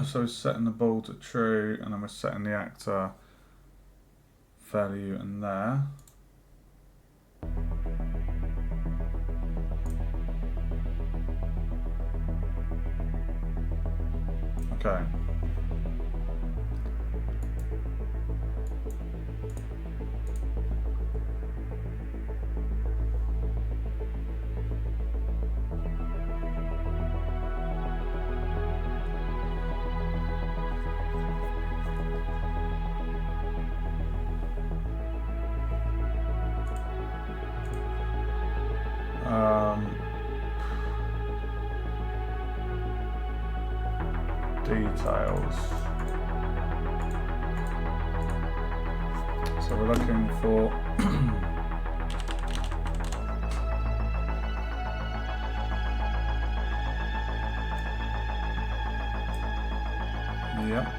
So we're setting the ball to true, and then we're setting the actor value in there. Okay. Details. So we're looking for yep.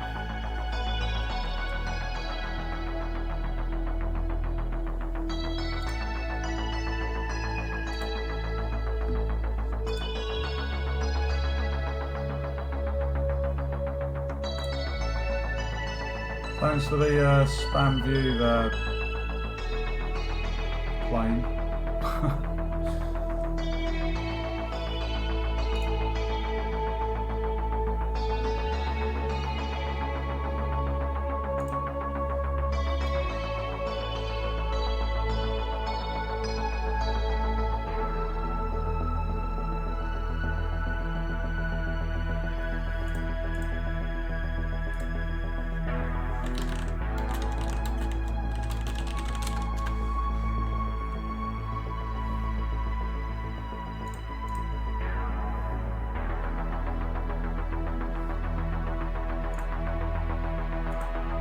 Thanks for the spam view there, plane.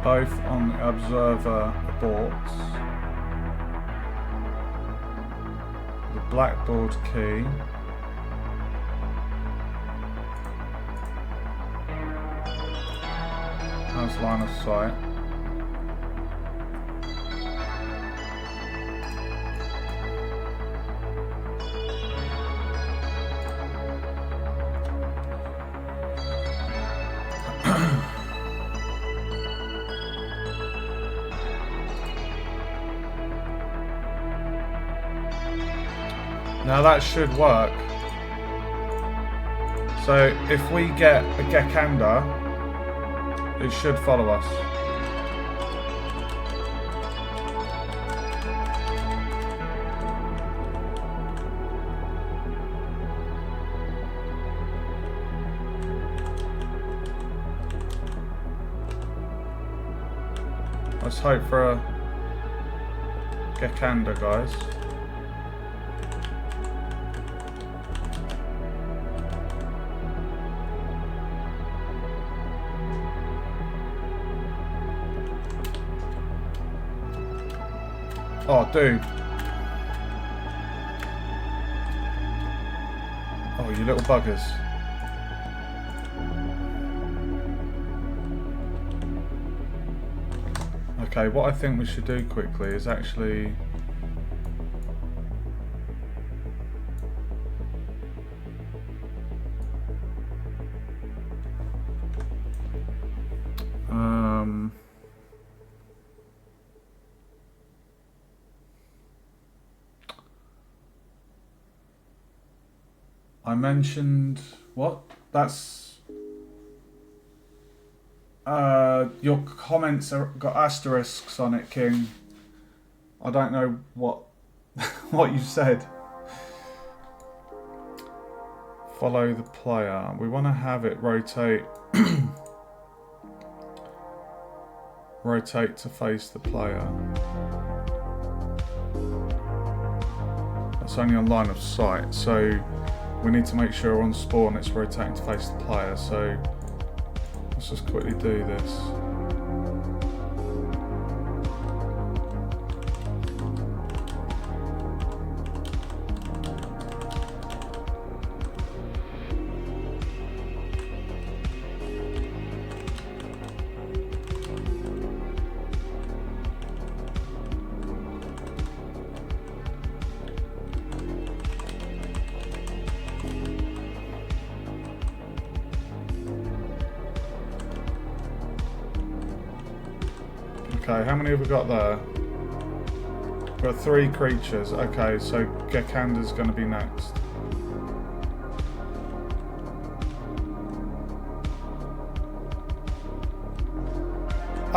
Both on the observer boards. The blackboard key. How's line of sight? Now that should work. So if we get a Gekanda, it should follow us. Let's hope for a Gekanda, guys. Oh, dude. Oh, you little buggers. Okay, what I think we should do quickly is actually... I mentioned what? That's your comments are got asterisks on it, King. I don't know what what you said. Follow the player. We want to have it rotate rotate to face the player. That's only on line of sight, so we need to make sure on spawn it's rotating to face the player, so let's just quickly do this. Okay, how many have we got there? We've got 3 creatures. Okay, so Gekanda's going to be next.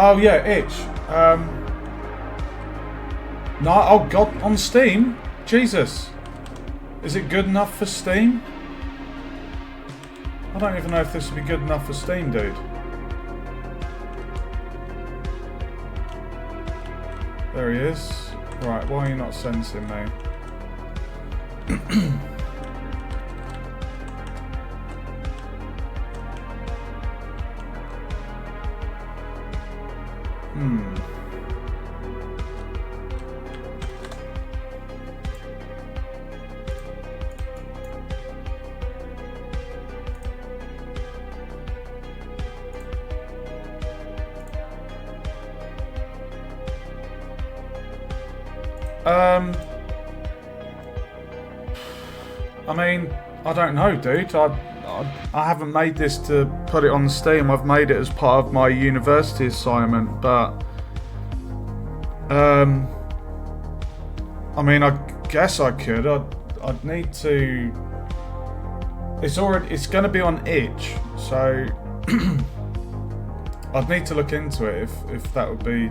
Oh yeah, itch. No, oh god, on Steam? Jesus. Is it good enough for Steam? I don't even know if this would be good enough for Steam, dude. There he is. Right, why are you not sensing me? I mean, I don't know, dude. I haven't made this to put it on Steam. I've made it as part of my university assignment, but I mean, I guess I could. I'd need to. It's going to be on itch, so I'd need to look into it if that would be.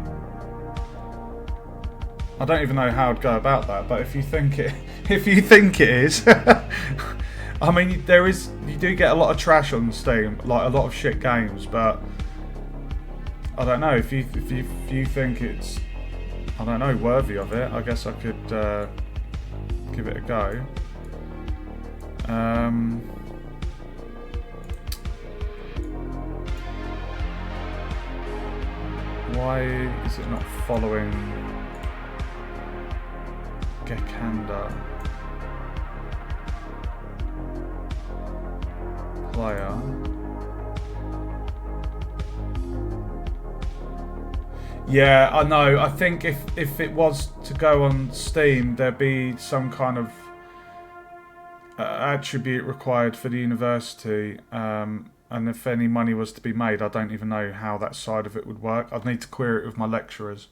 I don't even know how I'd go about that, but if you think it is, I mean, you do get a lot of trash on Steam, like a lot of shit games, but I don't know if you think it's, I don't know, worthy of it. I guess I could give it a go. Why is it not following C.E.S.A.R player? Yeah, I know. I think if it was to go on Steam, there'd be some kind of attribute required for the university, and if any money was to be made, I don't even know how that side of it would work. I'd need to query it with my lecturers.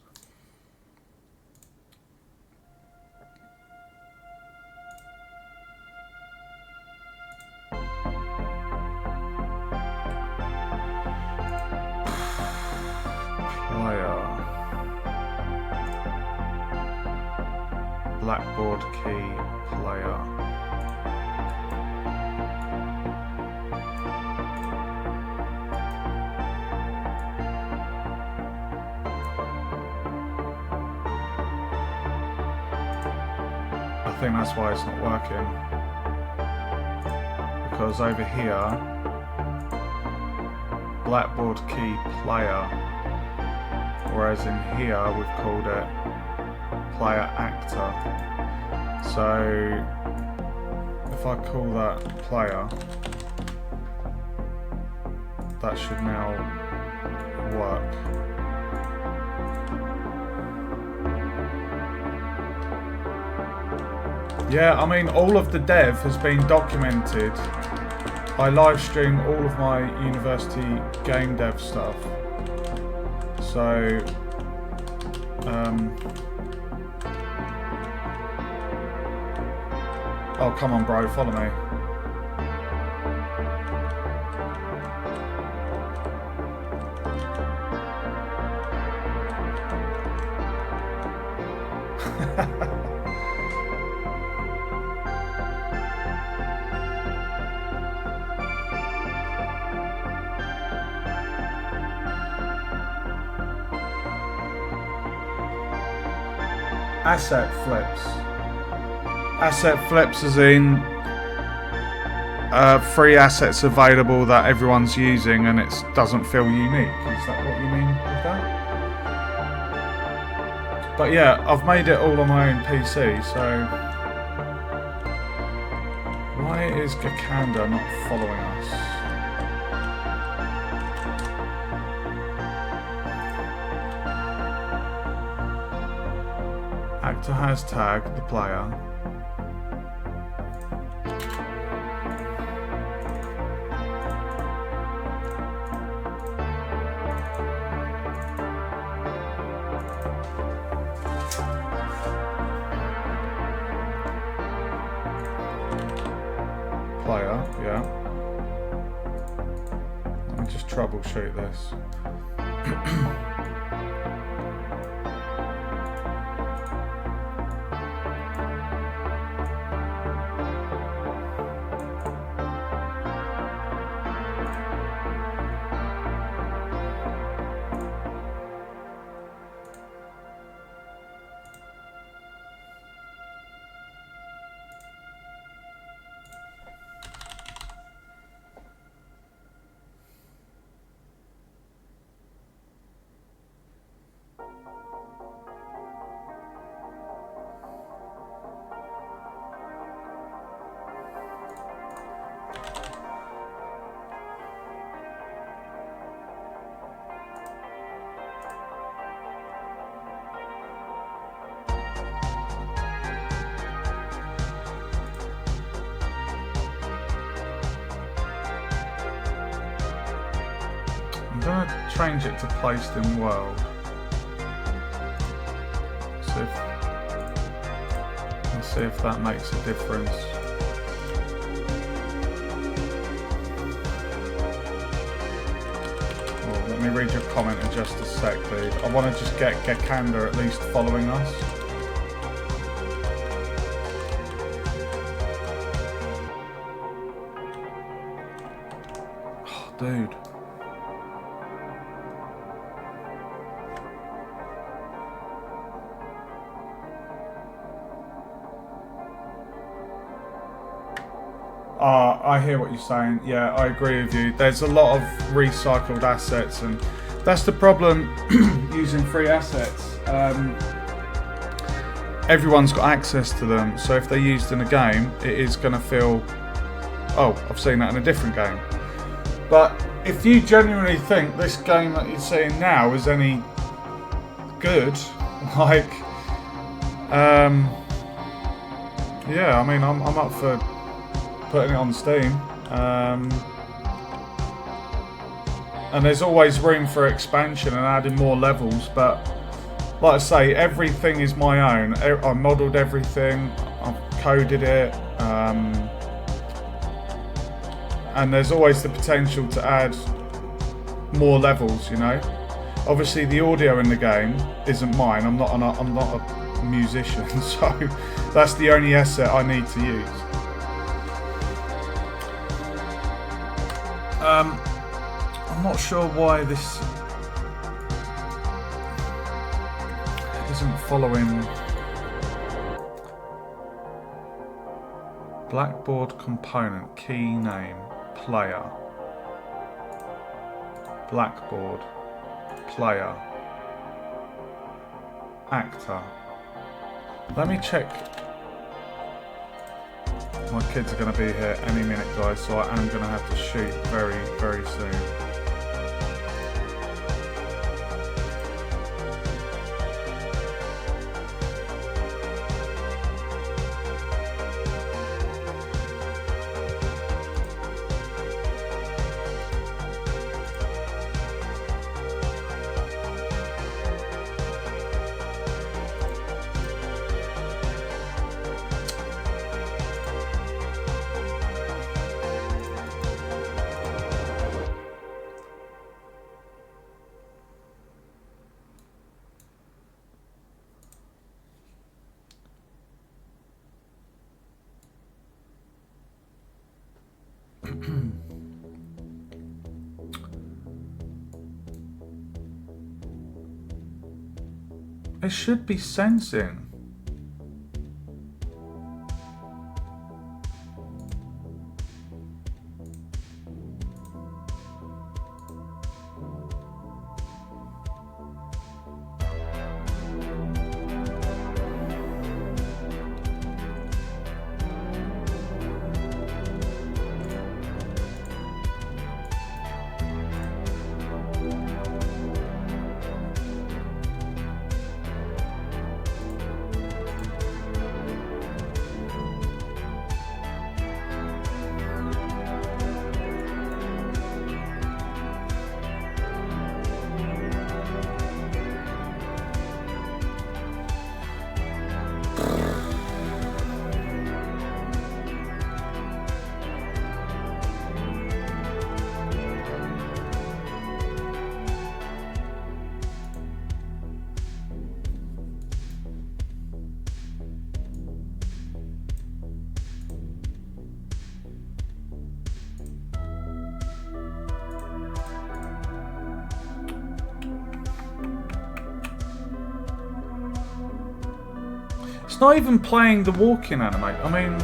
Blackboard key player. I think that's why it's not working. Because over here, Blackboard key player, whereas in here we've called it player actor. So if I call that player, that should now work. Yeah, I mean, all of the dev has been documented. I live stream all of my university game dev stuff. So oh, come on, bro, follow me. Asset flips. Asset flips as in free assets available that everyone's using and it doesn't feel unique. Is that what you mean with that? But yeah, I've made it all on my own PC, so why is C.E.S.A.R not following us? Actor has tagged the player. Player, yeah. Let me just troubleshoot this. going to change it to placed in world. Let's see if that makes a difference. Oh, let me read your comment in just a sec, dude. I want to just get Gekanda at least following us. Oh, dude. I hear what you're saying. Yeah, I agree with you. There's a lot of recycled assets, and that's the problem using free assets. Everyone's got access to them, so if they're used in a game, it is going to feel, oh, I've seen that in a different game. But if you genuinely think this game that you're seeing now is any good, like, yeah, I mean, I'm up for putting it on Steam, and there's always room for expansion and adding more levels, but like I say, everything is my own. I modelled everything, I've coded it, and there's always the potential to add more levels, you know. Obviously the audio in the game isn't mine, I'm not a musician, so that's the only asset I need to use. I'm not sure why this isn't following. Blackboard component, key name, player. Blackboard, player, actor. Let me check. My kids are going to be here any minute, guys, so I am going to have to shoot very, very soon. It should be sensing. It's not even playing the walking animate. I mean,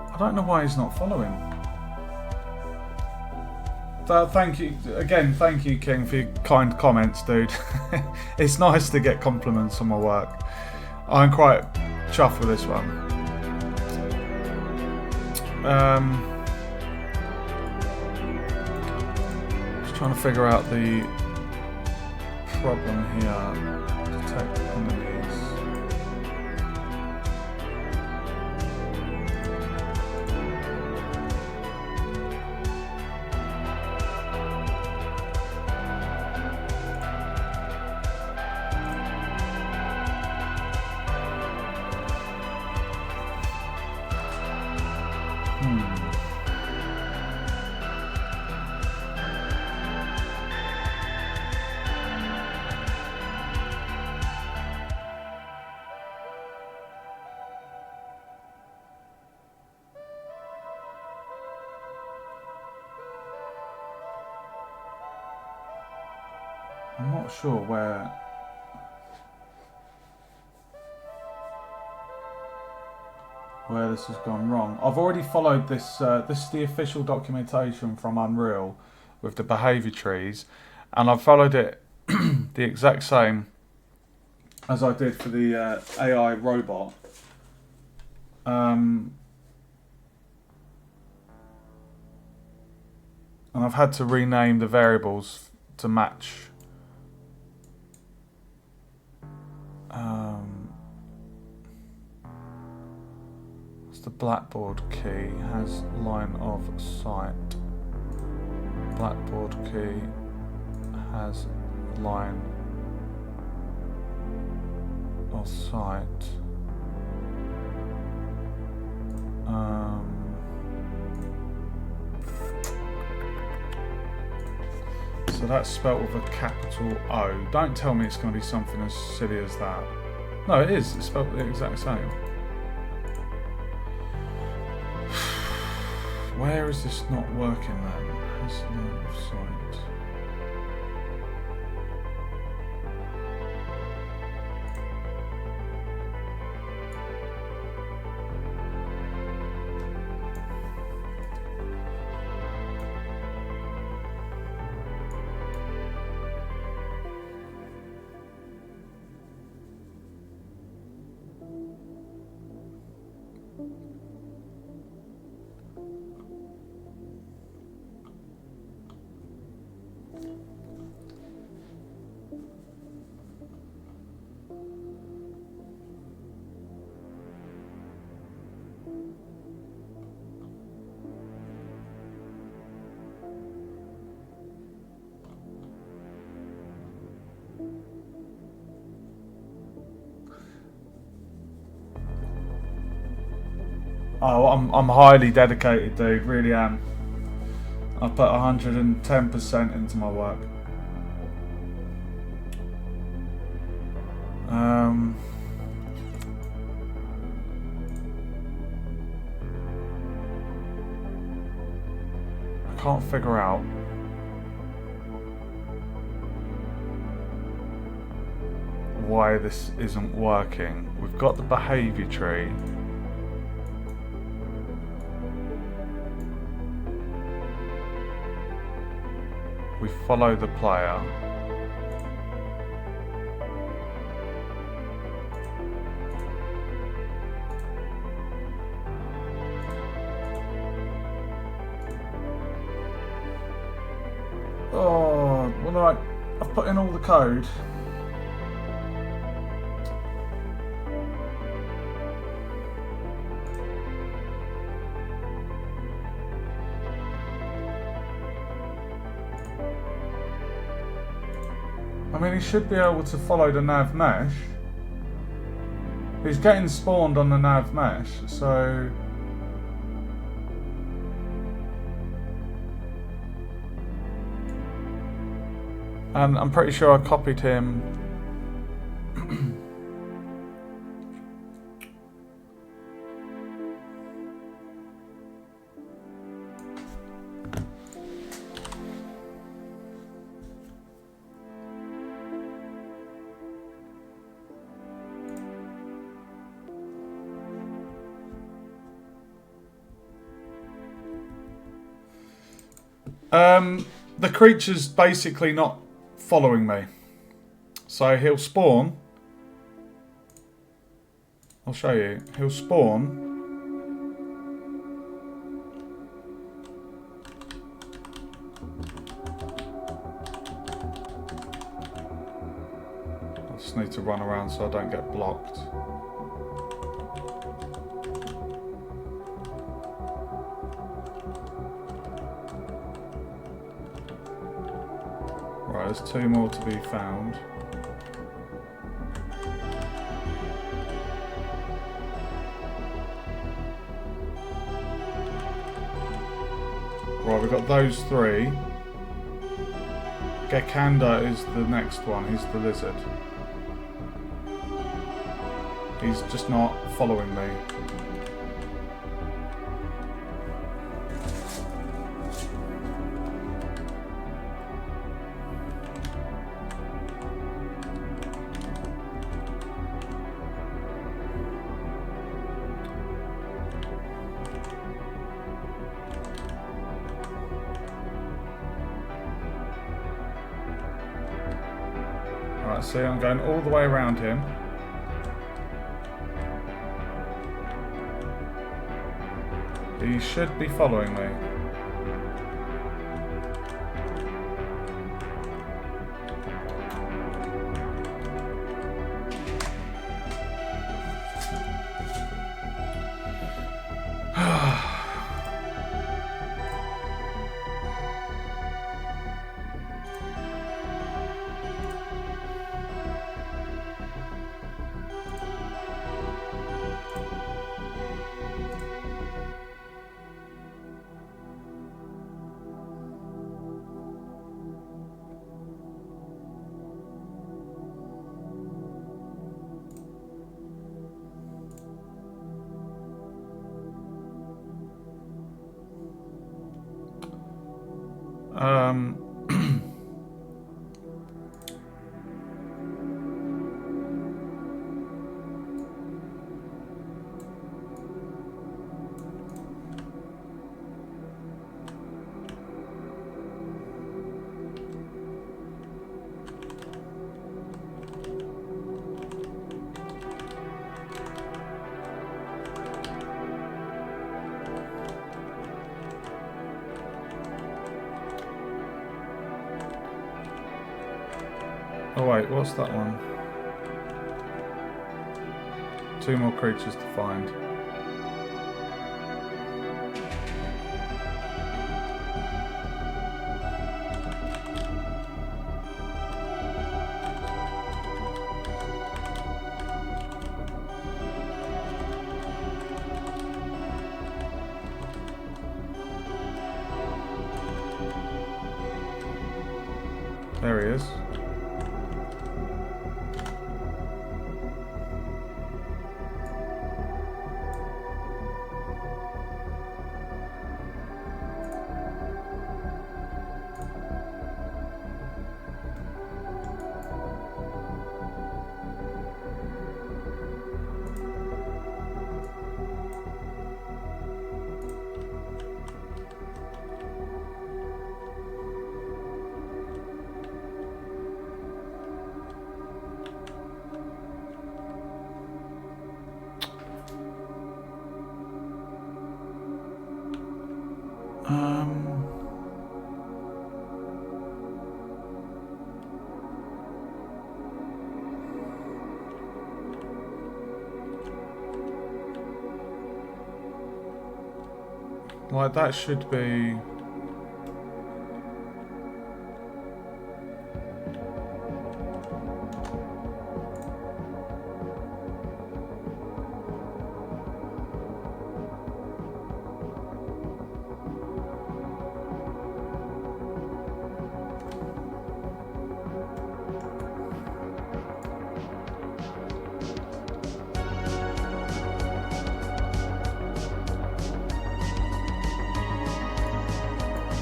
I don't know why he's not following. Thank you again. Thank you, King, for your kind comments, dude. It's nice to get compliments on my work. I'm quite chuffed with this one. Just trying to figure out the problem here. Detect enemies. I'm not sure where this has gone wrong. I've already followed this. This is the official documentation from Unreal with the behaviour trees, and I've followed it the exact same as I did for the AI robot. And I've had to rename the variables to match. The blackboard key has line of sight. Blackboard key has line of sight. So that's spelt with a capital O. Don't tell me it's going to be something as silly as that. No, it is. It's spelled the exact same. Where is this not working then? Has line of sight. Oh, I'm highly dedicated, dude. Really am. I put 110% into my work. I can't figure out why this isn't working. We've got the behaviour tree. We follow the player. Oh, well, I've put in all the code. I mean, he should be able to follow the nav mesh. He's getting spawned on the nav mesh, so... And I'm pretty sure I copied him. the creature's basically not following me. So he'll spawn. I'll show you. He'll spawn. I just need to run around so I don't get blocked. Right, there's 2 more to be found. Right, we've got those 3. Gekanda is the next one. He's the lizard. He's just not following me. Right, see, I'm going all the way around him. He should be following me. Oh wait, what's that one? 2 more creatures to find. There he is. Like that should be...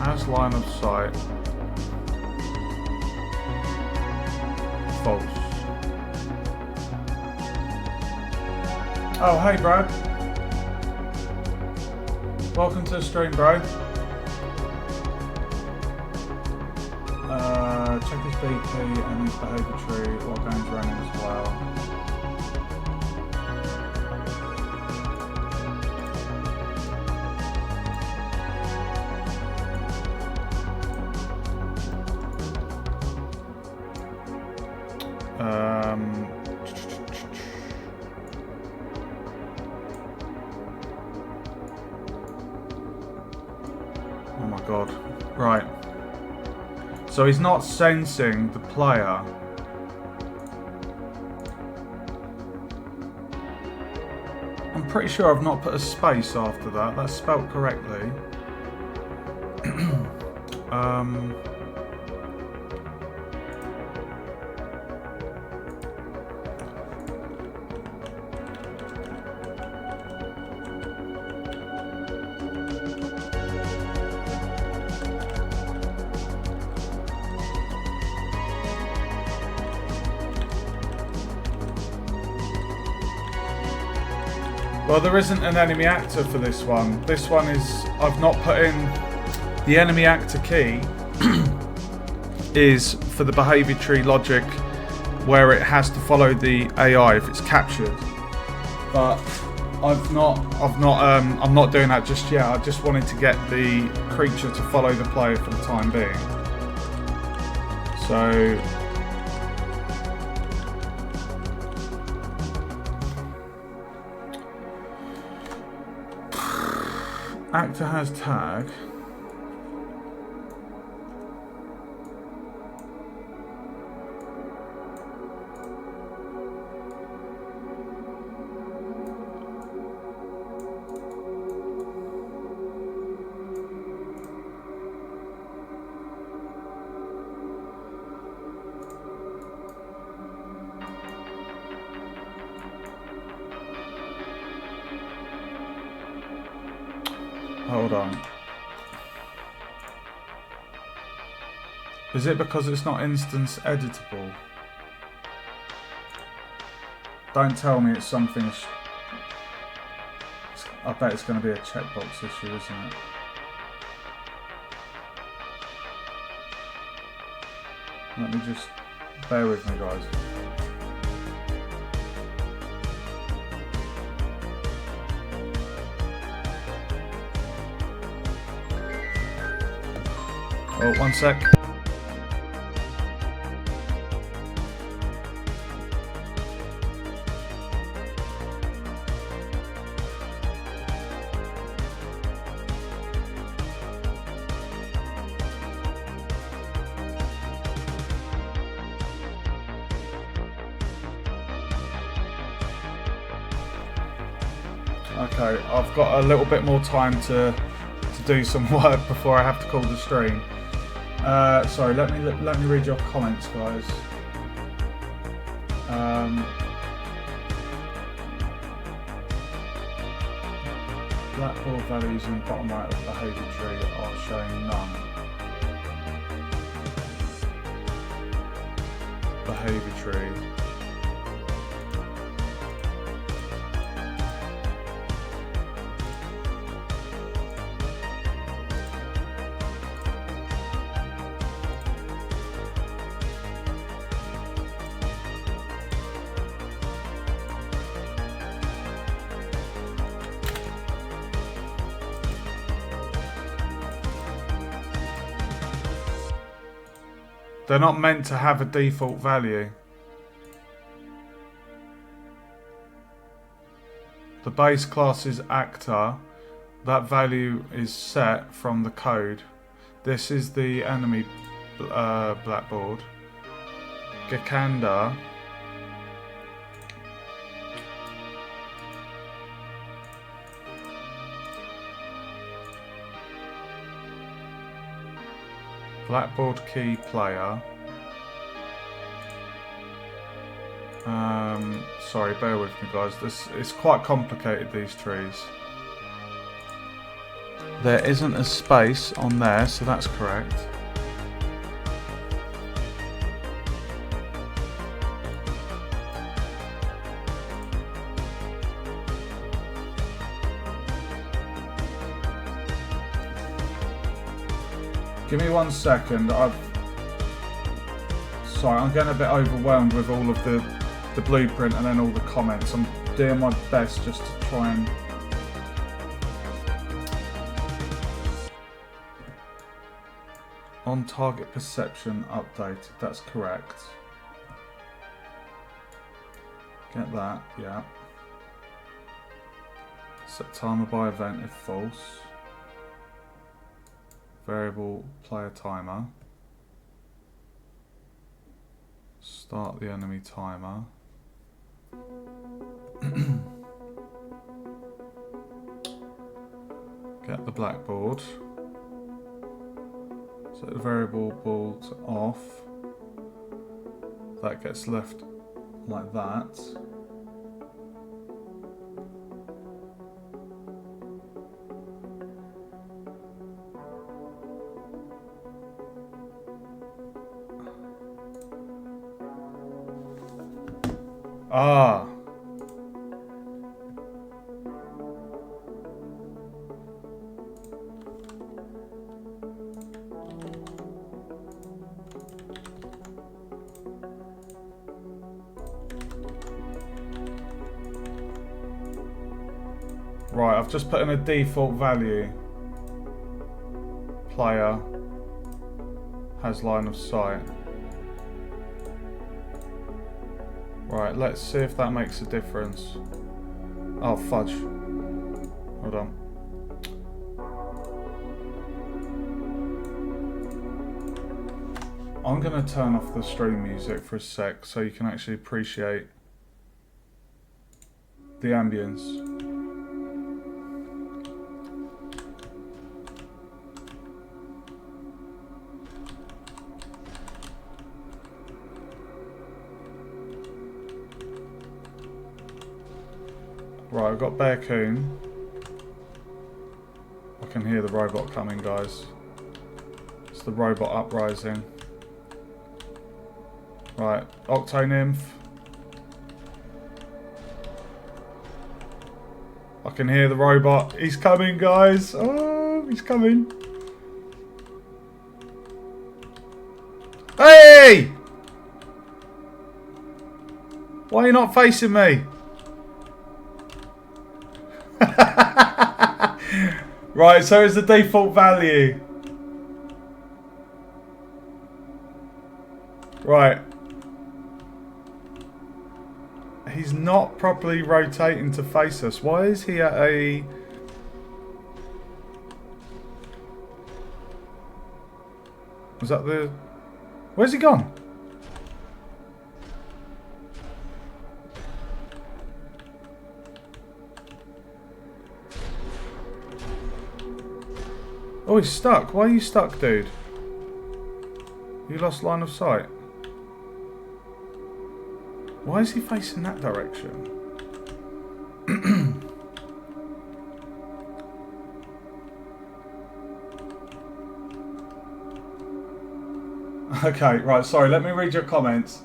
Has line of sight. False. Oh, hey, Brad. Welcome to the stream, bro. Check his BP and his behaviour tree while game's running as well. Oh my god. Right. So he's not sensing the player. I'm pretty sure I've not put a space after that. That's spelt correctly. Well, there isn't an enemy actor for this one. This one is, I've not put in the enemy actor key is for the behaviour tree logic where it has to follow the AI if it's captured. But I'm not doing that just yet. I just wanted to get the creature to follow the player for the time being. So actor has tag. Hold on. Is it because it's not instance editable? Don't tell me it's something. I bet it's going to be a checkbox issue, isn't it? Let me just bear with me, guys. Oh, one sec. Okay, I've got a little bit more time to do some work before I have to call the stream. Sorry, let me read your comments, guys. Blackboard values in the bottom right of the behaviour tree are showing none. Behaviour tree. They're not meant to have a default value. The base class is actor. That value is set from the code. This is the enemy blackboard. Gekanda. Blackboard key player. Sorry, bear with me, guys. It's quite complicated, these trees. There isn't a space on there, so that's correct. Give me 1 second. I've Sorry, I'm getting a bit overwhelmed with all of the blueprint and then all the comments. I'm doing my best just to try and... On target perception updated, that's correct. Get that, yeah. Set timer by event if false. Variable player timer. Start the enemy timer. Get the blackboard. Set the variable ball to off. That gets left like that. Ah. Right, I've just put in a default value. Player has line of sight. Right, let's see if that makes a difference. Oh, fudge. Hold on. I'm going to turn off the stream music for a sec so you can actually appreciate the ambience. Right, I've got Bear Coon. I can hear the robot coming, guys. It's the robot uprising. Right, Octo-Nymph. I can hear the robot. He's coming, guys. Oh, he's coming. Hey! Why are you not facing me? Right, so it's the default value. Right. He's not properly rotating to face us. Why is he at a... Was that the... Where's he gone? Oh, he's stuck. Why are you stuck, dude? You lost line of sight. Why is he facing that direction? Okay, right, sorry, let me read your comments.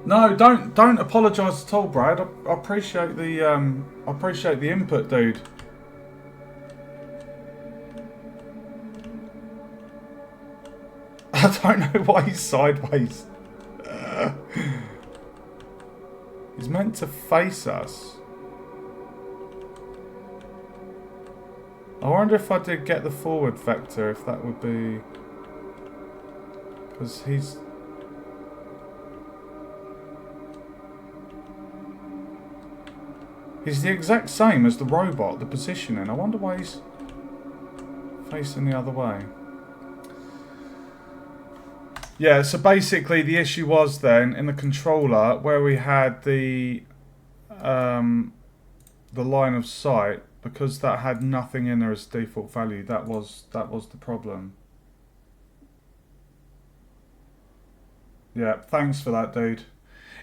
No, don't apologise at all, Brad. I appreciate the input, dude. I don't know why he's sideways. He's meant to face us. I wonder if I did get the forward vector, if that would be... Because he's... He's the exact same as the robot, the positioning. I wonder why he's facing the other way. Yeah, so basically the issue was then in the controller where we had the line of sight, because that had nothing in there as default value. That was the problem. Yeah, thanks for that, dude.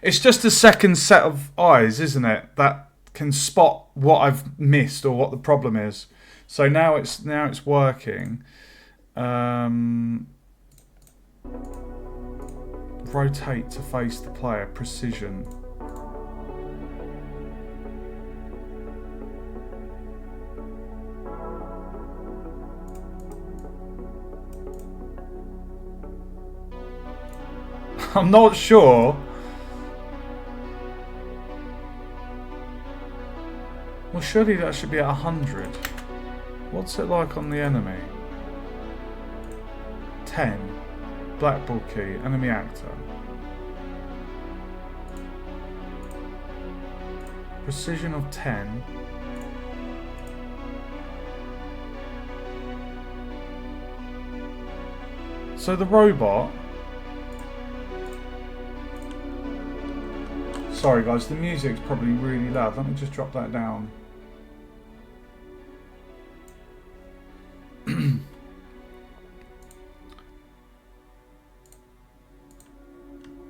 It's just a second set of eyes, isn't it? That can spot what I've missed or what the problem is. So now it's working. Rotate to face the player. Precision. I'm not sure. Well, surely that should be at 100. What's it like on the enemy? 10. Black ball key. Enemy actor. Precision of 10. So the robot... Sorry guys, the music's probably really loud. Let me just drop that down.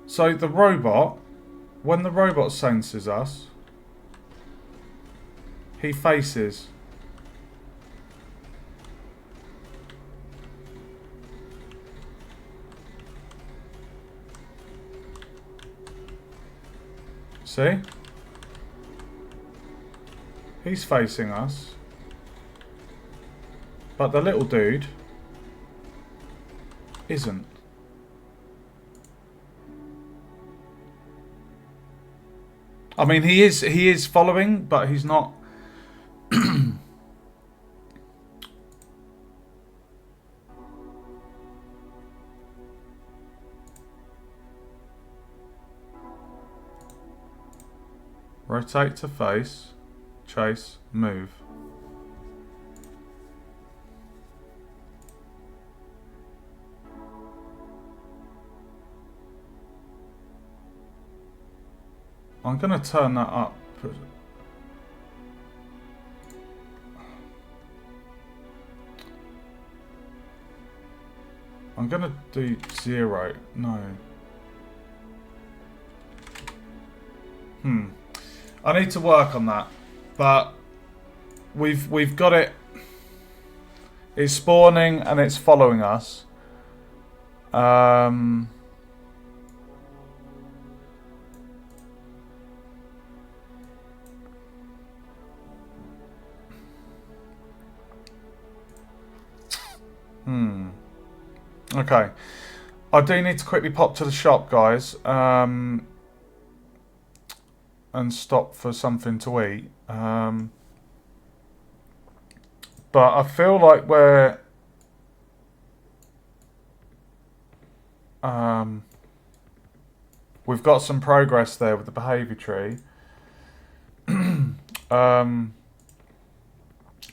So the robot, when the robot senses us, he faces. See? He's facing us. But the little dude isn't. I mean, he is following, but he's not. Rotate to face, chase, move. I'm going to turn that up. I'm going to do 0. No. I need to work on that. But we've got it. It's spawning and it's following us. Okay. I do need to quickly pop to the shop, guys. And stop for something to eat. But I feel like we're... we've got some progress there with the behaviour tree.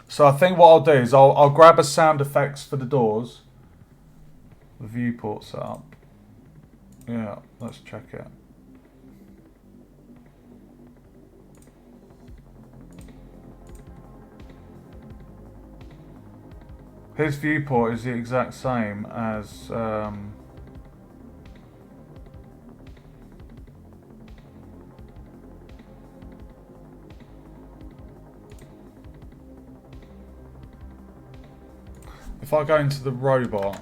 So I think what I'll do is I'll grab a sound effects for the doors. The viewport set up. Yeah, let's check it. His viewport is the exact same as if I go into the robot.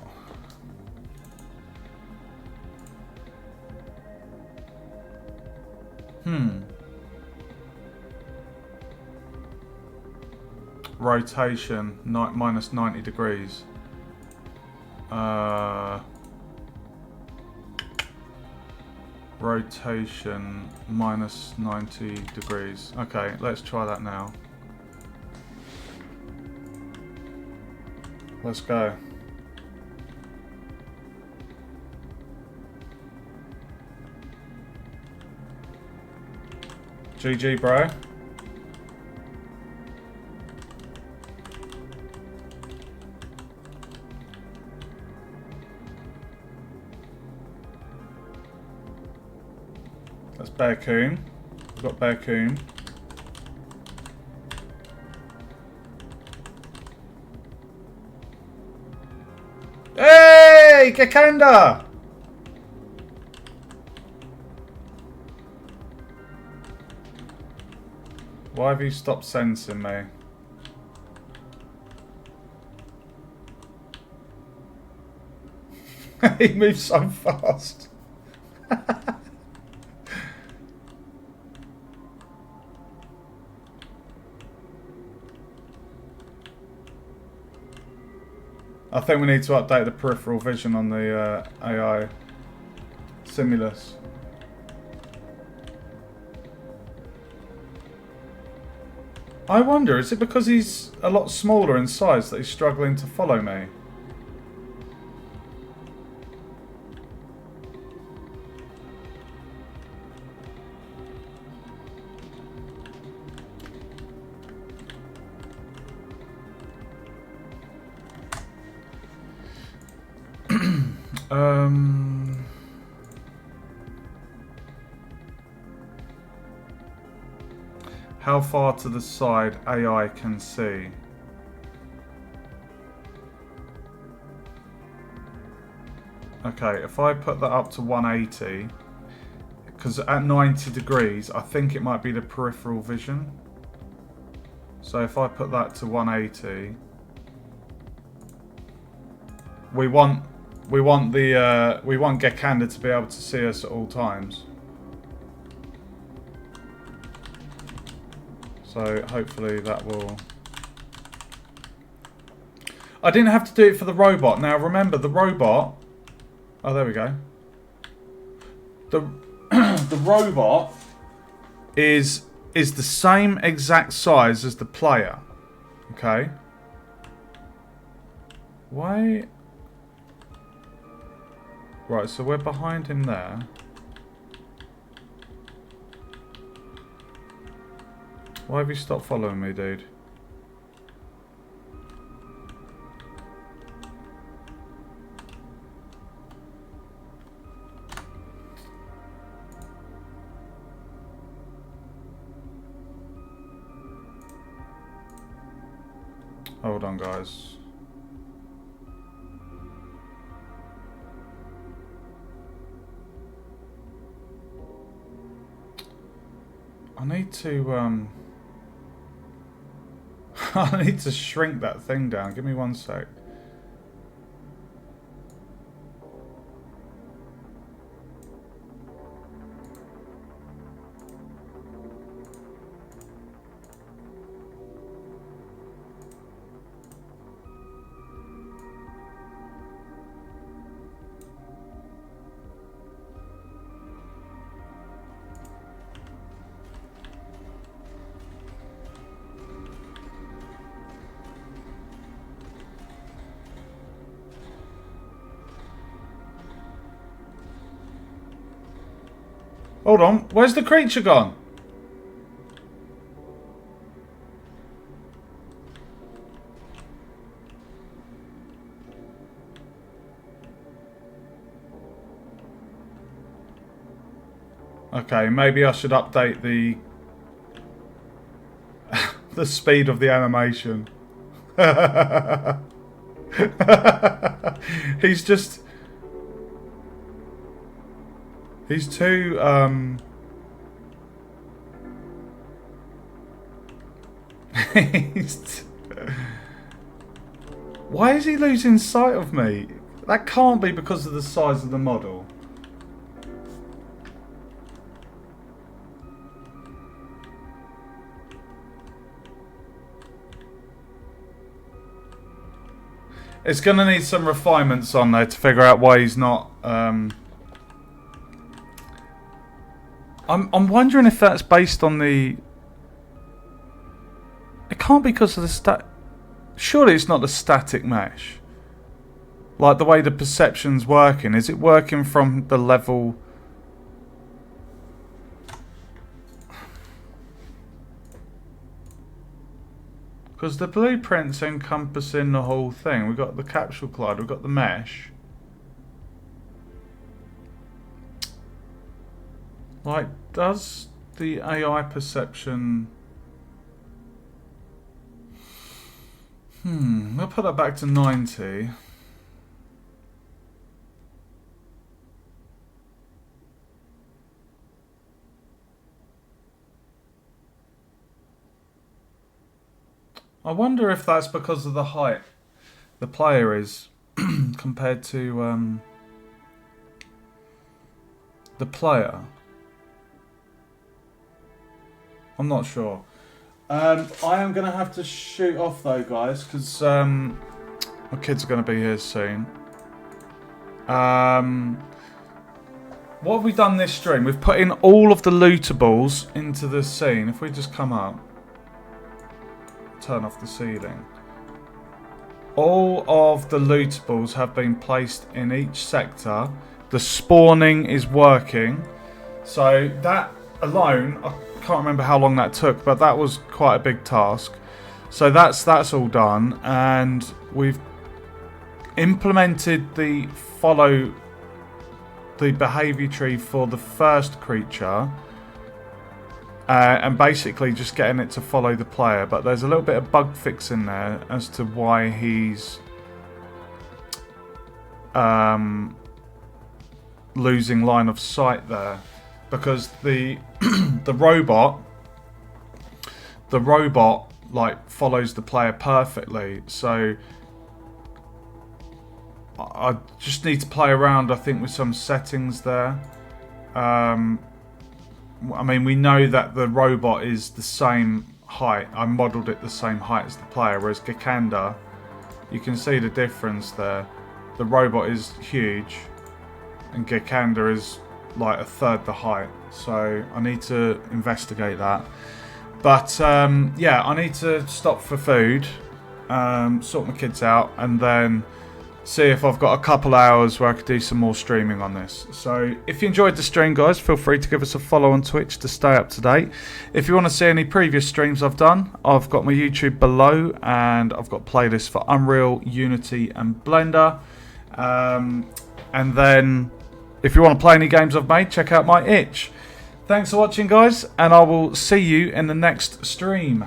Rotation minus 90 degrees. Rotation minus 90 degrees. Okay, let's try that now. Let's go. GG, bro. That's Bearcoon. We've got Bearcoon. Hey, Kakanda! Why have you stopped sensing me? He moves so fast. I think we need to update the peripheral vision on the AI Simulus. I wonder, is it because he's a lot smaller in size that he's struggling to follow me? How far to the side AI can see? Okay, if I put that up to 180, because at 90 degrees, I think it might be the peripheral vision. So if I put that to 180, we want Gekanda to be able to see us at all times. So hopefully that will... I didn't have to do it for the robot. Now remember, the robot... Oh, there we go. The robot is the same exact size as the player. Okay? Why... Right, so we're behind him there. Why have you stopped following me, dude? Hold on, guys. I need to, I need to shrink that thing down. Give me 1 sec. Hold on, where's the creature gone? Okay, maybe I should update the the speed of the animation. He's just... He's too, Why is he losing sight of me? That can't be because of the size of the model. It's going to need some refinements on there to figure out why he's not... I'm wondering if that's based on the... It can't be because of the Surely it's not the static mesh. Like the way the perception's working. Is it working from the level... Because the blueprint's encompassing the whole thing. We've got the capsule collide, we've got the mesh. Like, does the AI perception... I'll put that back to 90. I wonder if that's because of the height the player is compared to the player. I'm not sure. I am going to have to shoot off though, guys, because my kids are going to be here soon. what have we done this stream? We've put in all of the lootables into the scene. If we just come up, turn off the ceiling. All of the lootables have been placed in each sector. The spawning is working. So that alone, I can't remember how long that took, but that was quite a big task. So that's all done, and we've implemented the behaviour tree for the first creature, and basically just getting it to follow the player. But there's a little bit of bug fix in there as to why he's losing line of sight there, because the robot like follows the player perfectly. So I just need to play around, I think, with some settings there. I mean, we know that the robot is the same height. I modelled it the same height as the player, whereas C.E.S.A.R, you can see the difference there. The robot is huge, and C.E.S.A.R is like a third the height. So I need to investigate that. But yeah, I need to stop for food, sort my kids out, and then see if I've got a couple hours where I could do some more streaming on this. So if you enjoyed the stream, guys, feel free to give us a follow on Twitch to stay up to date. If you want to see any previous streams I've done, I've got my YouTube below, and I've got playlists for Unreal, Unity and Blender. And then if you want to play any games I've made, check out my itch. Thanks for watching, guys, and I will see you in the next stream.